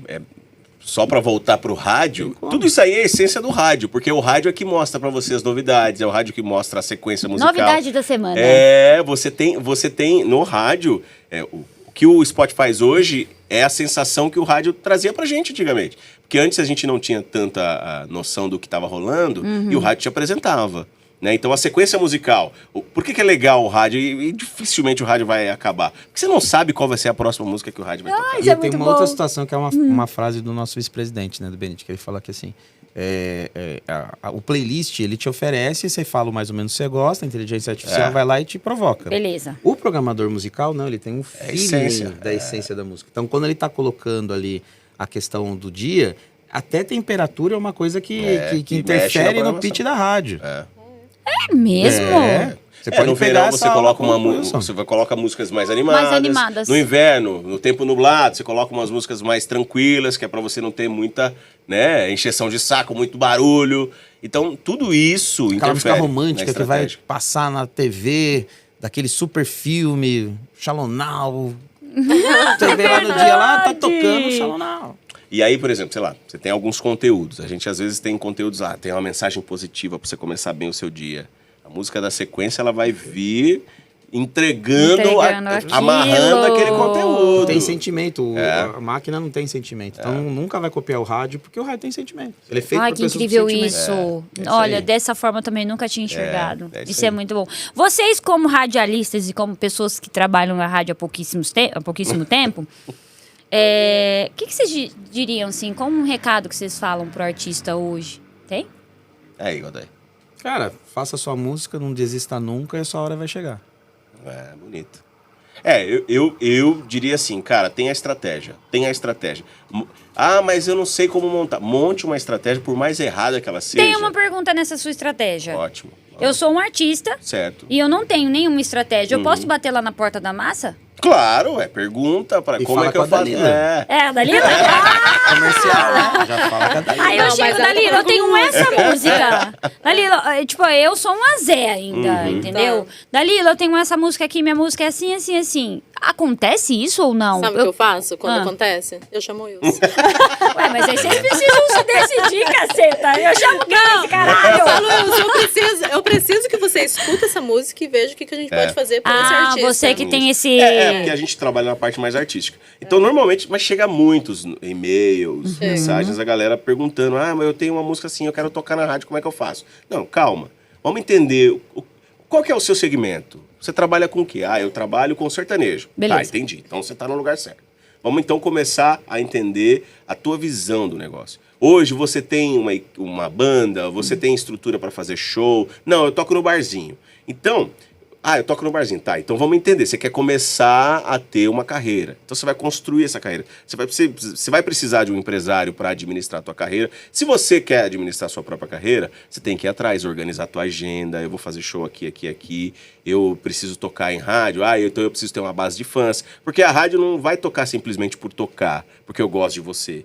só pra voltar pro rádio, tudo isso aí é a essência do rádio, porque o rádio é que mostra pra você as novidades, é o rádio que mostra a sequência musical. Novidade da semana. Você tem no rádio, o que o Spotify faz hoje é a sensação que o rádio trazia pra gente antigamente. Porque antes a gente não tinha tanta noção do que estava rolando e o rádio te apresentava. Né? Então, a sequência musical. Por que é legal o rádio? E dificilmente o rádio vai acabar. Porque você não sabe qual vai ser a próxima música que o rádio vai tocar. Isso E tem uma outra situação que é uma frase do nosso vice-presidente, né, do Benite, que ele fala que assim, o playlist, ele te oferece, você fala mais ou menos o que você gosta, a inteligência artificial vai lá e te provoca. Beleza. O programador musical, não, ele tem um feeling da essência da música. Então, quando ele está colocando ali a questão do dia, até temperatura é uma coisa que interfere no pitch da rádio. É mesmo? Você pode no pegar verão você coloca você coloca músicas mais animadas. No inverno, no tempo nublado, você coloca umas músicas mais tranquilas, que é pra você não ter muita, né, encheção de saco, muito barulho. Então, tudo isso aquela música romântica que vai estratégia. passar na TV, daquele super filme, Shalonau. Você vê lá no dia lá, tá tocando Shalonau. E aí, por exemplo, sei lá, você tem alguns conteúdos. A gente às vezes tem conteúdos, tem uma mensagem positiva pra você começar bem o seu dia. A música da sequência, ela vai vir entregando amarrando aquele conteúdo. Tem sentimento. A máquina não tem sentimento. Então nunca vai copiar o rádio, porque o rádio tem sentimento. Ele é feito pra que pessoas com incrível sentimento. isso. Isso Olha, aí. dessa forma eu também nunca tinha enxergado. Isso Isso é aí. muito bom. Vocês, como radialistas e como pessoas que trabalham na rádio há pouquíssimo tempo, o que vocês diriam, assim, como um recado que vocês falam pro artista hoje? Tem? Aí, Godoy. Cara, faça sua música, não desista nunca e a sua hora vai chegar. Bonito. Eu diria assim, cara, tem a estratégia. Mas eu não sei como montar. Monte uma estratégia, por mais errada que ela seja. Tem uma pergunta nessa sua estratégia. Ótimo. Eu sou um artista. Certo. E eu não tenho nenhuma estratégia. Eu posso bater lá na porta da massa? Claro, pergunta para E como fala é que eu com a faço. Dalila. A Dalila? Comercial, né? Já fala que é Aí eu chego, Dalila, eu tenho essa música. Dalila, eu sou uma Zé ainda, entendeu? Dalila, eu tenho essa música aqui, minha música é assim, assim, assim. Acontece isso ou não? Sabe o que eu faço quando acontece? Eu chamo o Wilson. Ué, mas aí vocês precisam se decidir, caceta. Eu chamo quem esse caralho? Eu falo, Wilson, eu preciso que você escute essa música e veja o que a gente pode fazer por esse artista. Você que tem esse... Porque a gente trabalha na parte mais artística. Então, normalmente, mas chega muitos e-mails, mensagens, a galera perguntando, mas eu tenho uma música assim, eu quero tocar na rádio, como é que eu faço? Não, calma. Vamos entender Qual que é o seu segmento? Você trabalha com o quê? Eu trabalho com sertanejo. Beleza. Tá, entendi. Então você tá no lugar certo. Vamos então começar a entender a tua visão do negócio. Hoje você tem uma banda, você tem estrutura para fazer show. Não, eu toco no barzinho. Então, eu toco no barzinho. Tá, então vamos entender. Você quer começar a ter uma carreira. Então você vai construir essa carreira. Você vai precisar de um empresário para administrar a tua carreira. Se você quer administrar a sua própria carreira, você tem que ir atrás, organizar a tua agenda. Eu vou fazer show aqui. Eu preciso tocar em rádio. Então eu preciso ter uma base de fãs. Porque a rádio não vai tocar simplesmente por tocar, porque eu gosto de você.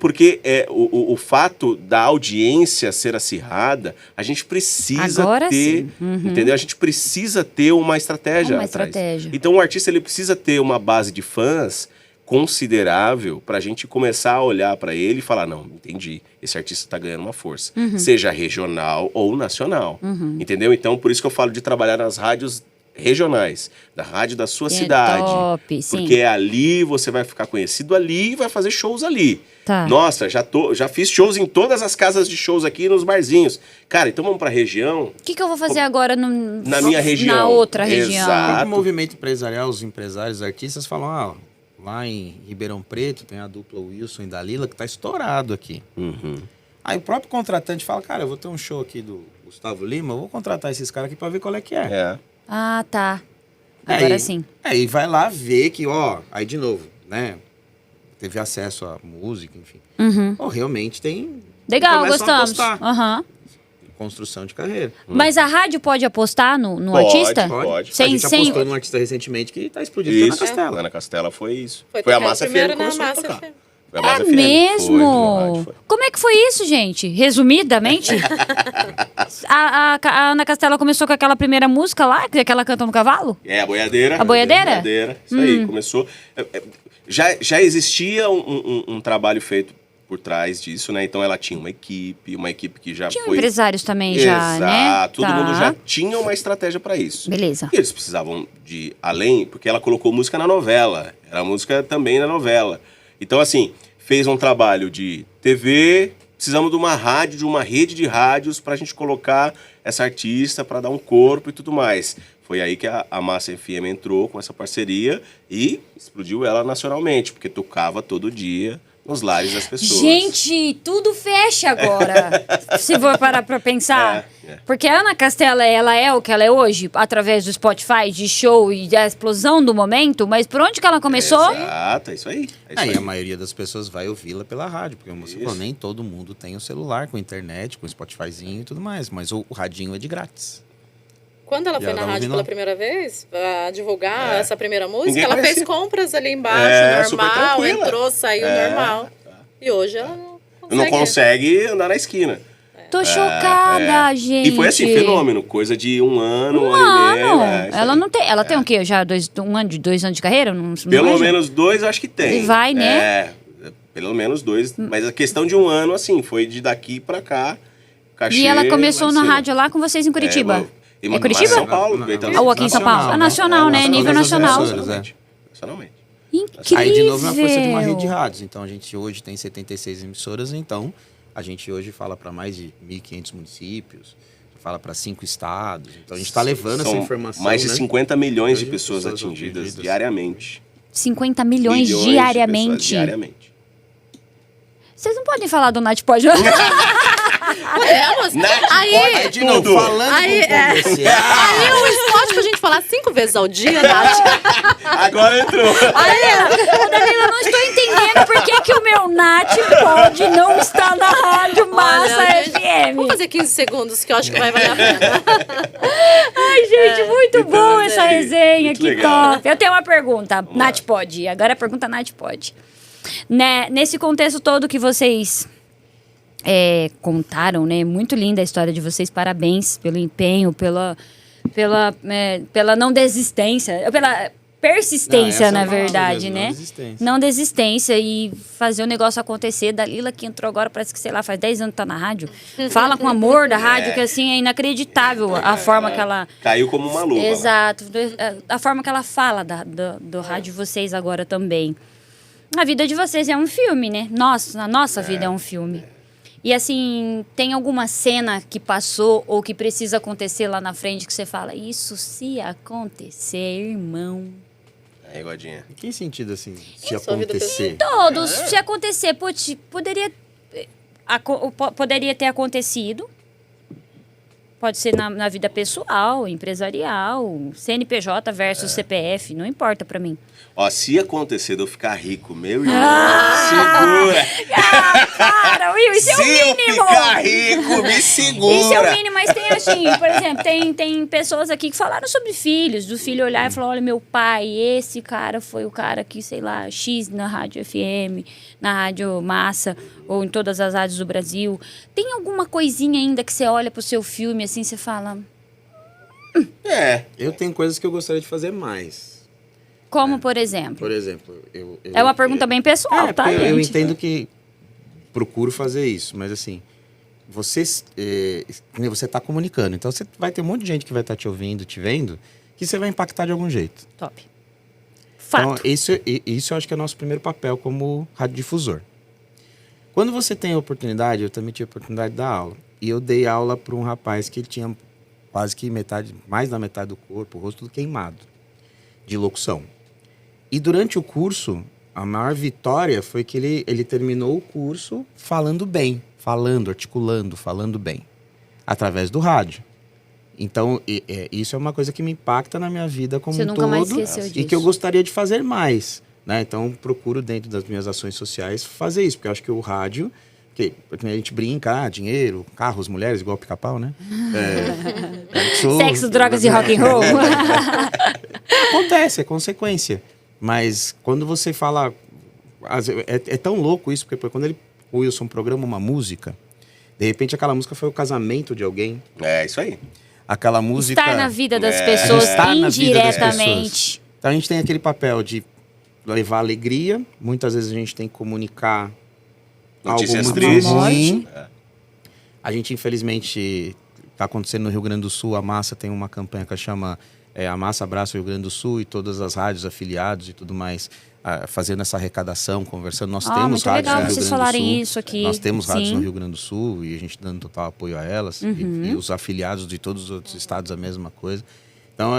Porque o fato da audiência ser acirrada, a gente precisa Agora ter, sim. Uhum. entendeu? A gente precisa ter uma estratégia atrás. Então o artista ele precisa ter uma base de fãs considerável para a gente começar a olhar para ele e falar, não, entendi, esse artista está ganhando uma força, seja regional ou nacional, entendeu? Então por isso que eu falo de trabalhar nas rádios regionais, da rádio da sua cidade. Top, sim. Porque ali você vai ficar conhecido ali e vai fazer shows ali. Tá. Nossa, já fiz shows em todas as casas de shows aqui nos barzinhos. Cara, então vamos pra região. O que eu vou fazer agora na minha região? Na outra região. Exato. O movimento empresarial, os empresários, os artistas falam, lá em Ribeirão Preto tem a dupla Wilson e Dalila que tá estourado aqui. Aí o próprio contratante fala, cara, eu vou ter um show aqui do Gustavo Lima, eu vou contratar esses caras aqui pra ver qual é que é. Ah, tá. Agora sim. Aí vai lá ver que, aí de novo, né? Teve acesso à música, enfim. Realmente tem... Legal, começam a gostamos. apostar. Construção de carreira. Mas a rádio pode apostar no Pode, artista? pode. Sem, a gente apostou num artista recentemente que tá explodindo na Isso, Castela. lá na Castela foi isso. Foi Foi a tocar Massa FM primeiro que na começou a Massa tocar. FM. Foi a Massa É FM. mesmo? Foi. Como é que foi isso, gente? Resumidamente? a Ana Castela começou com aquela primeira música lá, que ela canta no cavalo? A boiadeira. A boiadeira? A boiadeira, isso aí, começou. Já existia um trabalho feito por trás disso, né? Então ela tinha uma equipe que já Tinha foi... empresários também já, né? Exato, todo mundo já tinha uma estratégia para isso. Beleza. E eles precisavam de além, porque ela colocou música na novela, era música também na novela. Então, assim, fez um trabalho de TV, precisamos de uma rádio, de uma rede de rádios pra gente colocar essa artista, pra dar um corpo e tudo mais. Foi aí que a Massa FM entrou com essa parceria e explodiu ela nacionalmente, porque tocava todo dia nos lares das pessoas. Gente, tudo fecha agora. Se for parar pra pensar. Porque a Ana Castela, ela é o que ela é hoje, através do Spotify, de show e da explosão do momento, mas por onde que ela começou? Exato, é isso aí. Aí a maioria das pessoas vai ouvi-la pela rádio, porque você falou, nem todo mundo tem o celular com internet, com Spotifyzinho e tudo mais, mas o radinho é de grátis. Quando ela E foi ela na tá rádio ouvindo pela lá. primeira vez, a divulgar essa primeira música, Ninguém ela conhecia. fez compras ali embaixo, super normal, tranquila. entrou, saiu normal. E hoje ela Não consegue andar na esquina. Tô chocada, gente. E foi assim, fenômeno, coisa de um ano, um ano e meio. isso Ela aí. não tem. Ela tem o quê? Já 2 anos de carreira? Não Pelo manja? menos 2, acho que tem. E vai, né? Pelo menos 2. Mas a questão de um ano, assim, foi de daqui pra cá. Cachê, E ela começou lá em na cima. rádio lá com vocês em Curitiba. É Curitiba? São Paulo. Ou aqui em São Paulo? Nacional, né? Nível nacional. Nacionalmente. Incrível. Aí, de novo, é uma força de uma rede de rádios. Então, a gente hoje tem 76 emissoras, então a gente hoje fala para mais de 1.500 municípios, fala para 5 estados. Então, a gente está levando essa informação, mais de 50 milhões de Pessoas pessoas atingidas atingidas. diariamente. 50 milhões De diariamente. pessoas diariamente. Vocês não podem falar do Nath Pode, não? Podemos? Aí, de novo, Tudo. falando Aí, com é. comercial. aí o spot pra gente falar 5 vezes ao dia, Nath. Agora entrou. Ô, Danila, eu não estou entendendo por que o meu Nath Pode não está na rádio Massa Olha, FM. Vamos fazer 15 segundos, que eu acho que vai valer a pena. Ai, gente, muito bom é. essa resenha, Muito que legal. top. Eu tenho uma pergunta, Nath Pode. Agora a pergunta Nath Pode. Né, nesse contexto todo que vocês contaram, né? Muito linda a história de vocês. Parabéns pelo empenho, pela não desistência, pela persistência, na verdade, né? Não desistência e fazer o negócio acontecer. Dalila, que entrou agora, parece que, sei lá, faz 10 anos que tá na rádio. Fala com amor da rádio, que assim, é inacreditável a forma que ela... Caiu como uma luva. Exato. A forma que ela fala do rádio de vocês agora também. A vida de vocês é um filme, né? A nossa vida é um filme. E assim, tem alguma cena que passou ou que precisa acontecer lá na frente que você fala, isso se acontecer, irmão. Aí, Godinha. Em que sentido, assim, se Em sua vida acontecer? Todos, se acontecer, putz, poderia ter acontecido. Pode ser na vida pessoal, empresarial, CNPJ versus CPF, não importa pra mim. Ó, se acontecer de eu ficar rico, meu irmão, segura. Para, Will, isso é o Se eu mínimo. ficar rico, me segura. Isso é o mínimo, mas tem assim, por exemplo, tem pessoas aqui que falaram sobre filhos, do filho olhar e falar, olha, meu pai, esse cara foi o cara que, sei lá, X na Rádio FM, na Rádio Massa, ou em todas as rádios do Brasil. Tem alguma coisinha ainda que você olha pro seu filme, assim, você fala... Eu tenho coisas que eu gostaria de fazer mais. Como, por exemplo? Por exemplo, É uma pergunta bem pessoal, tá, porque gente? eu entendo que procuro fazer isso, mas assim, você tá comunicando, então você vai ter um monte de gente que vai estar te ouvindo, te vendo, que você vai impactar de algum jeito. Top. Fato. Então, isso eu acho que é o nosso primeiro papel como radiodifusor. Quando você tem a oportunidade, eu também tive a oportunidade de dar aula. E eu dei aula para um rapaz que ele tinha quase que mais da metade do corpo, o rosto tudo queimado, de locução. E durante o curso, a maior vitória foi que ele terminou o curso falando bem, articulando, falando bem, através do rádio. Então, isso é uma coisa que me impacta na minha vida como Você um nunca todo. mais esqueceu disso. E que eu gostaria de fazer mais, né? Então, procuro dentro das minhas ações sociais fazer isso, porque eu acho que o rádio, que a gente brinca, dinheiro, carros, mulheres, igual pica-pau, né? Sexo, drogas e rock and roll. Acontece, é consequência. Mas quando você fala... É tão louco isso, porque quando o Wilson programa uma música, de repente aquela música foi o casamento de alguém. É, isso aí. Aquela música... Estar na vida das pessoas indiretamente. Então a gente tem aquele papel de levar alegria. Muitas vezes a gente tem que comunicar Notícias algo muito tristes. ruim. É. A gente, infelizmente, está acontecendo no Rio Grande do Sul. A Massa tem uma campanha que chama A Massa Abraça o Rio Grande do Sul, e todas as rádios afiliados e tudo mais, fazendo essa arrecadação, conversando. Nós temos muito rádios legal no Rio vocês Grande do falarem Sul. isso aqui. Nós temos rádios Sim. no Rio Grande do Sul e a gente dando total apoio a elas. E os afiliados de todos os outros estados a mesma coisa. Então,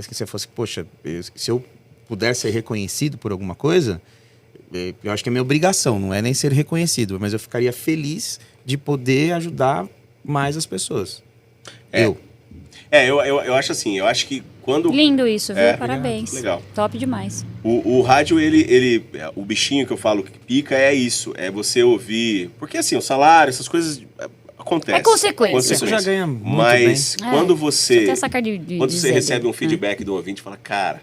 se você fosse, poxa, se eu puder ser reconhecido por alguma coisa, eu acho que é minha obrigação, não é nem ser reconhecido, mas eu ficaria feliz de poder ajudar mais as pessoas. Eu acho assim, eu acho que quando... Lindo isso, viu? Parabéns. Legal. Top demais. O rádio, o bichinho que eu falo que pica é isso, é você ouvir... Porque assim, o salário, essas coisas acontecem. É consequência. Você já ganha muito Mas bem. quando você... Tem essa cara de Quando você dizer, recebe um né? feedback do ouvinte, fala, cara,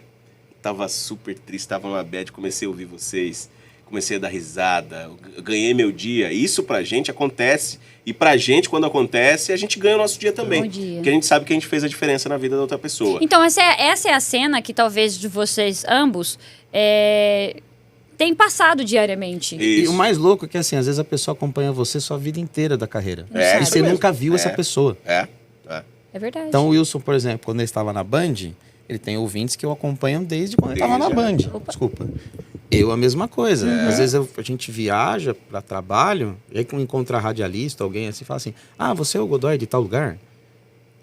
tava super triste, tava numa bad, comecei a ouvir vocês, comecei a dar risada, eu ganhei meu dia. Isso pra gente acontece, e pra gente, quando acontece, a gente ganha o nosso dia também. Bom dia. Porque a gente sabe que a gente fez a diferença na vida da outra pessoa. Então, essa é a cena que talvez de vocês ambos têm passado diariamente. E Isso. o mais louco é que, assim, às vezes a pessoa acompanha você sua vida inteira da carreira. É, e isso você mesmo. nunca viu essa pessoa. É. É verdade. Então, o Wilson, por exemplo, quando ele estava na Band, ele tem ouvintes que eu acompanho desde quando ele estava na Band. Desculpa. Eu, a mesma coisa. Às vezes a gente viaja para trabalho, e aí quando encontra radialista, alguém assim, fala assim, você é o Godoy de tal lugar?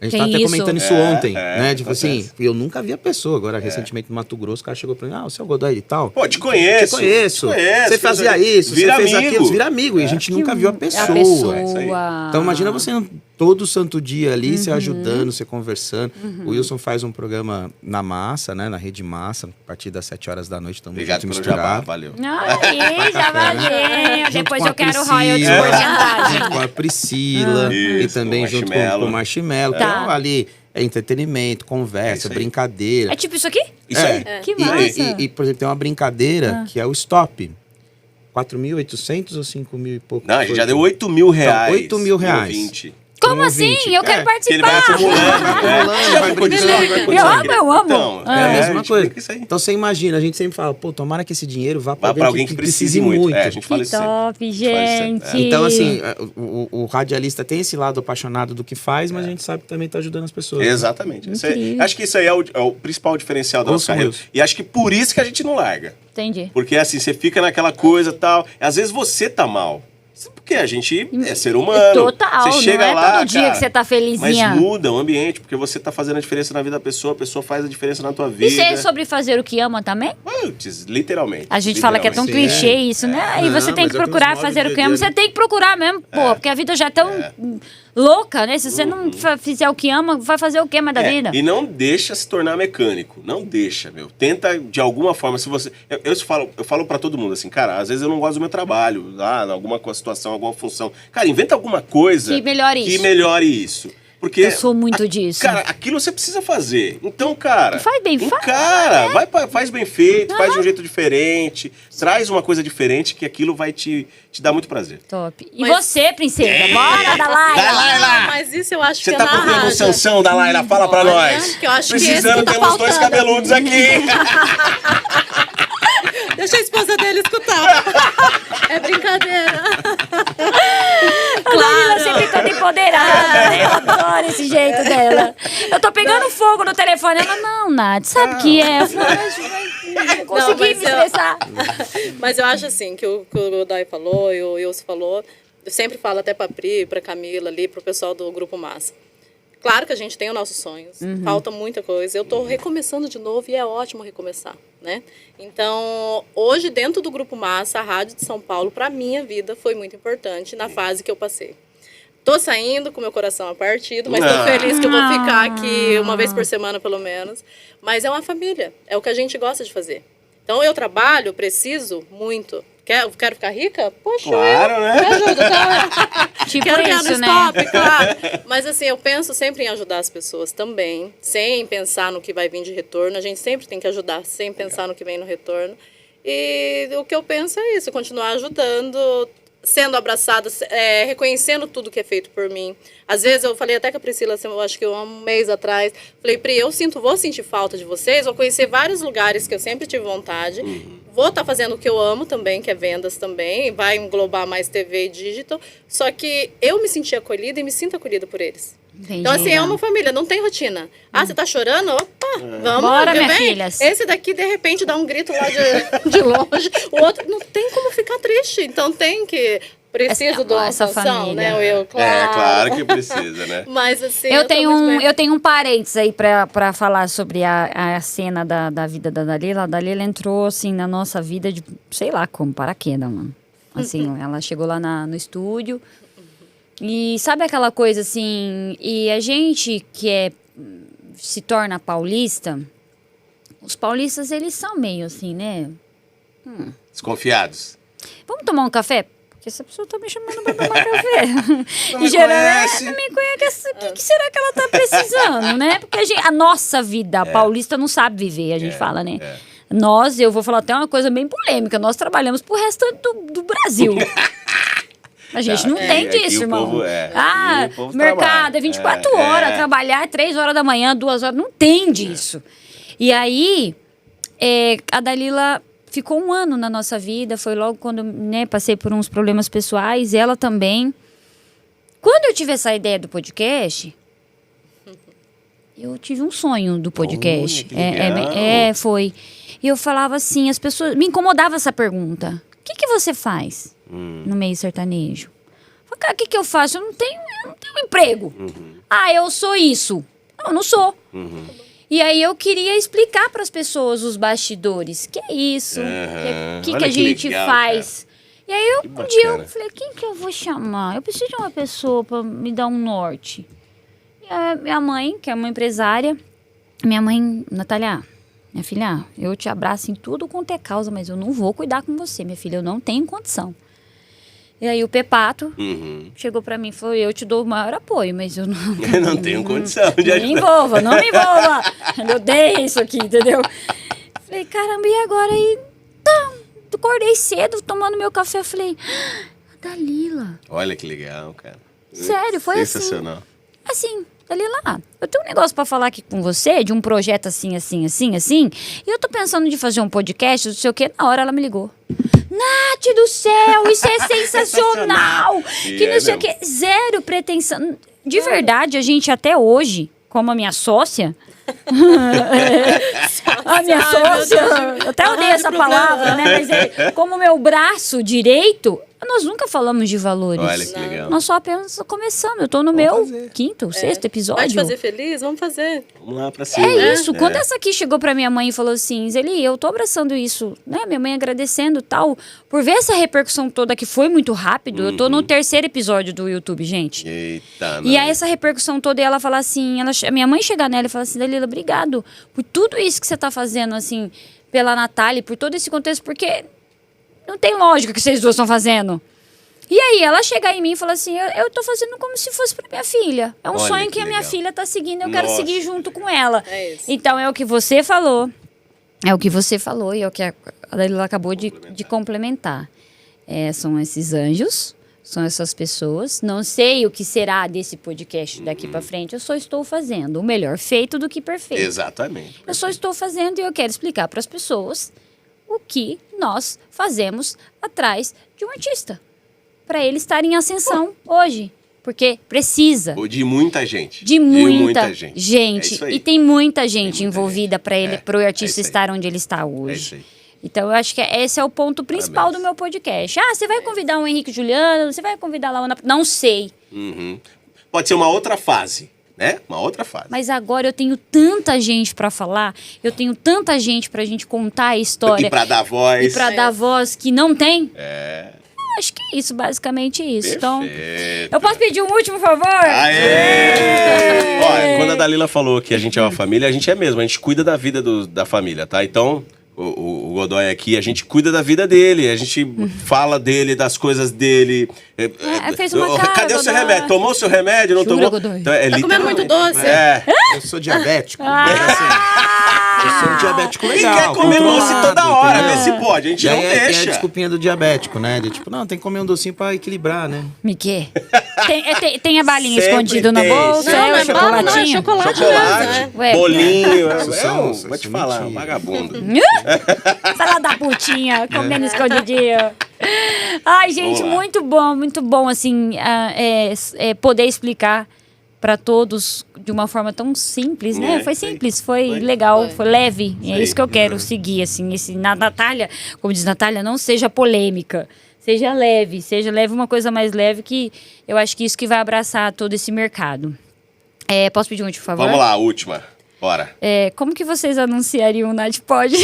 A gente Tem tá até isso. comentando isso ontem, né? Tipo acontece. assim, eu nunca vi a pessoa. Agora, recentemente, no Mato Grosso, o cara chegou pra mim, você é o Godoy de tal? Pô, te conheço. Te conheço. Você fazia isso, vira você fez amigo. aquilo, vira amigo. E a gente nunca viu a É pessoa. a pessoa. isso aí. Então imagina você todo santo dia ali, se ajudando, se conversando. O Wilson faz um programa na Massa, né? Na Rede Massa, a partir das 7 horas da noite. Estamos Obrigado juntos, pelo jabá, misturados. valeu. Aí, já valeu. Junto Depois com eu a quero Priscila, royalties porcentagem. junto com a Priscila e Isso, também com o junto Marshmello. com o Marshmello. Tá. Então ali é entretenimento, conversa, isso aí. brincadeira. É tipo isso aqui? Isso aí. Que E, massa. e, por exemplo, tem uma brincadeira que é o stop. 4.800 ou 5.000 e pouco? Não, a gente foi? já deu 8 mil reais. 8 mil no reais. ouvinte. Como um assim? ouvinte. Eu quero Que ele vai participar. acumulando. vai brincando. Eu amo. Então, É a mesma gente coisa. brinca isso aí. Então você imagina, a gente sempre fala, tomara que esse dinheiro vá Vai para pra alguém que precise muito. É, a gente fala Que isso sempre. top, A gente fala isso gente. sempre. Então, assim, o radialista tem esse lado apaixonado do que faz, mas a gente sabe que também está ajudando as pessoas. Exatamente. Isso aí- Incrível. acho que isso aí é o principal diferencial da nossa Ouça carreira. Wilson. E acho que por isso que a gente não larga. Entendi. Porque assim, você fica naquela coisa e tal. Às vezes você tá mal. Porque a gente é ser humano. Total, você chega não é lá, todo dia cara, que você tá felizinha. Mas muda o ambiente, porque você tá fazendo a diferença na vida da pessoa, a pessoa faz a diferença na tua vida. Isso é sobre fazer o que ama também? Putz, literalmente. A gente fala que é tão clichê isso, né? E você Não, tem mas que é o que procurar nos move fazer o dia que a ama. dia, Você né? tem que procurar mesmo, pô, porque a vida já é tão louca, né? Se você não fizer o que ama, vai fazer o que mais da vida? E não deixa se tornar mecânico. Não deixa, meu. Tenta, de alguma forma, se você... Eu falo pra todo mundo assim, cara, às vezes eu não gosto do meu trabalho, alguma situação, alguma função. Cara, inventa alguma coisa... Que melhore isso. Porque, Eu sou muito disso. Cara, aquilo você precisa fazer. Então, cara... Faz bem, faz bem feito, faz de um jeito diferente, traz uma coisa diferente que aquilo vai te dar muito prazer. Top. E você, princesa? Bora, Dalaila! Mas isso eu acho Você que tá é na procurando rádio. Sansão, Dalaila? Fala pra nós. Que eu acho que Precisando, esse que tá temos dois faltando. cabeludos aqui. Deixa a esposa dele escutar. É brincadeira. A Dalila sempre toda empoderada. Eu adoro esse jeito dela. Eu tô pegando fogo no telefone. Ela, não, Nath, sabe o que é? Eu falei, mas consegui me estressar. Mas eu acho assim, que o Dai falou e o Wilson falou, eu sempre falo até pra Pri, pra Camila ali, pro pessoal do Grupo Massa. Claro que a gente tem os nossos sonhos, falta muita coisa. Eu tô recomeçando de novo e é ótimo recomeçar, né? Então, hoje, dentro do Grupo Massa, a Rádio de São Paulo, pra minha vida, foi muito importante na fase que eu passei. Tô saindo com meu coração partido, mas tô feliz que eu vou ficar aqui uma vez por semana, pelo menos. Mas é uma família, é o que a gente gosta de fazer. Então, eu trabalho, preciso muito. Quero ficar rica? Poxa, Claro, né? me ajuda, tá? Tipo Quero ganhar no isso, né? stop, claro. Mas assim, eu penso sempre em ajudar as pessoas também, sem pensar no que vai vir de retorno. A gente sempre tem que ajudar, sem pensar no que vem no retorno. E o que eu penso é isso, continuar ajudando, sendo abraçada, reconhecendo tudo que é feito por mim. Às vezes eu falei até com a Priscila, eu acho que um mês atrás, falei, Pri, vou sentir falta de vocês, vou conhecer vários lugares que eu sempre tive vontade, vou estar fazendo o que eu amo também, que é vendas também, vai englobar mais TV e digital, só que eu me senti acolhida e me sinto acolhida por eles. Entendi. Então, assim, é uma família, não tem rotina. Ah, você tá chorando? Opa, vamos. Bora, meu minha bem. filha. Esse daqui, de repente, dá um grito lá de longe. O outro, não tem como ficar triste. Então, tem que... Preciso de uma essa função, família. né? Eu, claro. É, claro que precisa, né? Mas, assim, Eu tô tenho muito bem. eu tenho um parênteses aí pra falar sobre a cena da vida da Dalila. A Dalila entrou, assim, na nossa vida de, sei lá como, paraquedas, mano. Assim, ela chegou lá no estúdio e sabe aquela coisa, assim, e a gente que se torna paulista, os paulistas, eles são meio assim, né? Desconfiados. Vamos tomar um café? Porque essa pessoa tá me chamando pra tomar café. Não me Em geral, conhece. não me conhece. O que será que ela tá precisando, né? Porque a nossa vida paulista não sabe viver, a gente fala, né? Eu vou falar até uma coisa bem polêmica, nós trabalhamos pro restante do Brasil. A gente não tem aqui disso, o irmão. povo aqui o povo mercado trabalha. é 24 horas, trabalhar é 3 horas da manhã, 2 horas, não tem disso. E aí, a Dalila ficou 1 ano na nossa vida, foi logo quando, né, passei por uns problemas pessoais, ela também. Quando eu tive essa ideia do podcast, eu tive um sonho do podcast. Que legal. Foi. E eu falava assim, as pessoas... Me incomodava essa pergunta. O que você faz no meio sertanejo? Eu falei, cara, o que eu faço? Eu não tenho um emprego. Ah, eu sou isso. Não, eu não sou. E aí eu queria explicar para as pessoas os bastidores. Que é isso? Que Olha a que gente legal, faz? E aí Que um dia eu bacana. falei, quem que eu vou chamar? Eu preciso de uma pessoa para me dar um norte. E a minha mãe, que é uma empresária, minha mãe, Natália, minha filha, eu te abraço em tudo quanto é causa, mas eu não vou cuidar com você, minha filha, eu não tenho condição. E aí o Pepato chegou pra mim e falou, eu te dou o maior apoio, mas eu não... Eu não tenho condição de Não me ajudar. não me envolva. Eu odeio isso aqui, entendeu? Falei, caramba, e agora? E acordei cedo, tomando meu café, falei, a Dalila. Olha que legal, cara. Sério, foi assim. Sensacional. Assim, Dalila, eu tenho um negócio pra falar aqui com você, de um projeto assim, e eu tô pensando de fazer um podcast, não sei o quê. Na hora ela me ligou. Nath do céu, isso é sensacional! E Que não é sei o quê. Zero pretensão. De verdade, a gente até hoje, como a minha sócia... a minha sócia, eu até odeio essa palavra, né? Mas como meu braço direito, Nós nunca falamos de valores. Olha que legal. Nós só apenas começamos. Eu tô no meu quinto, sexto episódio. Vai te fazer feliz? Vamos fazer. Vamos lá pra cima. É isso. Quando essa aqui chegou pra minha mãe e falou assim, Zeli, eu tô abraçando isso, né? Minha mãe agradecendo tal, por ver essa repercussão toda que foi muito rápido. Eu tô no 3º episódio do YouTube, gente. Eita, E aí essa repercussão toda, e ela fala assim, a minha mãe chegar nela e fala assim, Dalila, obrigado por tudo isso que você tá fazendo, assim, pela Natália, por todo esse contexto, porque não tem lógica que vocês duas estão fazendo. E aí ela chega em mim e fala assim, eu tô fazendo como se fosse pra minha filha. É um Olha, sonho que que a minha legal. filha tá seguindo, eu quero Nossa. seguir junto com ela. É isso. Então é o que você falou. É o que você falou e é o que a Dalila acabou de complementar. São esses anjos, são essas pessoas. Não sei o que será desse podcast daqui pra frente. Eu só estou fazendo o melhor feito do que perfeito. Exatamente. Eu só estou fazendo e eu quero explicar para as pessoas o que nós fazemos atrás de um artista. Para ele estar em ascensão hoje. Porque precisa. De muita gente. De muita gente. gente. É isso aí. E tem muita gente muita envolvida para ele, para o artista é isso aí. estar onde ele está É hoje. isso aí. Então, eu acho que esse é o ponto principal Parabéns. do meu podcast. Ah, você vai convidar o Henrique Juliano? Você vai convidar a Laona? Não sei. Uhum. Pode ser uma outra fase, né? Uma outra fase. Mas agora eu tenho tanta gente para falar, eu tenho tanta gente pra gente contar a história. E pra dar voz. E pra dar voz que não tem. É. Acho que é isso, basicamente isso. Então, Perfeito. eu posso pedir um último favor? Aê! Olha, quando a Dalila falou que a gente é uma família, a gente é mesmo. A gente cuida da vida da família, tá? Então, o Godoy aqui, a gente cuida da vida dele. A gente fala dele, das coisas dele. Fez uma cara, Cadê o seu Godoy? remédio? Tomou o seu remédio? Não Jura, tomou? Godoy? Então, Tá comendo muito doce? É. Eu sou diabético. Mas assim, eu sou um diabético E legal. quer comer doce controlado, toda hora, entendeu? vê se pode. A gente E não aí é a deixa. desculpinha do diabético, né? De tipo, não, tem que comer um docinho pra equilibrar, né? Miquê. Tem a balinha Sempre escondida na tem, bolsa? sempre Não, É não o é bala, não, é chocolatinho? chocolate Chocolate, mesmo, Ué. bolinho. Isso Vou te é falar, mentira. vagabundo. Salada da putinha, comendo escondidinho. Ai, gente, Vamos lá. muito bom, assim, poder explicar para todos de uma forma tão simples, né? Foi simples, foi legal, foi leve. E é isso que eu quero seguir, assim, na Natália, como diz Natália, não seja polêmica. Seja leve uma coisa mais leve, que eu acho que isso que vai abraçar todo esse mercado. Posso pedir um último favor? Vamos lá, a última. Bora. Como que vocês anunciariam o Nath Pod?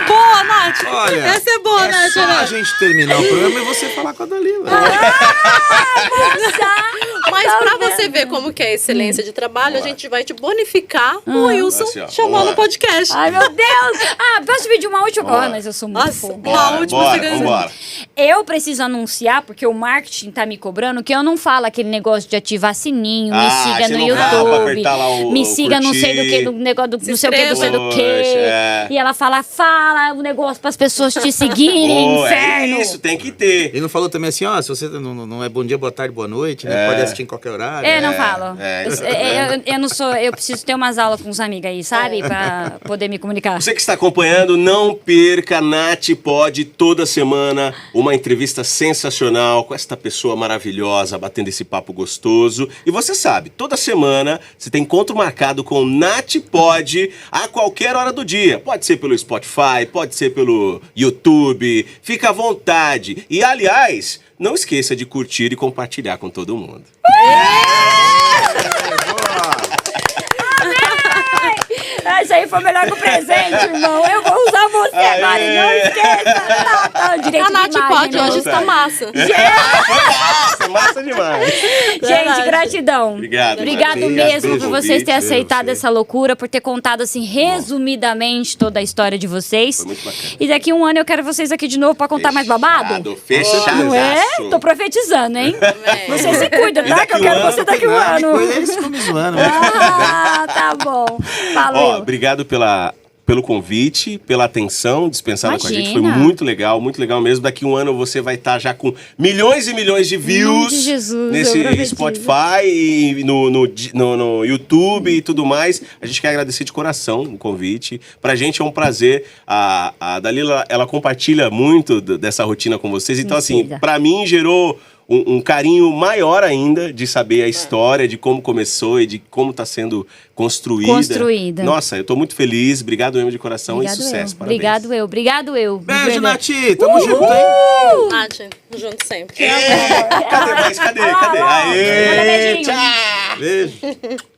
Boa, Nath! Olha, Essa é boa, Nath. só a gente terminar o programa e você falar com a Dalila. Mas pra você ver como que é a excelência de trabalho, a gente vai te bonificar o Wilson Assim, ó, chamando vamos lá. o podcast. Ai, meu Deus! Posso pedir uma última? Vamos lá. Mas eu sou muito Nossa, fofa. uma última você ganhou. Vambora. Eu preciso anunciar, porque o marketing tá me cobrando, que eu não falo aquele negócio de ativar sininho, me siga você no não fala pra YouTube, apertar lá o me siga não sei do curtir. que, no negócio do não sei o que, não sei do que. Poxa, E ela fala o negócio pras pessoas te seguirem, inferno. É isso, tem que ter. Ele não falou também assim, ó, se você não é bom dia, boa tarde, boa noite, né? Pode assistir em qualquer horário. Não falo. isso. Eu não sou. Eu preciso ter umas aulas com uns amigos aí, sabe? Pra poder me comunicar. Você que está acompanhando, não perca Nath Pod toda semana. Uma entrevista sensacional com esta pessoa maravilhosa, batendo esse papo gostoso. E você sabe, toda semana você tem encontro marcado com Nath Pod a qualquer hora do dia. Pode ser pelo Spotify, pode ser pelo YouTube. Fica à vontade. E, aliás, não esqueça de curtir e compartilhar com todo mundo. Isso aí foi melhor que o presente, irmão. Eu vou usar você agora, e não esqueça. Tá, direito A Nath de imagem, pode, né? hoje está massa. Massa demais. Gente, gratidão. Obrigado, Obrigado Nath. mesmo Beijo, por vocês terem convite, aceitado você. essa loucura, por ter contado assim resumidamente toda a história de vocês. Foi muito bacana. E daqui a um ano eu quero vocês aqui de novo pra contar mais babado. Fechado. Não é? Tô profetizando, hein? É. Você se cuida, E tá? daqui Que eu um quero ano você daqui a um Nada, ano. depois eles ficam me zoando. né? Tá bom. Ó, Valeu. obrigado pelo convite, pela atenção dispensada com a gente. Foi Imagina. muito legal mesmo. Daqui um ano você vai estar já com milhões e milhões de Em nome views de Jesus, eu nesse prometi. Spotify e no YouTube e tudo mais. A gente quer agradecer de coração o convite. Pra gente é um prazer. A Dalila, ela compartilha muito dessa rotina com vocês. Então, assim, Precisa. pra mim gerou um carinho maior ainda de saber a história, de como começou e de como está sendo construída. Nossa, eu tô muito feliz. Obrigado mesmo de coração e sucesso. Parabéns. Obrigado eu. Beijo, Nath. Tamo junto, hein? Nath, junto sempre. Cadê? Aê, beijinho. tchau. Beijo.